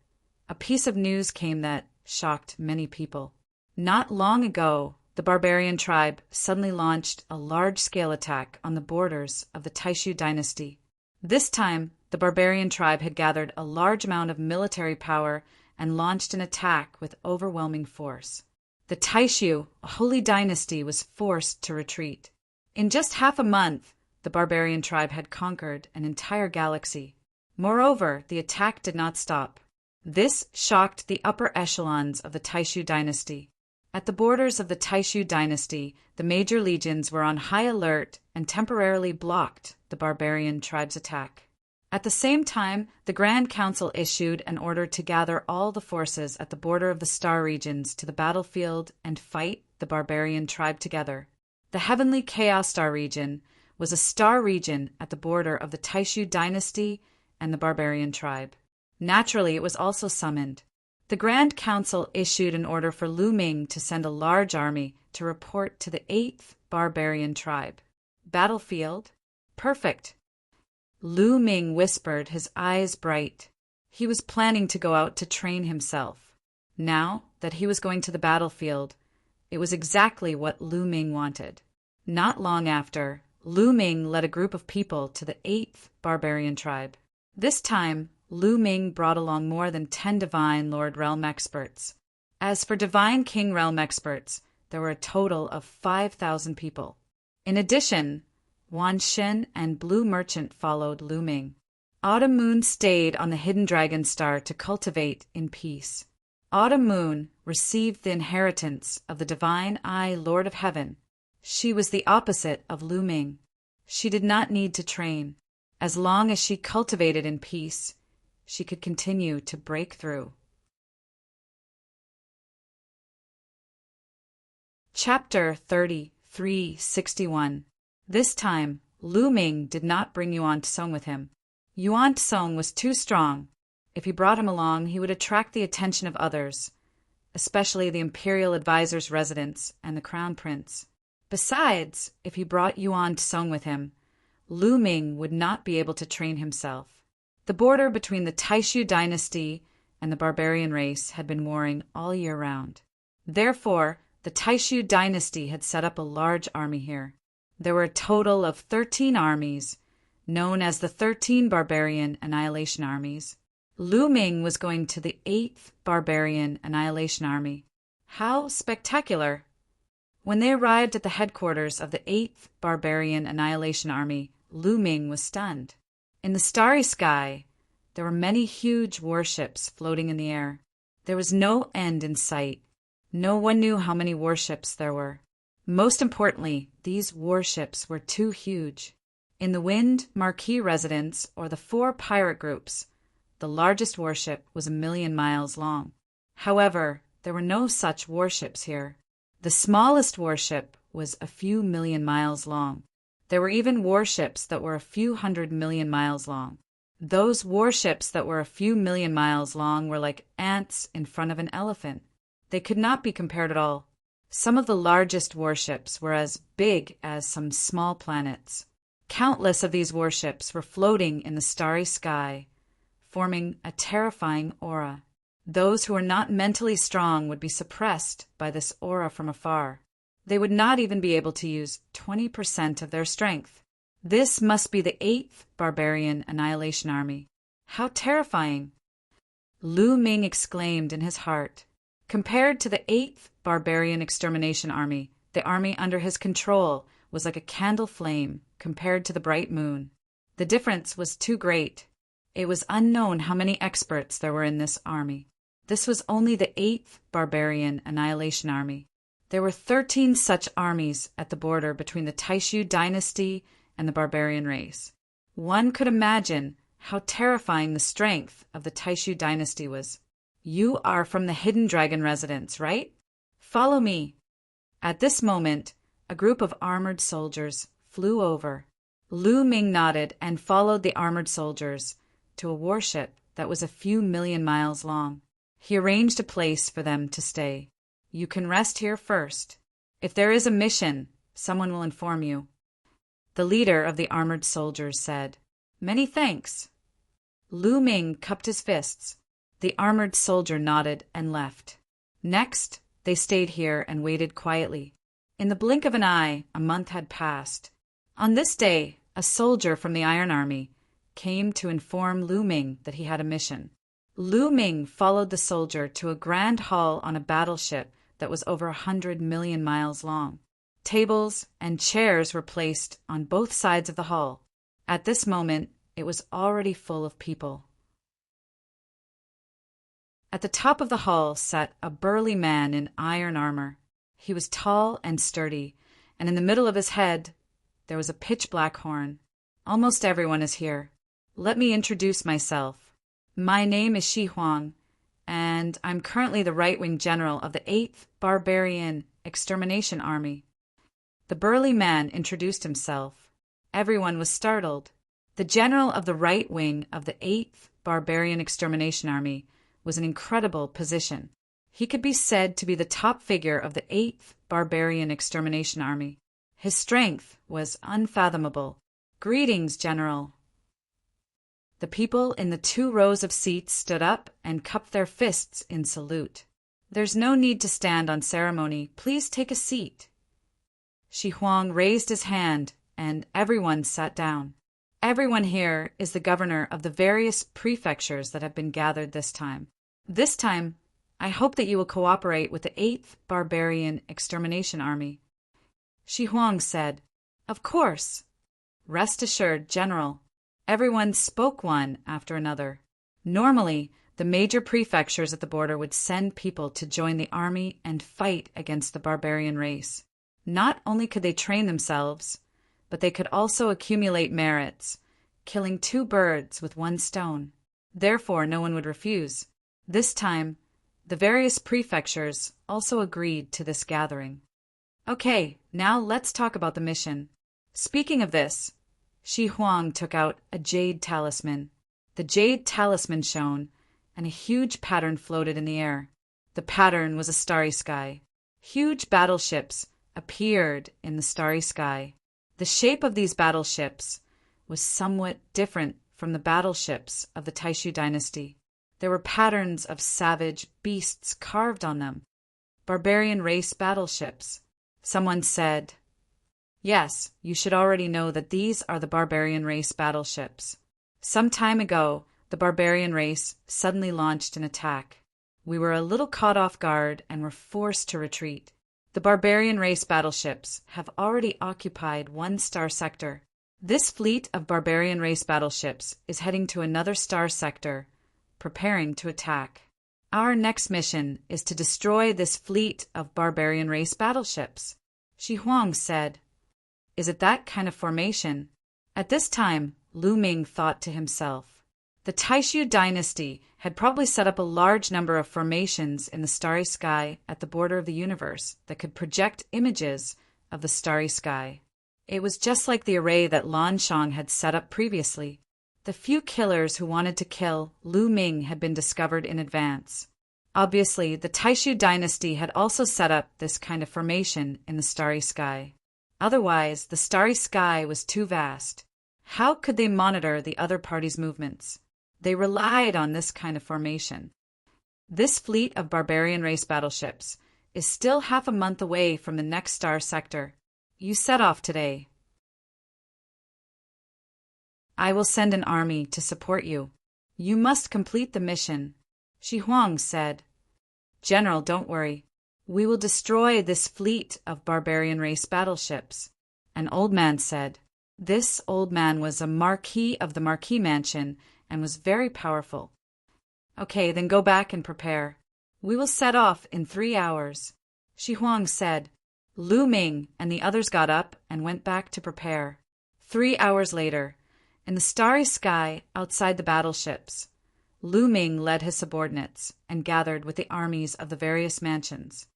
a piece of news came that shocked many people. Not long ago, the barbarian tribe suddenly launched a large-scale attack on the borders of the Taishu dynasty. This time, the barbarian tribe had gathered a large amount of military power and launched an attack with overwhelming force. The Taishu, a holy dynasty, was forced to retreat. In just half a month, the barbarian tribe had conquered an entire galaxy. Moreover, the attack did not stop. This shocked the upper echelons of the Taishu dynasty. At the borders of the Taishu dynasty, the major legions were on high alert and temporarily blocked the barbarian tribe's attack. At the same time, the Grand Council issued an order to gather all the forces at the border of the star regions to the battlefield and fight the barbarian tribe together. The Heavenly Chaos Star region was a star region at the border of the Taishu dynasty and the barbarian tribe. Naturally, it was also summoned. The Grand Council issued an order for Lu Ming to send a large army to report to the 8th barbarian tribe. Battlefield? Perfect. Lu Ming whispered, his eyes bright. He was planning to go out to train himself. Now that he was going to the battlefield, it was exactly what Lu Ming wanted. Not long after, Lu Ming led a group of people to the 8th barbarian tribe. This time, Lu Ming brought along more than 10 Divine Lord Realm experts. As for Divine King Realm experts, there were a total of 5,000 people. In addition, Wan Shen and Blue Merchant followed Lu Ming. Autumn Moon stayed on the Hidden Dragon Star to cultivate in peace. Autumn Moon received the inheritance of the Divine Eye Lord of Heaven. She was the opposite of Lu Ming. She did not need to train. As long as she cultivated in peace, she could continue to break through. Chapter 3361. This time, Lu Ming did not bring Yuan Tsong with him. Yuan Tsong was too strong. If he brought him along, he would attract the attention of others, especially the imperial advisor's residents and the crown prince. Besides, if he brought Yuan Tsong with him, Lu Ming would not be able to train himself. The border between the Taishu dynasty and the barbarian race had been warring all year round. Therefore, the Taishu dynasty had set up a large army here. There were a total of 13 armies, known as the 13 Barbarian Annihilation Armies. Lu Ming was going to the 8th Barbarian Annihilation Army. How spectacular! When they arrived at the headquarters of the 8th Barbarian Annihilation Army, Lu Ming was stunned. In the starry sky, there were many huge warships floating in the air. There was no end in sight. No one knew how many warships there were. Most importantly, these warships were too huge. In the Wind Marquis residence, or the 4 pirate groups, the largest warship was 1,000,000 miles long. However, there were no such warships here. The smallest warship was a few million miles long. There were even warships that were a few 100,000,000 miles long. Those warships that were a few million miles long were like ants in front of an elephant. They could not be compared at all. Some of the largest warships were as big as some small planets. Countless of these warships were floating in the starry sky, forming a terrifying aura. Those who were not mentally strong would be suppressed by this aura from afar. They would not even be able to use 20% of their strength. This must be the 8th Barbarian Annihilation Army. How terrifying! Lu Ming exclaimed in his heart. Compared to the 8th Barbarian Extermination Army, the army under his control was like a candle flame compared to the bright moon. The difference was too great. It was unknown how many experts there were in this army. This was only the 8th Barbarian Annihilation Army. There were 13 such armies at the border between the Taishu dynasty and the barbarian race. One could imagine how terrifying the strength of the Taishu dynasty was. You are from the Hidden Dragon residence, right? Follow me. At this moment, a group of armored soldiers flew over. Lu Ming nodded and followed the armored soldiers to a warship that was a few million miles long. He arranged a place for them to stay. You can rest here first. If there is a mission, someone will inform you. The leader of the armored soldiers said, "Many thanks." Lu Ming cupped his fists. The armored soldier nodded and left. Next, they stayed here and waited quietly. In the blink of an eye, a month had passed. On this day, a soldier from the Iron Army came to inform Lu Ming that he had a mission. Lu Ming followed the soldier to a grand hall on a battleship that was over 100 million miles long. Tables and chairs were placed on both sides of the hall. At this moment, it was already full of people. At the top of the hall sat a burly man in iron armor. He was tall and sturdy, and in the middle of his head there was a pitch-black horn. Almost everyone is here. Let me introduce myself. My name is Shi Huang, and I'm currently the right-wing general of the 8th Barbarian Extermination Army. The burly man introduced himself. Everyone was startled. The general of the right wing of the 8th Barbarian Extermination Army was an incredible position. He could be said to be the top figure of the 8th Barbarian Extermination Army. His strength was unfathomable. Greetings, General. The people in the 2 rows of seats stood up and cupped their fists in salute. There's no need to stand on ceremony. Please take a seat. Shi Huang raised his hand, and everyone sat down. Everyone here is the governor of the various prefectures that have been gathered this time. This time, I hope that you will cooperate with the 8th Barbarian Extermination Army. Shi Huang said, Of course. Rest assured, General. Everyone spoke one after another. Normally, the major prefectures at the border would send people to join the army and fight against the barbarian race. Not only could they train themselves, but they could also accumulate merits, killing 2 birds with 1 stone. Therefore, no one would refuse. This time, the various prefectures also agreed to this gathering. Okay, now let's talk about the mission. Speaking of this, Shi Huang took out a jade talisman. The jade talisman shone, and a huge pattern floated in the air. The pattern was a starry sky. Huge battleships appeared in the starry sky. The shape of these battleships was somewhat different from the battleships of the Taishu dynasty. There were patterns of savage beasts carved on them. Barbarian race battleships. Someone said, Yes, you should already know that these are the barbarian race battleships. Some time ago, the barbarian race suddenly launched an attack. We were a little caught off guard and were forced to retreat. The barbarian race battleships have already occupied 1 star sector. This fleet of barbarian race battleships is heading to another star sector, preparing to attack. Our next mission is to destroy this fleet of barbarian race battleships. Shi Huang said, Is it that kind of formation? At this time, Lu Ming thought to himself. The Taishu dynasty had probably set up a large number of formations in the starry sky at the border of the universe that could project images of the starry sky. It was just like the array that Lan Shang had set up previously. The few killers who wanted to kill Lu Ming had been discovered in advance. Obviously, the Taishu dynasty had also set up this kind of formation in the starry sky. Otherwise, the starry sky was too vast. How could they monitor the other party's movements? They relied on this kind of formation. This fleet of barbarian race battleships is still half a month away from the next star sector. You set off today. I will send an army to support you. You must complete the mission. Shi Huang said, General, don't worry. We will destroy this fleet of barbarian race battleships. An old man said. This old man was a marquis of the Marquis Mansion and was very powerful. Okay, then go back and prepare. We will set off in 3 hours. Shi Huang said. Lu Ming and the others got up and went back to prepare. 3 hours later, in the starry sky outside the battleships, Lu Ming led his subordinates and gathered with the armies of the various mansions.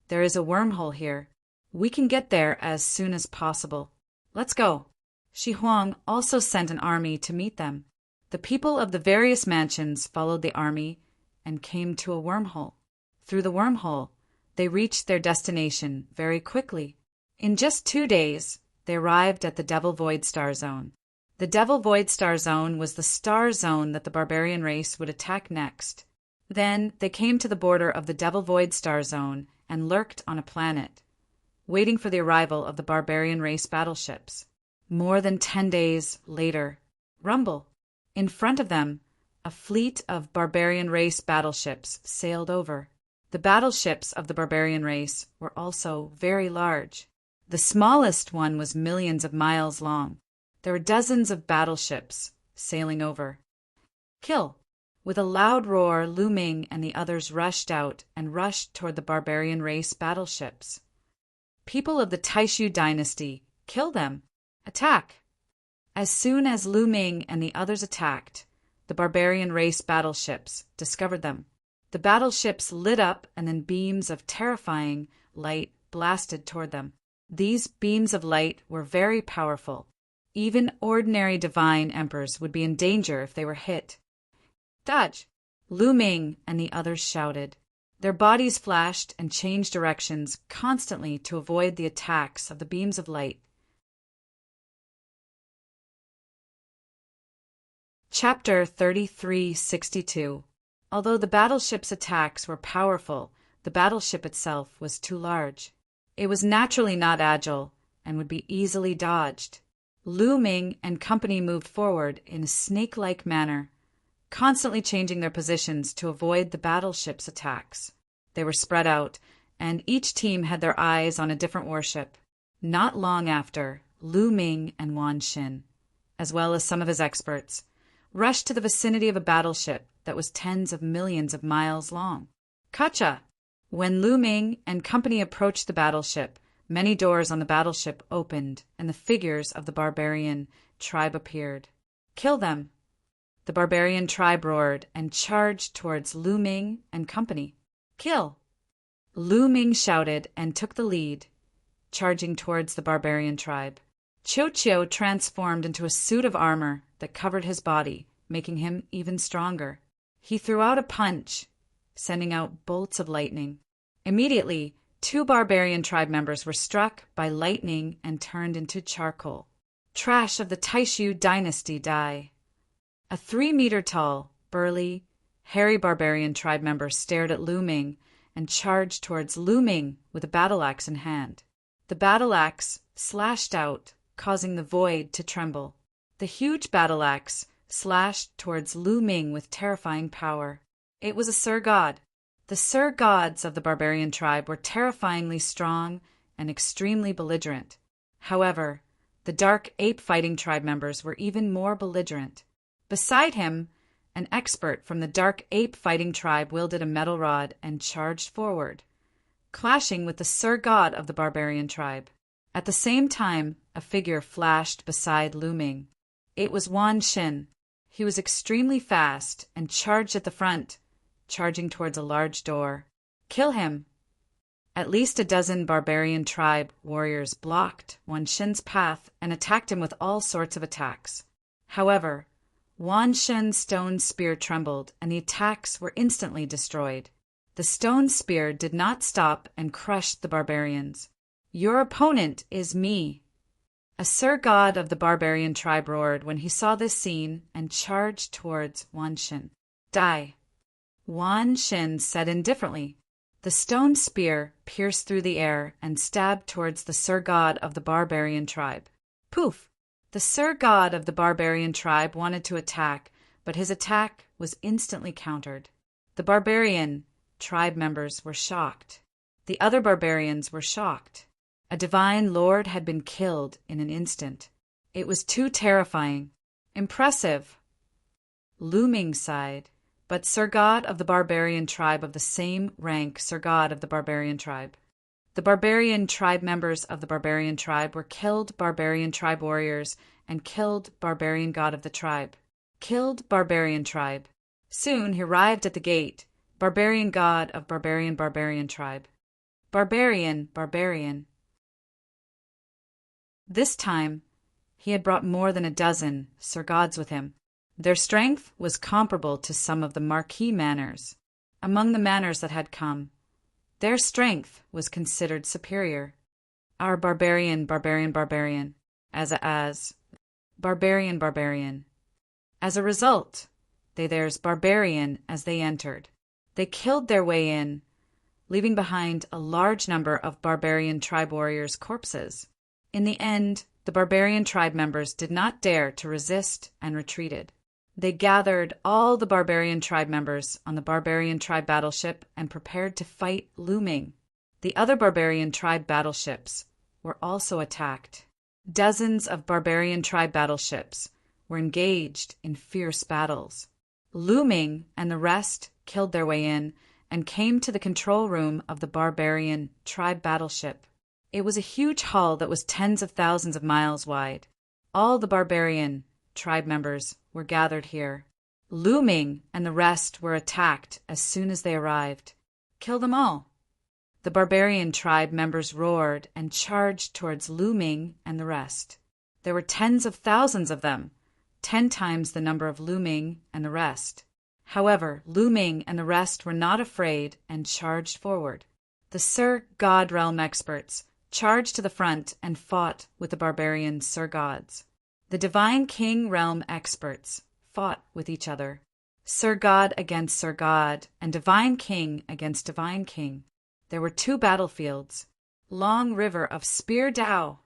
There is a wormhole here. We can get there as soon as possible. Let's go. Shi Huang also sent an army to meet them. The people of the various mansions followed the army and came to a wormhole. Through the wormhole, they reached their destination very quickly. In just 2 days, they arrived at the Devil Void Star Zone. The Devil Void Star Zone was the star zone that the barbarian race would attack next. Then they came to the border of the Devil Void Star Zone and lurked on a planet, waiting for the arrival of the barbarian race battleships. More than 10 days later, rumble! In front of them, a fleet of barbarian race battleships sailed over. The battleships of the barbarian race were also very large. The smallest one was millions of miles long. There were dozens of battleships sailing over. Kill! With a loud roar, Lu Ming and the others rushed out and rushed toward the barbarian race battleships. People of the Taishu dynasty, kill them. Attack. As soon as Lu Ming and the others attacked, the barbarian race battleships discovered them. The battleships lit up and then beams of terrifying light blasted toward them. These beams of light were very powerful. Even ordinary divine emperors would be in danger if they were hit. Dodge! Lu Ming and the others shouted. Their bodies flashed and changed directions constantly to avoid the attacks of the beams of light. Chapter 3362. Although the battleship's attacks were powerful, the battleship itself was too large. It was naturally not agile and would be easily dodged. Lu Ming and company moved forward in a snake-like manner, constantly changing their positions to avoid the battleship's attacks. They were spread out, and each team had their eyes on a different warship. Not long after, Lu Ming and Wan Xin, as well as some of his experts, rushed to the vicinity of a battleship that was tens of millions of miles long. Kacha! When Lu Ming and company approached the battleship, many doors on the battleship opened, and the figures of the barbarian tribe appeared. Kill them! The barbarian tribe roared and charged towards Lu Ming and company. Kill! Lu Ming shouted and took the lead, charging towards the barbarian tribe. Qiu Qiu transformed into a suit of armor that covered his body, making him even stronger. He threw out a punch, sending out bolts of lightning. Immediately, 2 barbarian tribe members were struck by lightning and turned into charcoal. Trash of the Taishu dynasty die. A 3-meter-tall, burly, hairy barbarian tribe member stared at Lu Ming and charged towards Lu Ming with a battle axe in hand. The battle axe slashed out, causing the void to tremble. The huge battle axe slashed towards Lu Ming with terrifying power. It was a Sir God. The Sir Gods of the barbarian tribe were terrifyingly strong and extremely belligerent. However, the dark ape fighting tribe members were even more belligerent. Beside him, an expert from the dark ape fighting tribe wielded a metal rod and charged forward, clashing with the Sir God of the barbarian tribe. At the same time, a figure flashed beside Lu Ming. It was Wan Xin. He was extremely fast and charged at the front, charging towards a large door. Kill him! At least a dozen barbarian tribe warriors blocked Wan Xin's path and attacked him with all sorts of attacks. However, Wan Xin's stone spear trembled, and the attacks were instantly destroyed. The stone spear did not stop and crushed the barbarians. Your opponent is me! A Sir God of the barbarian tribe roared when he saw this scene and charged towards Wan Xin. Die! Wan Xin said indifferently. The stone spear pierced through the air and stabbed towards the Sir God of the barbarian tribe. Poof! The Sir God of the barbarian tribe wanted to attack, but his attack was instantly countered. The barbarian tribe members were shocked. The other barbarians were shocked. A divine lord had been killed in an instant. It was too terrifying. Impressive! Lu Ming sighed. But Sir God of the barbarian tribe of the same rank Sir God of the barbarian tribe. The barbarian tribe members of the barbarian tribe were killed barbarian tribe warriors and killed barbarian god of the tribe. Killed barbarian tribe. Soon he arrived at the gate, barbarian god of barbarian tribe. Barbarian. This time, he had brought more than a dozen Sir Gods with him. Their strength was comparable to some of the marquee manors. Among the manors that had come, their strength was considered superior. Our barbarian. As barbarian. As a result, theirs barbarian as they entered. They killed their way in, leaving behind a large number of barbarian tribe warriors' corpses. In the end, the barbarian tribe members did not dare to resist and retreated. They gathered all the barbarian tribe members on the barbarian tribe battleship and prepared to fight Lu Ming. The other barbarian tribe battleships were also attacked. Dozens of barbarian tribe battleships were engaged in fierce battles. Lu Ming and the rest killed their way in and came to the control room of the barbarian tribe battleship. It was a huge hall that was tens of thousands of miles wide. All the barbarian tribe members were gathered here. Lu Ming and the rest were attacked as soon as they arrived. Kill them all. The barbarian tribe members roared and charged towards Lu Ming and the rest. There were tens of thousands of them, 10 times the number of Lu Ming and the rest. However, Lu Ming and the rest were not afraid and charged forward. The Sir God Realm experts charged to the front and fought with the barbarian Sir Gods. The Divine King Realm experts fought with each other. Sir God against Sir God and Divine King against Divine King. There were 2 battlefields. Long River of Spear Dao.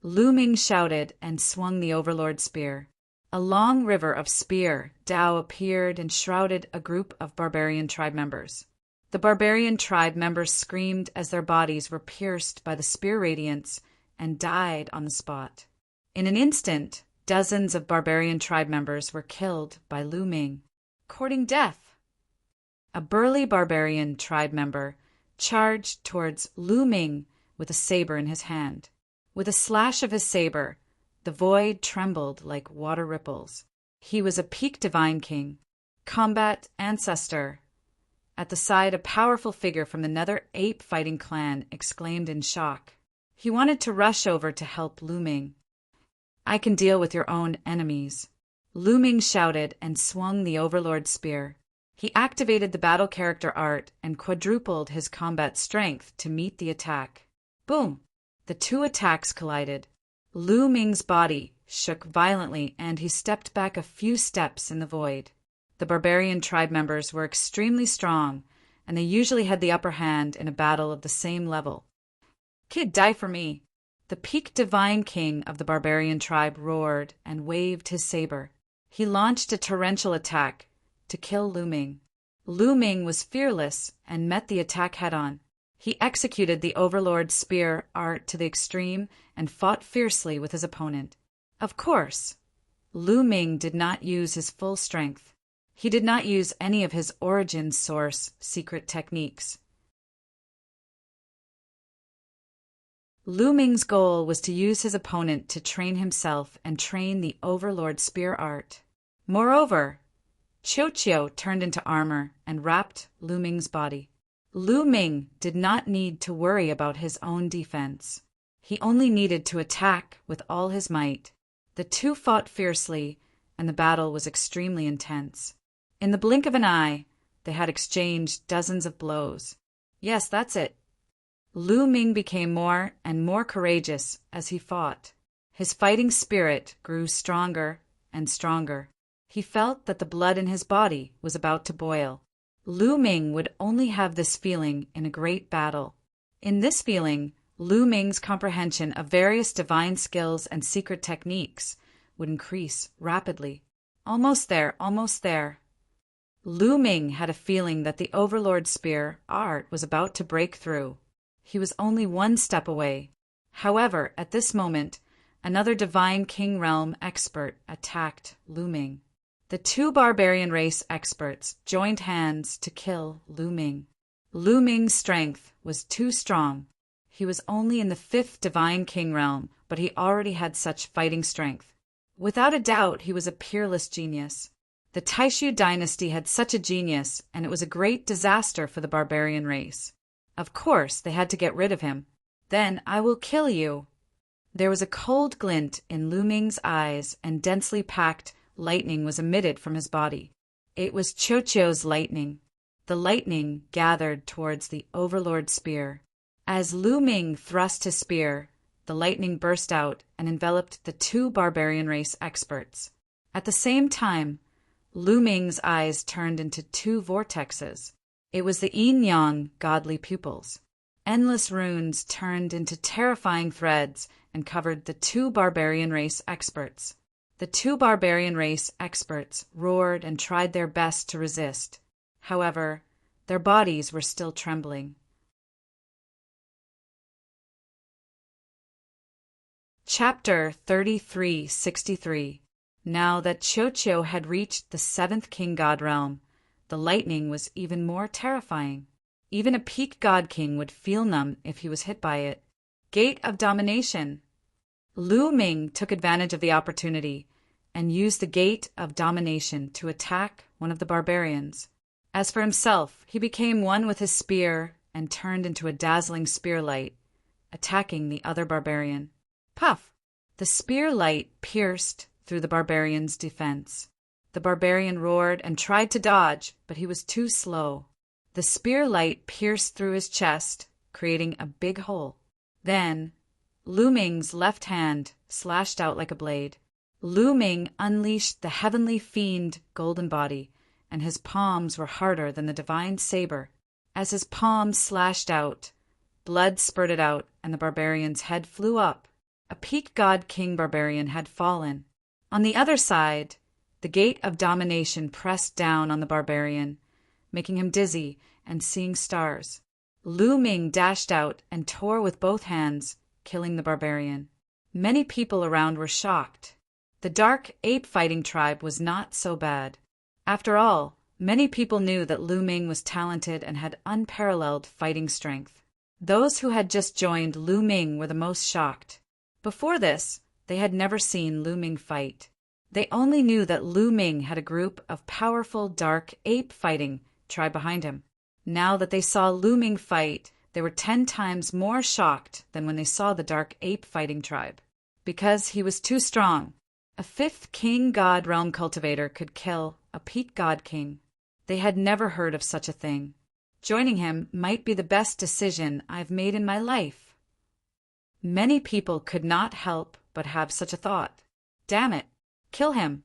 Lu Ming shouted and swung the Overlord Spear. A long river of spear Dao appeared and shrouded a group of barbarian tribe members. The barbarian tribe members screamed as their bodies were pierced by the spear radiance and died on the spot. In an instant, dozens of barbarian tribe members were killed by Lu Ming, courting death. A burly barbarian tribe member charged towards Lu Ming with a saber in his hand. With a slash of his saber, the void trembled like water ripples. He was a peak divine king, combat ancestor. At the side, a powerful figure from the Nether Ape fighting clan exclaimed in shock. He wanted to rush over to help Lu Ming. I can deal with your own enemies. Lu Ming shouted and swung the Overlord Spear. He activated the battle character art and quadrupled his combat strength to meet the attack. Boom! The 2 attacks collided. Lu Ming's body shook violently and he stepped back a few steps in the void. The barbarian tribe members were extremely strong, and they usually had the upper hand in a battle of the same level. Kid, die for me! The peak divine king of the barbarian tribe roared and waved his saber. He launched a torrential attack to kill Lu Ming. Lu Ming was fearless and met the attack head-on. He executed the Overlord Spear art to the extreme and fought fiercely with his opponent. Of course, Lu Ming did not use his full strength. He did not use any of his origin source secret techniques. Lu Ming's goal was to use his opponent to train himself and train the Overlord Spear art. Moreover, Qiu turned into armor and wrapped Lu Ming's body. Lu Ming did not need to worry about his own defense. He only needed to attack with all his might. The 2 fought fiercely, and the battle was extremely intense. In the blink of an eye, they had exchanged dozens of blows. Yes, that's it. Lu Ming became more and more courageous as he fought. His fighting spirit grew stronger and stronger. He felt that the blood in his body was about to boil. Lu Ming would only have this feeling in a great battle. In this feeling, Lu Ming's comprehension of various divine skills and secret techniques would increase rapidly. Almost there, almost there. Lu Ming had a feeling that the Overlord Spear art was about to break through. He was only 1 step away. However, at this moment, another Divine King Realm expert attacked Lu Ming. The 2 barbarian race experts joined hands to kill Lu Ming. Lu Ming's strength was too strong. He was only in the 5th Divine King Realm, but he already had such fighting strength. Without a doubt, he was a peerless genius. The Taishu dynasty had such a genius, and it was a great disaster for the barbarian race. Of course, they had to get rid of him. Then I will kill you. There was a cold glint in Lu Ming's eyes, and densely packed lightning was emitted from his body. It was Qiu's lightning. The lightning gathered towards the Overlord Spear. As Lu Ming thrust his spear, the lightning burst out and enveloped the 2 barbarian race experts. At the same time, Lu Ming's eyes turned into 2 vortexes. It was the yin-yang godly pupils. Endless runes turned into terrifying threads and covered the 2 barbarian race experts. The 2 barbarian race experts roared and tried their best to resist. However, their bodies were still trembling. Chapter 3363. Now that Qiu had reached the 7th King God realm, the lightning was even more terrifying. Even a peak God King would feel numb if he was hit by it. Gate of Domination. Lu Ming took advantage of the opportunity and used the Gate of Domination to attack one of the barbarians. As for himself, he became one with his spear and turned into a dazzling spear light, attacking the other barbarian. Puff! The spear light pierced through the barbarian's defense. The barbarian roared and tried to dodge, but he was too slow. The spear light pierced through his chest, creating a big hole. Then, Lu Ming's left hand slashed out like a blade. Lu Ming unleashed the heavenly fiend golden body, and his palms were harder than the divine saber. As his palms slashed out, blood spurted out, and the barbarian's head flew up. A peak god king barbarian had fallen. On the other side, the Gate of Domination pressed down on the barbarian, making him dizzy and seeing stars. Lu Ming dashed out and tore with both hands, killing the barbarian. Many people around were shocked. The dark ape fighting tribe was not so bad. After all, many people knew that Lu Ming was talented and had unparalleled fighting strength. Those who had just joined Lu Ming were the most shocked. Before this, they had never seen Lu Ming fight. They only knew that Lu Ming had a group of powerful dark ape fighting tribe behind him. Now that they saw Lu Ming fight, they were 10 times more shocked than when they saw the dark ape fighting tribe. Because he was too strong. A 5th king god realm cultivator could kill a peak god king. They had never heard of such a thing. Joining him might be the best decision I've made in my life. Many people could not help but have such a thought. Damn it, kill him.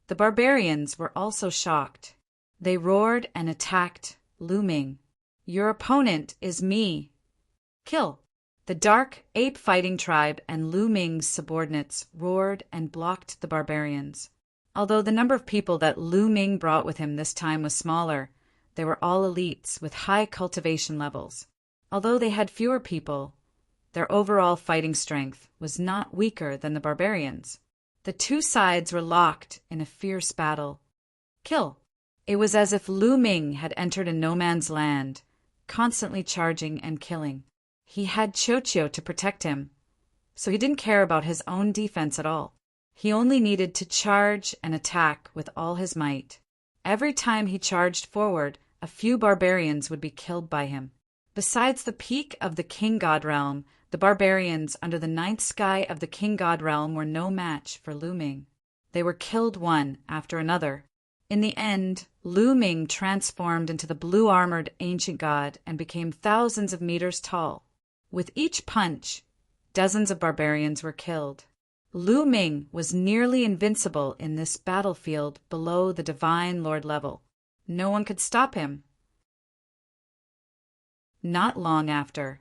The barbarians were also shocked. They roared and attacked Lu Ming. Your opponent is me. Kill. The dark ape fighting tribe and Lu Ming's subordinates roared and blocked the barbarians. Although the number of people that Lu Ming brought with him this time was smaller, they were all elites with high cultivation levels. Although they had fewer people, their overall fighting strength was not weaker than the barbarians. The two sides were locked in a fierce battle. Kill. It was as if Lu Ming had entered a no man's land, constantly charging and killing. He had Qiuqiu to protect him, so he didn't care about his own defense at all. He only needed to charge and attack with all his might. Every time he charged forward, a few barbarians would be killed by him. Besides the peak of the King God realm, the barbarians under the 9th sky of the King God realm were no match for Lu Ming. They were killed one after another. In the end, Lu Ming transformed into the blue-armored ancient god and became thousands of meters tall. With each punch, dozens of barbarians were killed. Lu Ming was nearly invincible in this battlefield below the Divine Lord level. No one could stop him. Not long after,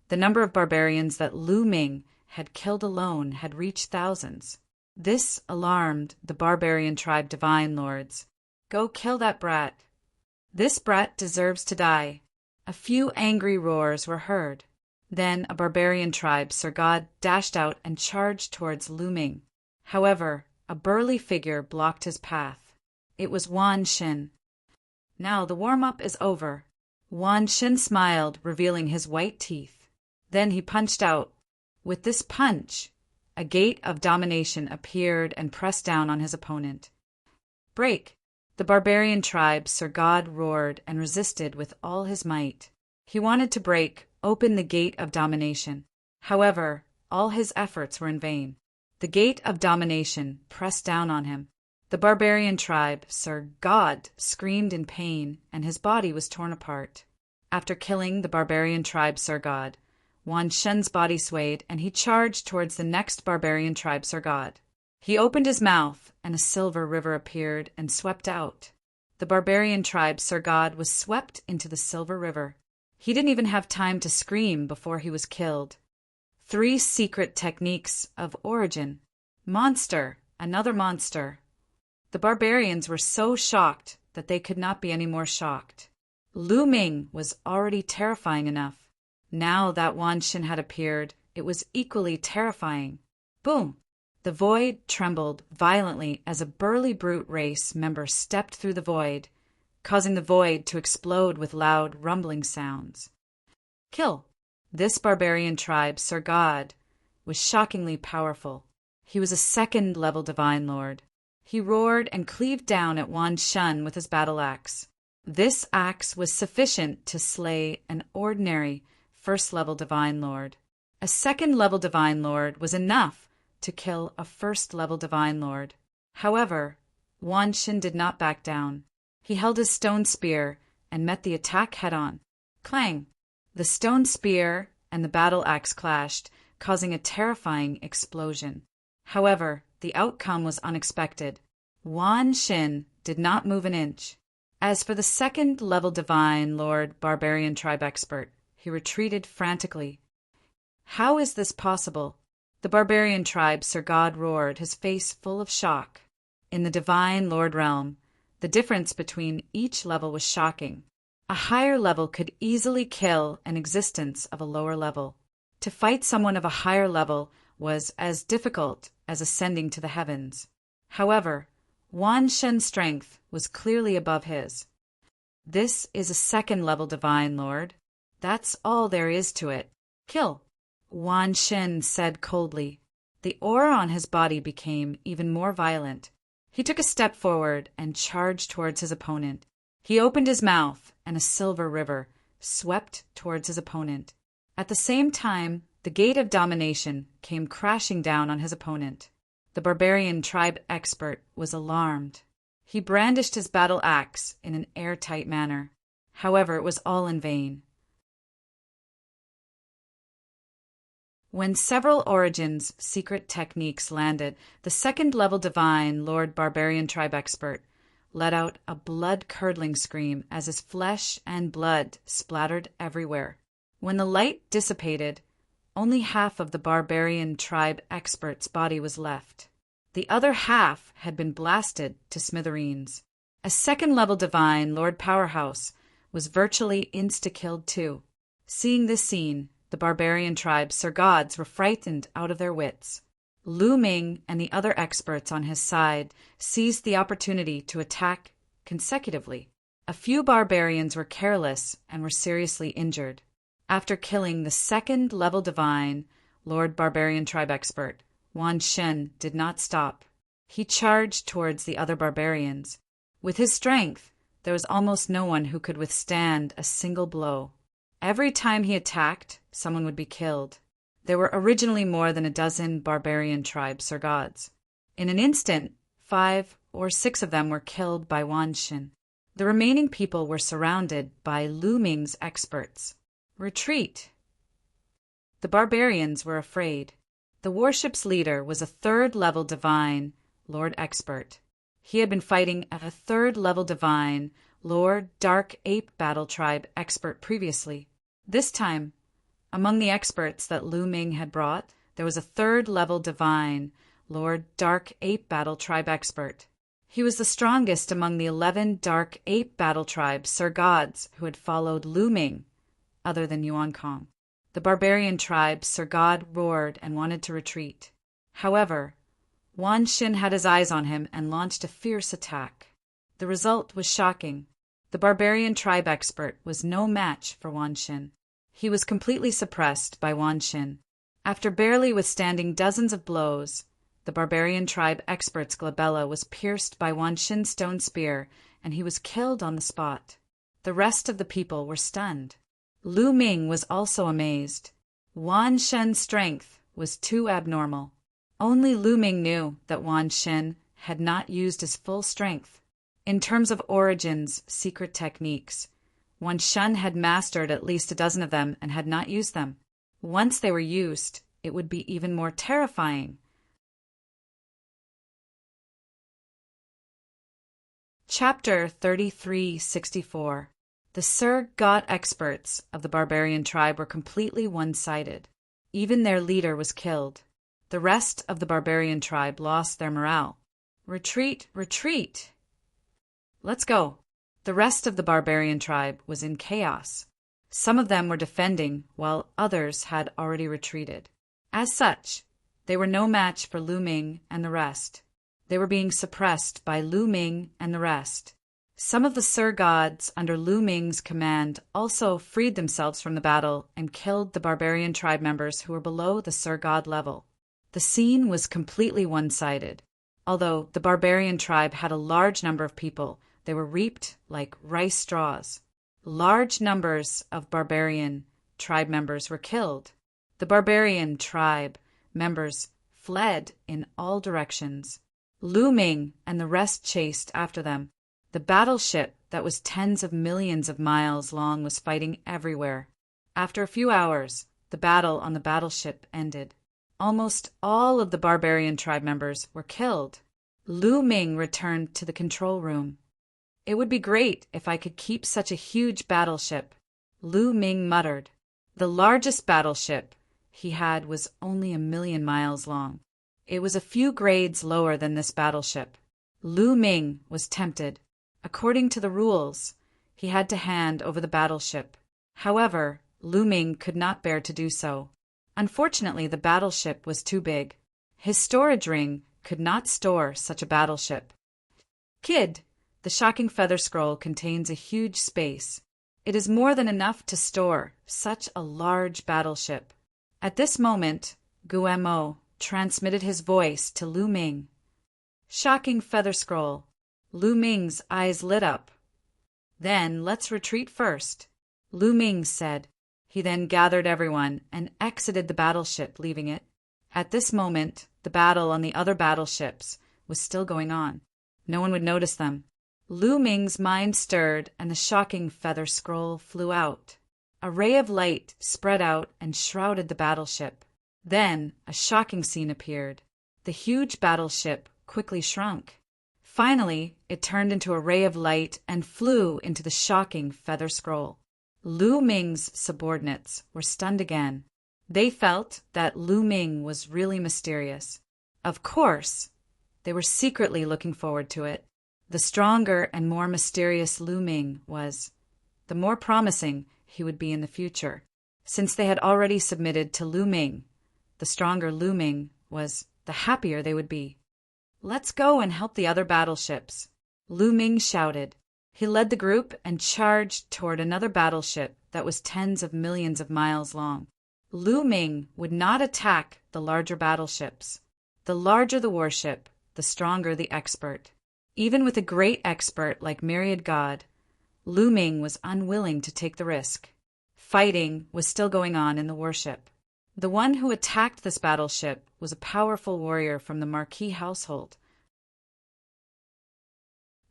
the number of barbarians that Lu Ming had killed alone had reached thousands. This alarmed the barbarian tribe Divine Lords. Go kill that brat. This brat deserves to die. A few angry roars were heard. Then a barbarian tribe, Sir God, dashed out and charged towards Lu Ming. However, a burly figure blocked his path. It was Wan Xin. Now the warm-up is over. Wan Xin smiled, revealing his white teeth. Then he punched out. With this punch, a Gate of Domination appeared and pressed down on his opponent. Break! The barbarian tribe, Sir God, roared and resisted with all his might. He wanted to break open the Gate of Domination. However, all his efforts were in vain. The Gate of Domination pressed down on him. The barbarian tribe, Sir God, screamed in pain, and his body was torn apart. After killing the barbarian tribe, Sir God, Wan Shen's body swayed, and he charged towards the next barbarian tribe, Sir God. He opened his mouth, and a silver river appeared and swept out. The barbarian tribe, Sir God, was swept into the silver river. He didn't even have time to scream before he was killed. 3 secret techniques of origin. Monster, another monster. The barbarians were so shocked that they could not be any more shocked. Lu Ming was already terrifying enough. Now that Wan Xin had appeared, it was equally terrifying. Boom! The void trembled violently as a burly brute race member stepped through the void, causing the void to explode with loud rumbling sounds. Kill! This barbarian tribe, Sir God, was shockingly powerful. He was a second-level divine lord. He roared and cleaved down at Wan Shun with his battle axe. This axe was sufficient to slay an ordinary first-level divine lord. A second-level divine lord was enough to kill a first-level divine lord. However, Wan Shun did not back down. He held his stone spear and met the attack head-on. Clang! The stone spear and the battle axe clashed, causing a terrifying explosion. However, the outcome was unexpected. Wan Shun did not move an inch. As for the second-level divine lord barbarian tribe expert, he retreated frantically. How is this possible? The barbarian tribe Sir God roared, his face full of shock. In the divine lord realm, the difference between each level was shocking. A higher level could easily kill an existence of a lower level. To fight someone of a higher level was as difficult as ascending to the heavens. However, Wan Shun's strength was clearly above his. This is a second-level divine lord. That's all there is to it. Kill, Wan Shun said coldly. The aura on his body became even more violent. He took a step forward and charged towards his opponent. He opened his mouth, and a silver river swept towards his opponent. At the same time, the gate of domination came crashing down on his opponent. The barbarian tribe expert was alarmed. He brandished his battle axe in an airtight manner. However, it was all in vain. When several Origins secret techniques landed, the second-level divine Lord Barbarian Tribe Expert let out a blood-curdling scream as his flesh and blood splattered everywhere. When the light dissipated, only half of the Barbarian Tribe Expert's body was left. The other half had been blasted to smithereens. A second-level divine, Lord Powerhouse, was virtually insta-killed too. Seeing this scene, the barbarian tribe Sir Gods were frightened out of their wits. Lu Ming and the other experts on his side seized the opportunity to attack consecutively. A few barbarians were careless and were seriously injured. After killing the second-level divine, Lord Barbarian Tribe Expert, Wan Shun did not stop. He charged towards the other barbarians. With his strength, there was almost no one who could withstand a single blow. Every time he attacked, someone would be killed. There were originally more than a dozen barbarian tribes Sir Gods. In an instant, 5 or 6 of them were killed by Wan Shun. The remaining people were surrounded by Lu Ming's experts. Retreat! The barbarians were afraid. The warship's leader was a third-level divine, Lord Expert. He had been fighting at a third-level divine, Lord Dark Ape Battle Tribe Expert previously. This time, among the experts that Lu Ming had brought, there was a third-level divine, Lord Dark Ape Battle Tribe Expert. He was the strongest among the 11 Dark Ape Battle Tribes Sir Gods who had followed Lu Ming, other than Yuan Kong. The barbarian tribe Sir God roared and wanted to retreat. However, Wan Shun had his eyes on him and launched a fierce attack. The result was shocking. The barbarian tribe expert was no match for Wan Shun. He was completely suppressed by Wan Shun. After barely withstanding dozens of blows, the barbarian tribe expert's glabella was pierced by Wan Shun's stone spear, and he was killed on the spot. The rest of the people were stunned. Lu Ming was also amazed. Wan Shun's strength was too abnormal. Only Lu Ming knew that Wan Shun had not used his full strength. In terms of Origins' secret techniques, Wan Shun had mastered at least a dozen of them and had not used them. Once they were used, it would be even more terrifying. Chapter 3364. The Sir God experts of the barbarian tribe were completely one-sided. Even their leader was killed. The rest of the barbarian tribe lost their morale. Retreat, retreat! Let's go. The rest of the barbarian tribe was in chaos. Some of them were defending, while others had already retreated. As such, they were no match for Lu Ming and the rest. They were being suppressed by Lu Ming and the rest. Some of the Sur gods under Lu Ming's command also freed themselves from the battle and killed the barbarian tribe members who were below the Sur god level. The scene was completely one-sided. Although the barbarian tribe had a large number of people, they were reaped like rice straws. Large numbers of barbarian tribe members were killed. The barbarian tribe members fled in all directions. Lu Ming and the rest chased after them. The battleship that was tens of millions of miles long was fighting everywhere. After a few hours, the battle on the battleship ended. Almost all of the barbarian tribe members were killed. Lu Ming returned to the control room. "It would be great if I could keep such a huge battleship," Lu Ming muttered. The largest battleship he had was only 1,000,000 miles long. It was a few grades lower than this battleship. Lu Ming was tempted. According to the rules, he had to hand over the battleship. However, Lu Ming could not bear to do so. Unfortunately, the battleship was too big. His storage ring could not store such a battleship. "Kid, the shocking feather scroll contains a huge space. It is more than enough to store such a large battleship." At this moment, Guemo transmitted his voice to Lu Ming. "Shocking feather scroll." Lu Ming's eyes lit up. "Then let's retreat first," Lu Ming said. He then gathered everyone and exited the battleship, leaving it. At this moment, the battle on the other battleships was still going on. No one would notice them. Lu Ming's mind stirred and the shocking feather scroll flew out. A ray of light spread out and shrouded the battleship. Then a shocking scene appeared. The huge battleship quickly shrunk. Finally, it turned into a ray of light and flew into the shocking feather scroll. Lu Ming's subordinates were stunned again. They felt that Lu Ming was really mysterious. Of course, they were secretly looking forward to it. The stronger and more mysterious Lu Ming was, the more promising he would be in the future. Since they had already submitted to Lu Ming, the stronger Lu Ming was, the happier they would be. "Let's go and help the other battleships," Lu Ming shouted. He led the group and charged toward another battleship that was tens of millions of miles long. Lu Ming would not attack the larger battleships. The larger the warship, the stronger the expert. Even with a great expert like Myriad God, Lu Ming was unwilling to take the risk. Fighting was still going on in the warship. The one who attacked this battleship was a powerful warrior from the Marquis household.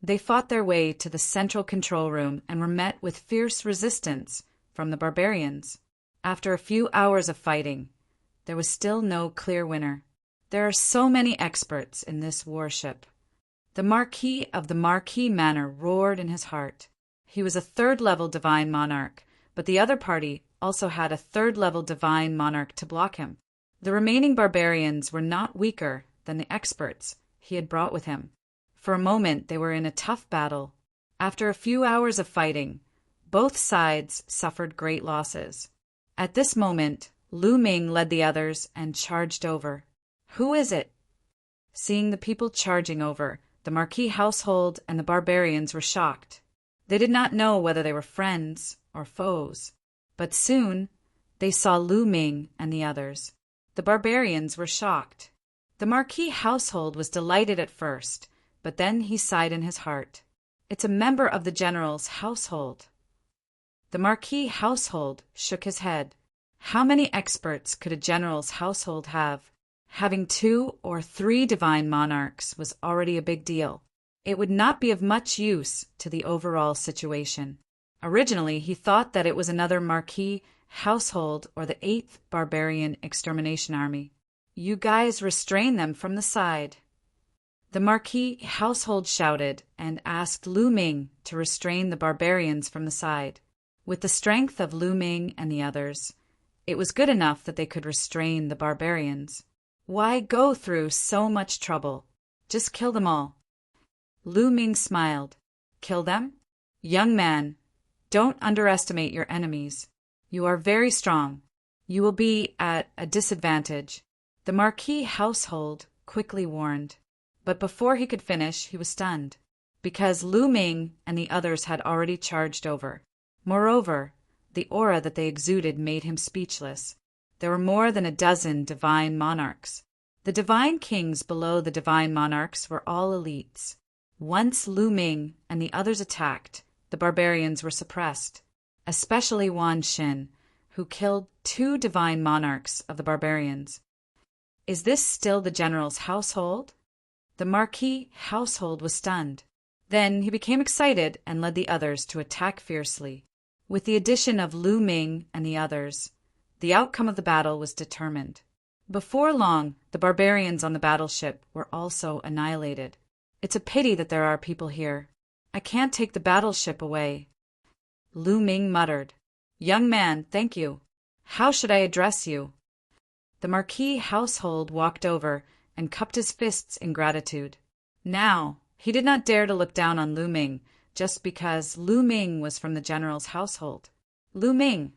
They fought their way to the central control room and were met with fierce resistance from the barbarians. After a few hours of fighting, there was still no clear winner. There are so many experts in this warship. The Marquis of the Marquis Manor roared in his heart. He was a third-level divine monarch, but the other party also had a third-level divine monarch to block him. The remaining barbarians were not weaker than the experts he had brought with him. For a moment, they were in a tough battle. After a few hours of fighting, both sides suffered great losses. At this moment, Lu Ming led the others and charged over. "Who is it?" Seeing the people charging over, the Marquis household and the barbarians were shocked. They did not know whether they were friends or foes. But soon, they saw Lu Ming and the others. The barbarians were shocked. The Marquis household was delighted at first, but then he sighed in his heart. "It's a member of the general's household." The Marquis household shook his head. How many experts could a general's household have? Having 2 or 3 divine monarchs was already a big deal. It would not be of much use to the overall situation. Originally, he thought that it was another Marquis household or the 8th Barbarian Extermination Army. "You guys restrain them from the side." The Marquis household shouted and asked Lu Ming to restrain the barbarians from the side. With the strength of Lu Ming and the others, it was good enough that they could restrain the barbarians. Why go through so much trouble? Just kill them all. Lu Ming smiled. "Kill them? Young man, don't underestimate your enemies. You are very strong. You will be at a disadvantage," the Marquis household quickly warned. But before he could finish, he was stunned. because Lu Ming and the others had already charged over. Moreover, the aura that they exuded made him speechless. There were more than a dozen divine monarchs. The divine kings below the divine monarchs were all elites. Once Lu Ming and the others attacked, the barbarians were suppressed, especially Wan Xin, who killed 2 divine monarchs of the barbarians. Is this still the general's household? The Marquis household was stunned. Then he became excited and led the others to attack fiercely. With the addition of Lu Ming and the others, the outcome of the battle was determined. Before long, the barbarians on the battleship were also annihilated. It's a pity that there are people here. I can't take the battleship away. Lu Ming muttered. Young man, thank you. How should I address you? The Marquis household walked over and cupped his fists in gratitude. Now, he did not dare to look down on Lu Ming, just because Lu Ming was from the general's household. Lu Ming.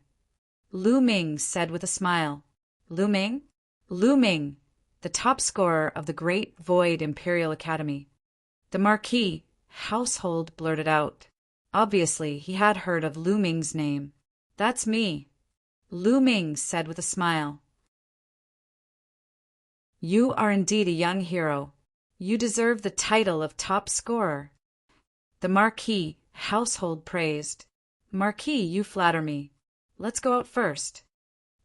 Lu Ming said with a smile. Lu Ming? Lu Ming, the top scorer of the Great Void Imperial Academy. The Marquis household blurted out. Obviously, he had heard of Lu Ming's name. That's me. Lu Ming said with a smile. You are indeed a young hero. You deserve the title of top scorer. The Marquis household praised. Marquis, you flatter me. Let's go out first.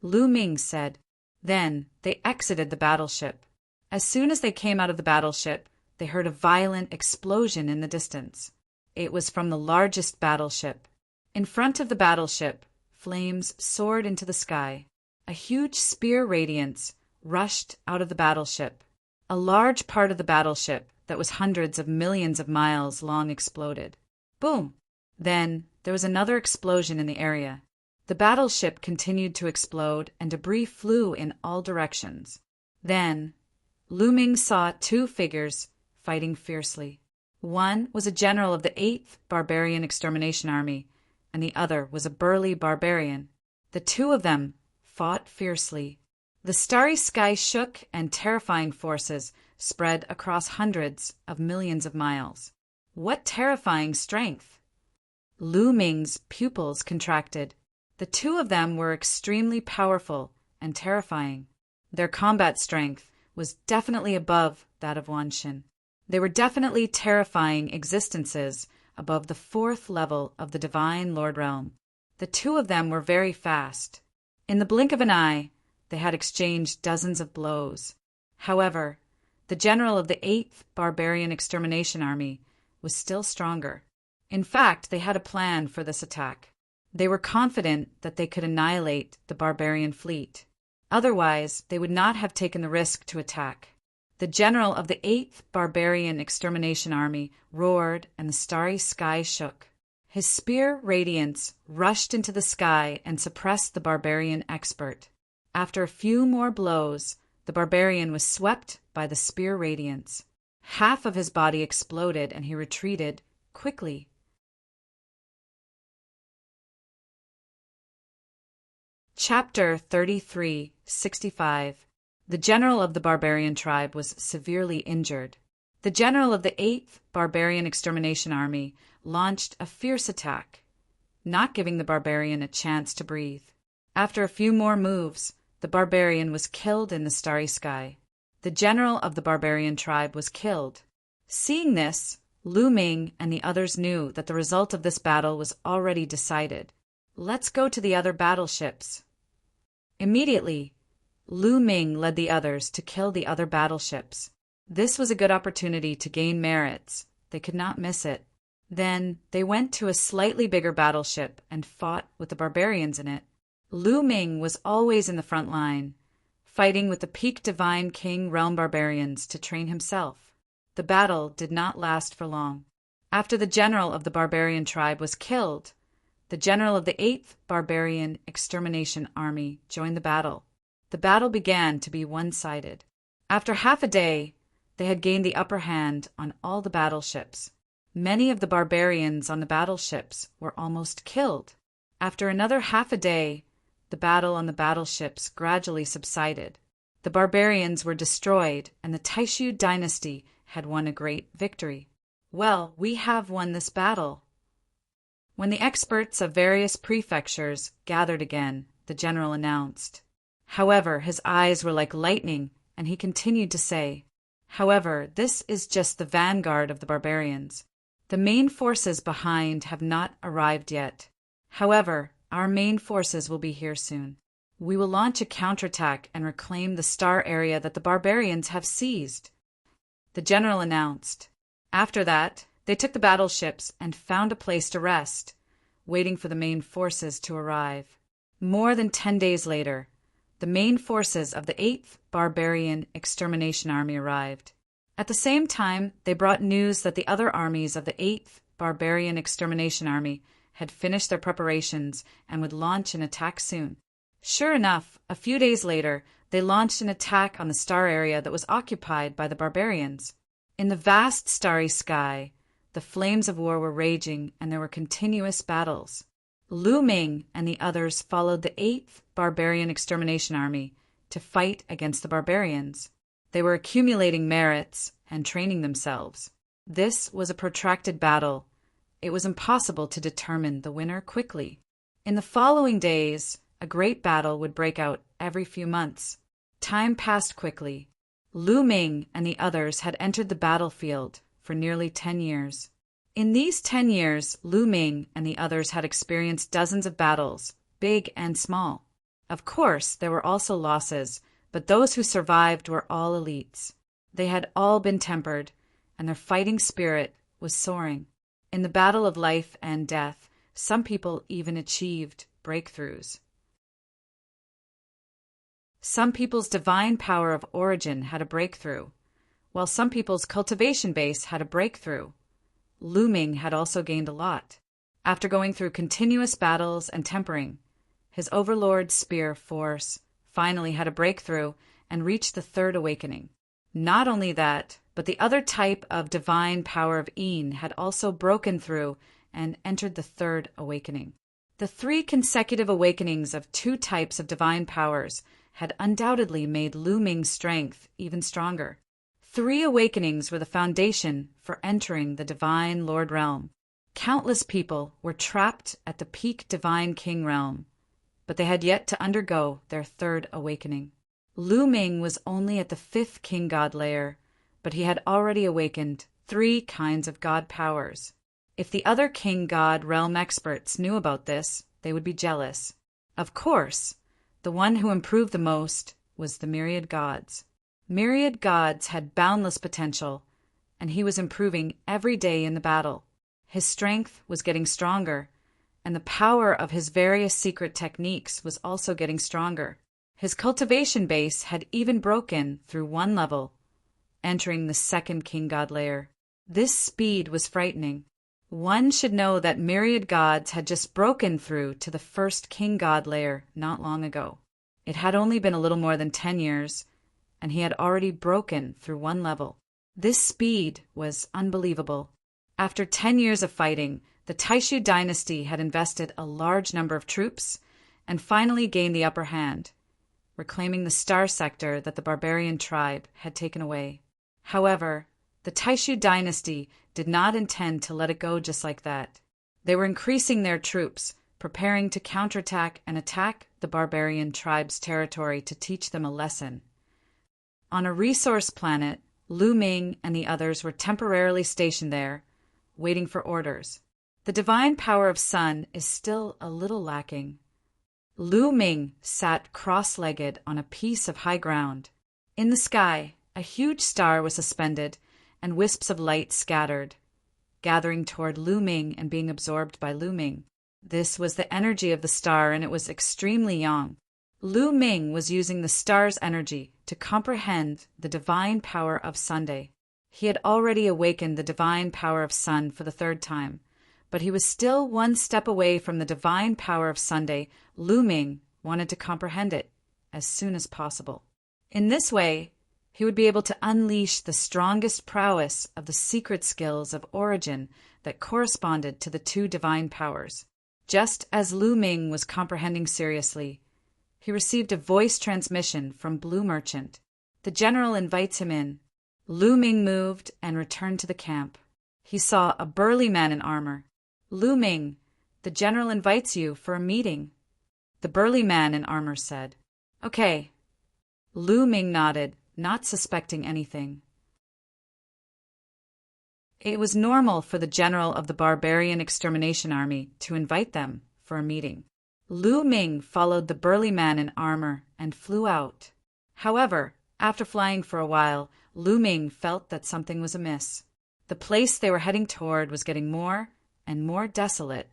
Lu Ming said. Then they exited the battleship. As soon as they came out of the battleship, they heard a violent explosion in the distance. It was from the largest battleship. In front of the battleship, flames soared into the sky. A huge spear radiance rushed out of the battleship. A large part of the battleship that was hundreds of millions of miles long exploded. Boom! Then there was another explosion in the area. The battleship continued to explode and debris flew in all directions. Then, Lu Ming saw 2 figures fighting fiercely. One was a general of the 8th Barbarian Extermination Army, and the other was a burly barbarian. The 2 of them fought fiercely. The starry sky shook and terrifying forces spread across hundreds of millions of miles. What terrifying strength! Lu Ming's pupils contracted. The 2 of them were extremely powerful and terrifying. Their combat strength was definitely above that of Wan Xin. They were definitely terrifying existences above the 4th level of the Divine Lord Realm. The 2 of them were very fast. In the blink of an eye, they had exchanged dozens of blows. However, the general of the 8th Barbarian Extermination Army was still stronger. In fact, they had a plan for this attack. They were confident that they could annihilate the barbarian fleet. Otherwise, they would not have taken the risk to attack. The general of the 8th Barbarian Extermination Army roared and the starry sky shook. His spear radiance rushed into the sky and suppressed the barbarian expert. After a few more blows, the barbarian was swept by the spear radiance. Half of his body exploded and he retreated quickly. Chapter 33:65. The general of the barbarian tribe was severely injured. The general of the 8th Barbarian Extermination Army launched a fierce attack, not giving the barbarian a chance to breathe. After a few more moves, the barbarian was killed in the starry sky. The general of the barbarian tribe was killed. Seeing this, Lu Ming and the others knew that the result of this battle was already decided. Let's go to the other battleships. Immediately, Lu Ming led the others to kill the other battleships. This was a good opportunity to gain merits. They could not miss it. Then they went to a slightly bigger battleship and fought with the barbarians in it. Lu Ming was always in the front line, fighting with the peak Divine King Realm barbarians to train himself. The battle did not last for long. After the general of the barbarian tribe was killed, the general of the 8th Barbarian Extermination Army joined the battle. The battle began to be one-sided. After half a day, they had gained the upper hand on all the battleships. Many of the barbarians on the battleships were almost killed. After another half a day, the battle on the battleships gradually subsided. The barbarians were destroyed, and the Taishu dynasty had won a great victory. "Well, we have won this battle." When the experts of various prefectures gathered again, the general announced. However, his eyes were like lightning, and he continued to say, "However, this is just the vanguard of the barbarians. The main forces behind have not arrived yet. However, our main forces will be here soon. We will launch a counterattack and reclaim the star area that the barbarians have seized," the general announced. After that, they took the battleships and found a place to rest, waiting for the main forces to arrive. More than 10 days later, the main forces of the 8th Barbarian Extermination Army arrived. At the same time, they brought news that the other armies of the 8th Barbarian Extermination Army had finished their preparations and would launch an attack soon. Sure enough, a few days later, they launched an attack on the star area that was occupied by the barbarians. In the vast starry sky, the flames of war were raging and there were continuous battles. Lu Ming and the others followed the 8th Barbarian Extermination Army to fight against the barbarians. They were accumulating merits and training themselves. This was a protracted battle. It was impossible to determine the winner quickly. In the following days, a great battle would break out every few months. Time passed quickly. Lu Ming and the others had entered the battlefield for nearly 10 years. In these 10 years, Lu Ming and the others had experienced dozens of battles, big and small. Of course, there were also losses, but those who survived were all elites. They had all been tempered, and their fighting spirit was soaring. In the battle of life and death, some people even achieved breakthroughs. Some people's divine power of origin had a breakthrough, while some people's cultivation base had a breakthrough. Lu Ming had also gained a lot. After going through continuous battles and tempering, his overlord spear force finally had a breakthrough and reached the third awakening. Not only that, but the other type of divine power of Yin had also broken through and entered the third awakening. The 3 consecutive awakenings of 2 types of divine powers had undoubtedly made Lu Ming's strength even stronger. 3 awakenings were the foundation for entering the Divine Lord Realm. Countless people were trapped at the peak Divine King Realm, but they had yet to undergo their third awakening. Lu Ming was only at the 5th King God layer, but he had already awakened 3 kinds of God powers. If the other King God Realm experts knew about this, they would be jealous. Of course, the one who improved the most was the Myriad Gods. Myriad Gods had boundless potential, and he was improving every day in the battle. His strength was getting stronger, and the power of his various secret techniques was also getting stronger. His cultivation base had even broken through 1 level, entering the 2nd King God layer. This speed was frightening. One should know that Myriad Gods had just broken through to the 1st King God layer not long ago. It had only been a little more than 10 years, and he had already broken through 1 level. This speed was unbelievable. After 10 years of fighting, the Taishu dynasty had invested a large number of troops and finally gained the upper hand, reclaiming the star sector that the barbarian tribe had taken away. However, the Taishu dynasty did not intend to let it go just like that. They were increasing their troops, preparing to counterattack and attack the barbarian tribe's territory to teach them a lesson. On a resource planet, Lu Ming and the others were temporarily stationed there, waiting for orders. The divine power of Sun is still a little lacking. Lu Ming sat cross-legged on a piece of high ground. In the sky, a huge star was suspended, and wisps of light scattered, gathering toward Lu Ming and being absorbed by Lu Ming. This was the energy of the star, and it was extremely young. Lu Ming was using the star's energy to comprehend the divine power of Sunday. He had already awakened the divine power of Sun for the 3rd time, but he was still 1 step away from the divine power of Sunday. Lu Ming wanted to comprehend it as soon as possible. In this way, he would be able to unleash the strongest prowess of the secret skills of origin that corresponded to the 2 divine powers. Just as Lu Ming was comprehending seriously, he received a voice transmission from Blue Merchant. The general invites him in. Lu Ming moved and returned to the camp. he saw a burly man in armor. "Lu Ming, the general invites you for a meeting," the burly man in armor said. "Okay." Lu Ming nodded, not suspecting anything. It was normal for the general of the barbarian extermination army to invite them for a meeting. Lu Ming followed the burly man in armor and flew out. However, after flying for a while, Lu Ming felt that something was amiss. The place they were heading toward was getting more and more desolate.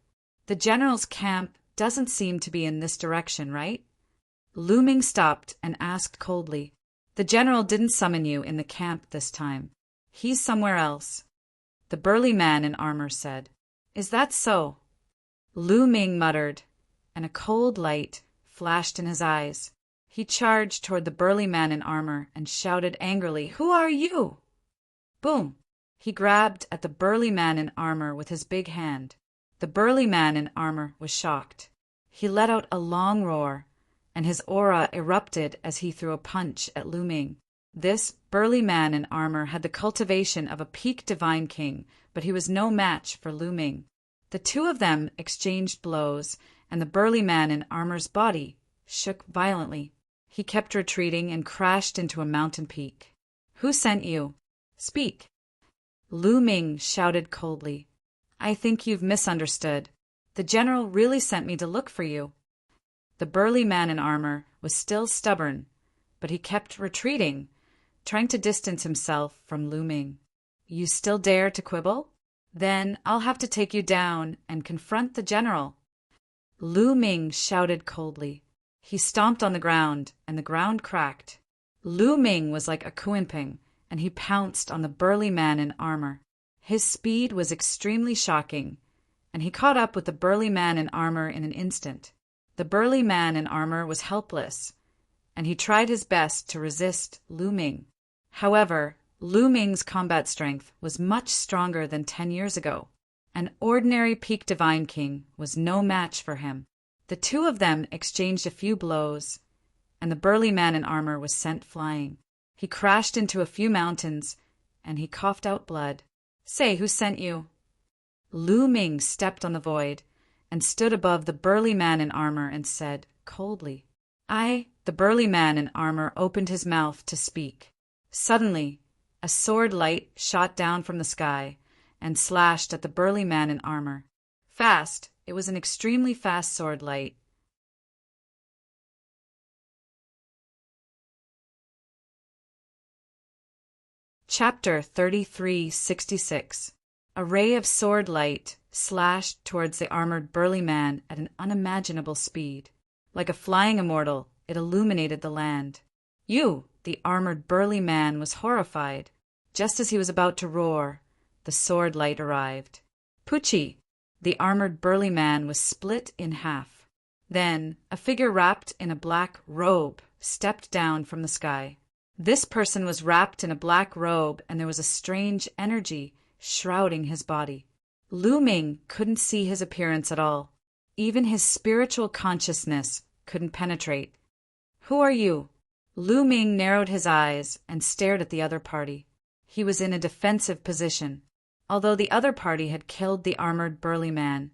"The general's camp doesn't seem to be in this direction, right?" Lu Ming stopped and asked coldly. "The general didn't summon you in the camp this time. He's somewhere else," the burly man in armor said. "Is that so?" Lu Ming muttered, and a cold light flashed in his eyes. He charged toward the burly man in armor and shouted angrily, "Who are you?" Boom! He grabbed at the burly man in armor with his big hand. The burly man in armor was shocked. He let out a long roar, and his aura erupted as he threw a punch at Lu Ming. This burly man in armor had the cultivation of a peak divine king, but he was no match for Lu Ming. The two of them exchanged blows, and the burly man in armor's body shook violently. He kept retreating and crashed into a mountain peak. "Who sent you? Speak!" Lu Ming shouted coldly. "I think you've misunderstood. The general really sent me to look for you." The burly man in armor was still stubborn, but he kept retreating, trying to distance himself from Lu Ming. "You still dare to quibble? Then I'll have to take you down and confront the general." Lu Ming shouted coldly. He stomped on the ground, and the ground cracked. Lu Ming was like a Kuenping, and he pounced on the burly man in armor. His speed was extremely shocking, and he caught up with the burly man in armor in an instant. The burly man in armor was helpless, and he tried his best to resist Lu Ming. However, Lu Ming's combat strength was much stronger than 10 years ago. An ordinary peak divine king was no match for him. The two of them exchanged a few blows, and the burly man in armor was sent flying. He crashed into a few mountains, and he coughed out blood. "Say, who sent you?" Lu Ming stepped on the void and stood above the burly man in armor and said coldly, "I." The burly man in armor opened his mouth to speak. Suddenly, a sword light shot down from the sky and slashed at the burly man in armor. Fast. It was an extremely fast sword light. Chapter 3366. A ray of sword light slashed towards the armored burly man at an unimaginable speed. Like a flying immortal, it illuminated the land. "You!" The armored burly man was horrified. Just as he was about to roar, the sword light arrived. "Pucci!" The armored burly man was split in half. Then a figure wrapped in a black robe stepped down from the sky. This person was wrapped in a black robe, and there was a strange energy shrouding his body. Lu Ming couldn't see his appearance at all. Even his spiritual consciousness couldn't penetrate. "Who are you?" Lu Ming narrowed his eyes and stared at the other party. He was in a defensive position. Although the other party had killed the armored burly man,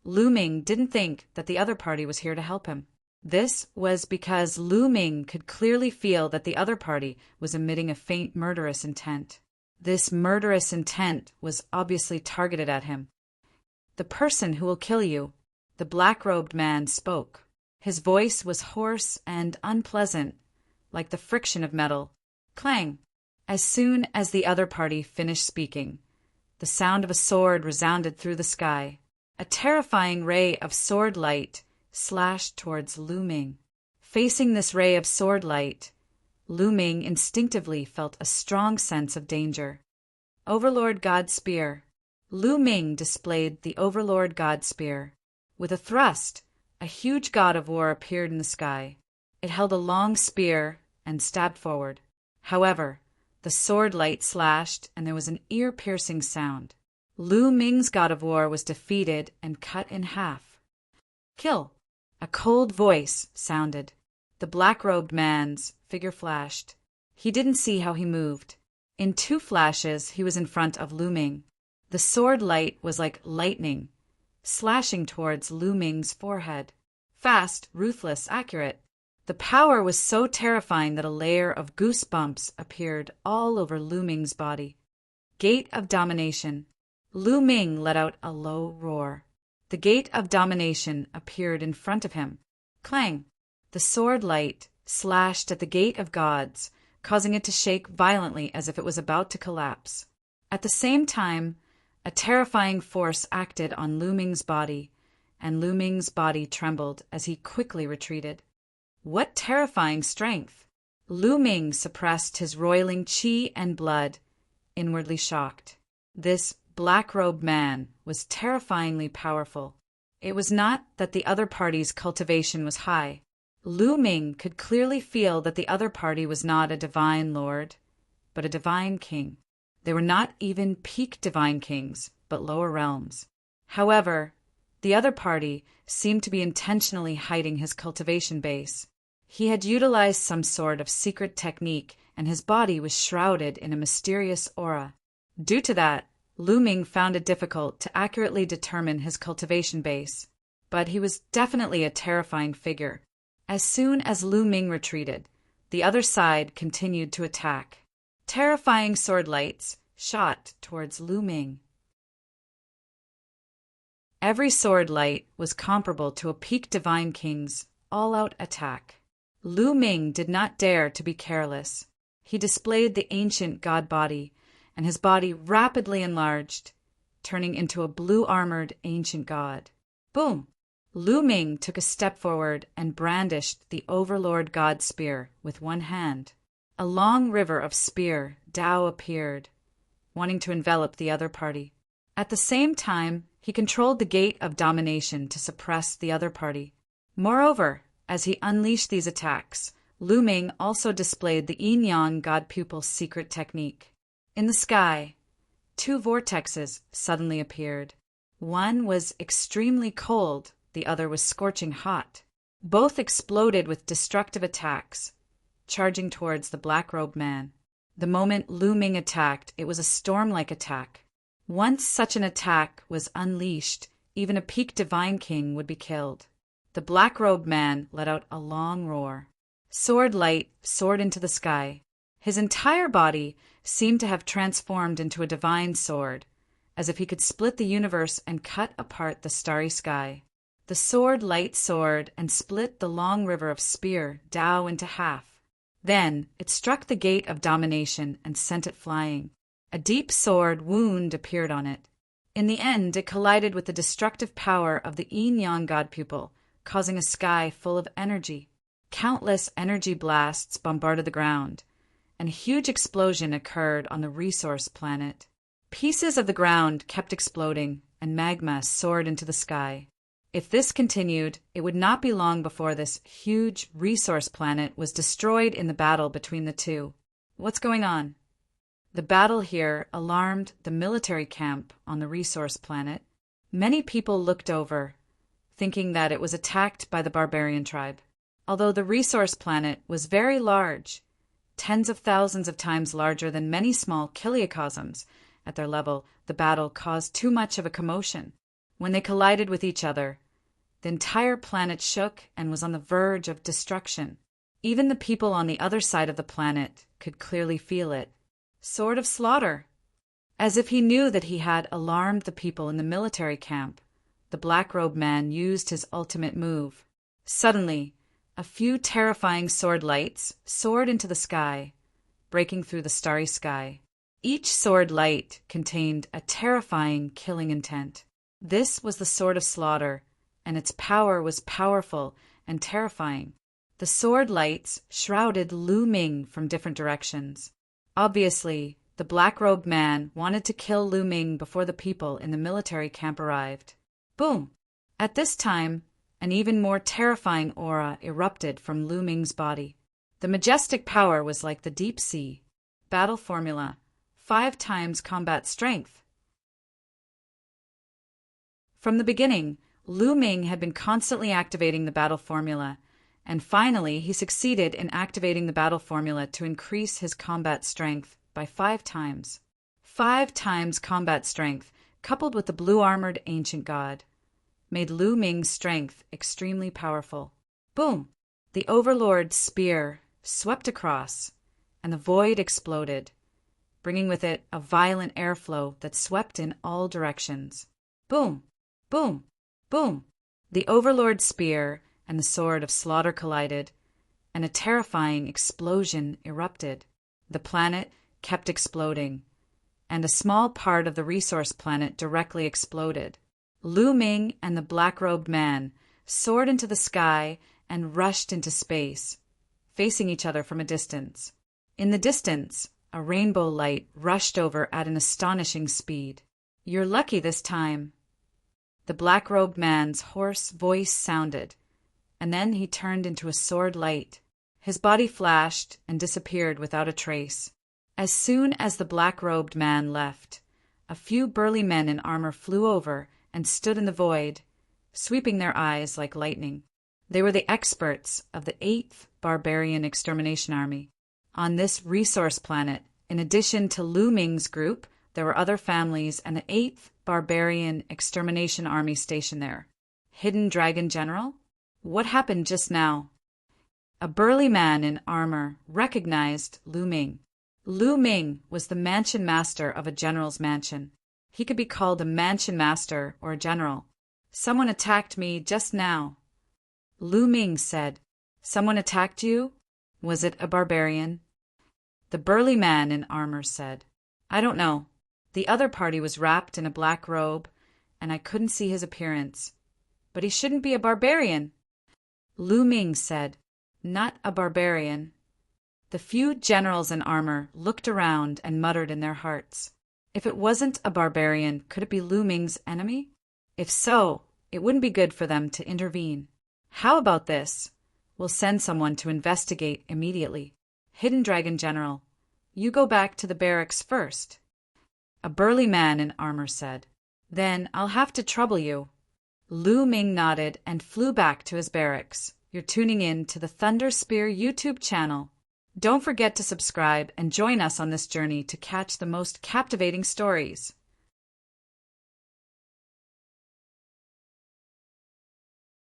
Lu Ming didn't think that the other party was here to help him. This was because Lu Ming could clearly feel that the other party was emitting a faint murderous intent. This murderous intent was obviously targeted at him. "The person who will kill you," the black-robed man spoke. His voice was hoarse and unpleasant, like the friction of metal. Clang! As soon as the other party finished speaking, the sound of a sword resounded through the sky. A terrifying ray of sword light slashed towards Lu Ming. Facing this ray of sword light, Lu Ming instinctively felt a strong sense of danger. Overlord God Spear. Lu Ming displayed the Overlord God Spear. With a thrust, a huge god of war appeared in the sky. It held a long spear and stabbed forward. However, the sword light slashed, and there was an ear-piercing sound. Lu Ming's god of war was defeated and cut in half. "Kill!" A cold voice sounded. The black-robed man's figure flashed. He didn't see how he moved. In 2 flashes, he was in front of Lu Ming. The sword light was like lightning, slashing towards Lu Ming's forehead. Fast, ruthless, accurate. The power was so terrifying that a layer of goosebumps appeared all over Lu Ming's body. Gate of Domination. Lu Ming let out a low roar. The Gate of Domination appeared in front of him. Clang! The sword light slashed at the Gate of Gods, causing it to shake violently as if it was about to collapse. At the same time, a terrifying force acted on Lu Ming's body, and Lu Ming's body trembled as he quickly retreated. What terrifying strength! Lu Ming suppressed his roiling qi and blood, inwardly shocked. This black-robed man was terrifyingly powerful. It was not that the other party's cultivation was high. Lu Ming could clearly feel that the other party was not a divine lord, but a divine king. They were not even peak divine kings, but lower realms. However, the other party seemed to be intentionally hiding his cultivation base. He had utilized some sort of secret technique, and his body was shrouded in a mysterious aura. Due to that, Lu Ming found it difficult to accurately determine his cultivation base, but he was definitely a terrifying figure. As soon as Lu Ming retreated, the other side continued to attack. Terrifying sword lights shot towards Lu Ming. Every sword light was comparable to a peak divine king's all-out attack. Lu Ming did not dare to be careless. He displayed the ancient god body, and his body rapidly enlarged, turning into a blue-armored ancient god. Boom! Lu Ming took a step forward and brandished the Overlord God Spear with one hand. A long river of spear Dao appeared, wanting to envelop the other party. At the same time, he controlled the Gate of Domination to suppress the other party. Moreover, as he unleashed these attacks, Lu Ming also displayed the Yin-Yang God Pupil's secret technique. In the sky, two vortexes suddenly appeared. One was extremely cold, the other was scorching hot. Both exploded with destructive attacks, charging towards the black-robed man. The moment Lu Ming attacked, it was a storm-like attack. Once such an attack was unleashed, even a peak divine king would be killed. The black-robed man let out a long roar. Sword light soared into the sky. His entire body seemed to have transformed into a divine sword, as if he could split the universe and cut apart the starry sky. The sword light soared and split the long river of spear Dao into half. Then it struck the Gate of Domination and sent it flying. A deep sword wound appeared on it. In the end, it collided with the destructive power of the Yin-Yang God Pupil, causing a sky full of energy. Countless energy blasts bombarded the ground, and a huge explosion occurred on the resource planet. Pieces of the ground kept exploding, and magma soared into the sky. If this continued, it would not be long before this huge resource planet was destroyed in the battle between the two. What's going on? The battle here alarmed the military camp on the resource planet. Many people looked over, thinking that it was attacked by the barbarian tribe. Although the resource planet was very large, tens of thousands of times larger than many small kiliocosms, at their level, the battle caused too much of a commotion. When they collided with each other, the entire planet shook and was on the verge of destruction. Even the people on the other side of the planet could clearly feel it. Sword of slaughter. As if he knew that he had alarmed the people in the military camp, the black-robed man used his ultimate move. Suddenly, a few terrifying sword lights soared into the sky, breaking through the starry sky. Each sword light contained a terrifying killing intent. This was the Sword of Slaughter, and its power was powerful and terrifying. The sword lights shrouded Lu Ming from different directions. Obviously, the black-robed man wanted to kill Lu Ming before the people in the military camp arrived. Boom! At this time, an even more terrifying aura erupted from Lu Ming's body. The majestic power was like the deep sea. Battle formula: 5 times combat strength. From the beginning, Lu Ming had been constantly activating the battle formula, and finally he succeeded in activating the battle formula to increase his combat strength by 5 times. 5 times combat strength coupled with the blue-armored ancient god, made Lu Ming's strength extremely powerful. Boom! The Overlord's spear swept across, and the void exploded, bringing with it a violent airflow that swept in all directions. Boom! Boom! Boom! The Overlord's spear and the sword of slaughter collided, and a terrifying explosion erupted. The planet kept exploding, and a small part of the resource planet directly exploded. Lu Ming and the black-robed man soared into the sky and rushed into space, facing each other from a distance. In the distance, a rainbow light rushed over at an astonishing speed. "You're lucky this time." The black-robed man's hoarse voice sounded, and then he turned into a sword light. His body flashed and disappeared without a trace. As soon as the black-robed man left, a few burly men in armor flew over and stood in the void, sweeping their eyes like lightning. They were the experts of the 8th Barbarian Extermination Army. On this resource planet, in addition to Lu Ming's group, there were other families and the 8th Barbarian Extermination Army stationed there. Hidden Dragon General? What happened just now? A burly man in armor recognized Lu Ming. Lu Ming was the mansion master of a general's mansion. He could be called a mansion master or a general. "Someone attacked me just now." Lu Ming said, "Someone attacked you? Was it a barbarian?" The burly man in armor said, "I don't know. The other party was wrapped in a black robe, and I couldn't see his appearance. But he shouldn't be a barbarian." Lu Ming said, "Not a barbarian." The few generals in armor looked around and muttered in their hearts, "If it wasn't a barbarian, could it be Lu Ming's enemy? If so, it wouldn't be good for them to intervene. How about this? We'll send someone to investigate immediately. Hidden Dragon General, you go back to the barracks first." A burly man in armor said, "Then I'll have to trouble you." Lu Ming nodded and flew back to his barracks. You're tuning in to the Thunder Spear YouTube channel. Don't forget to subscribe and join us on this journey to catch the most captivating stories.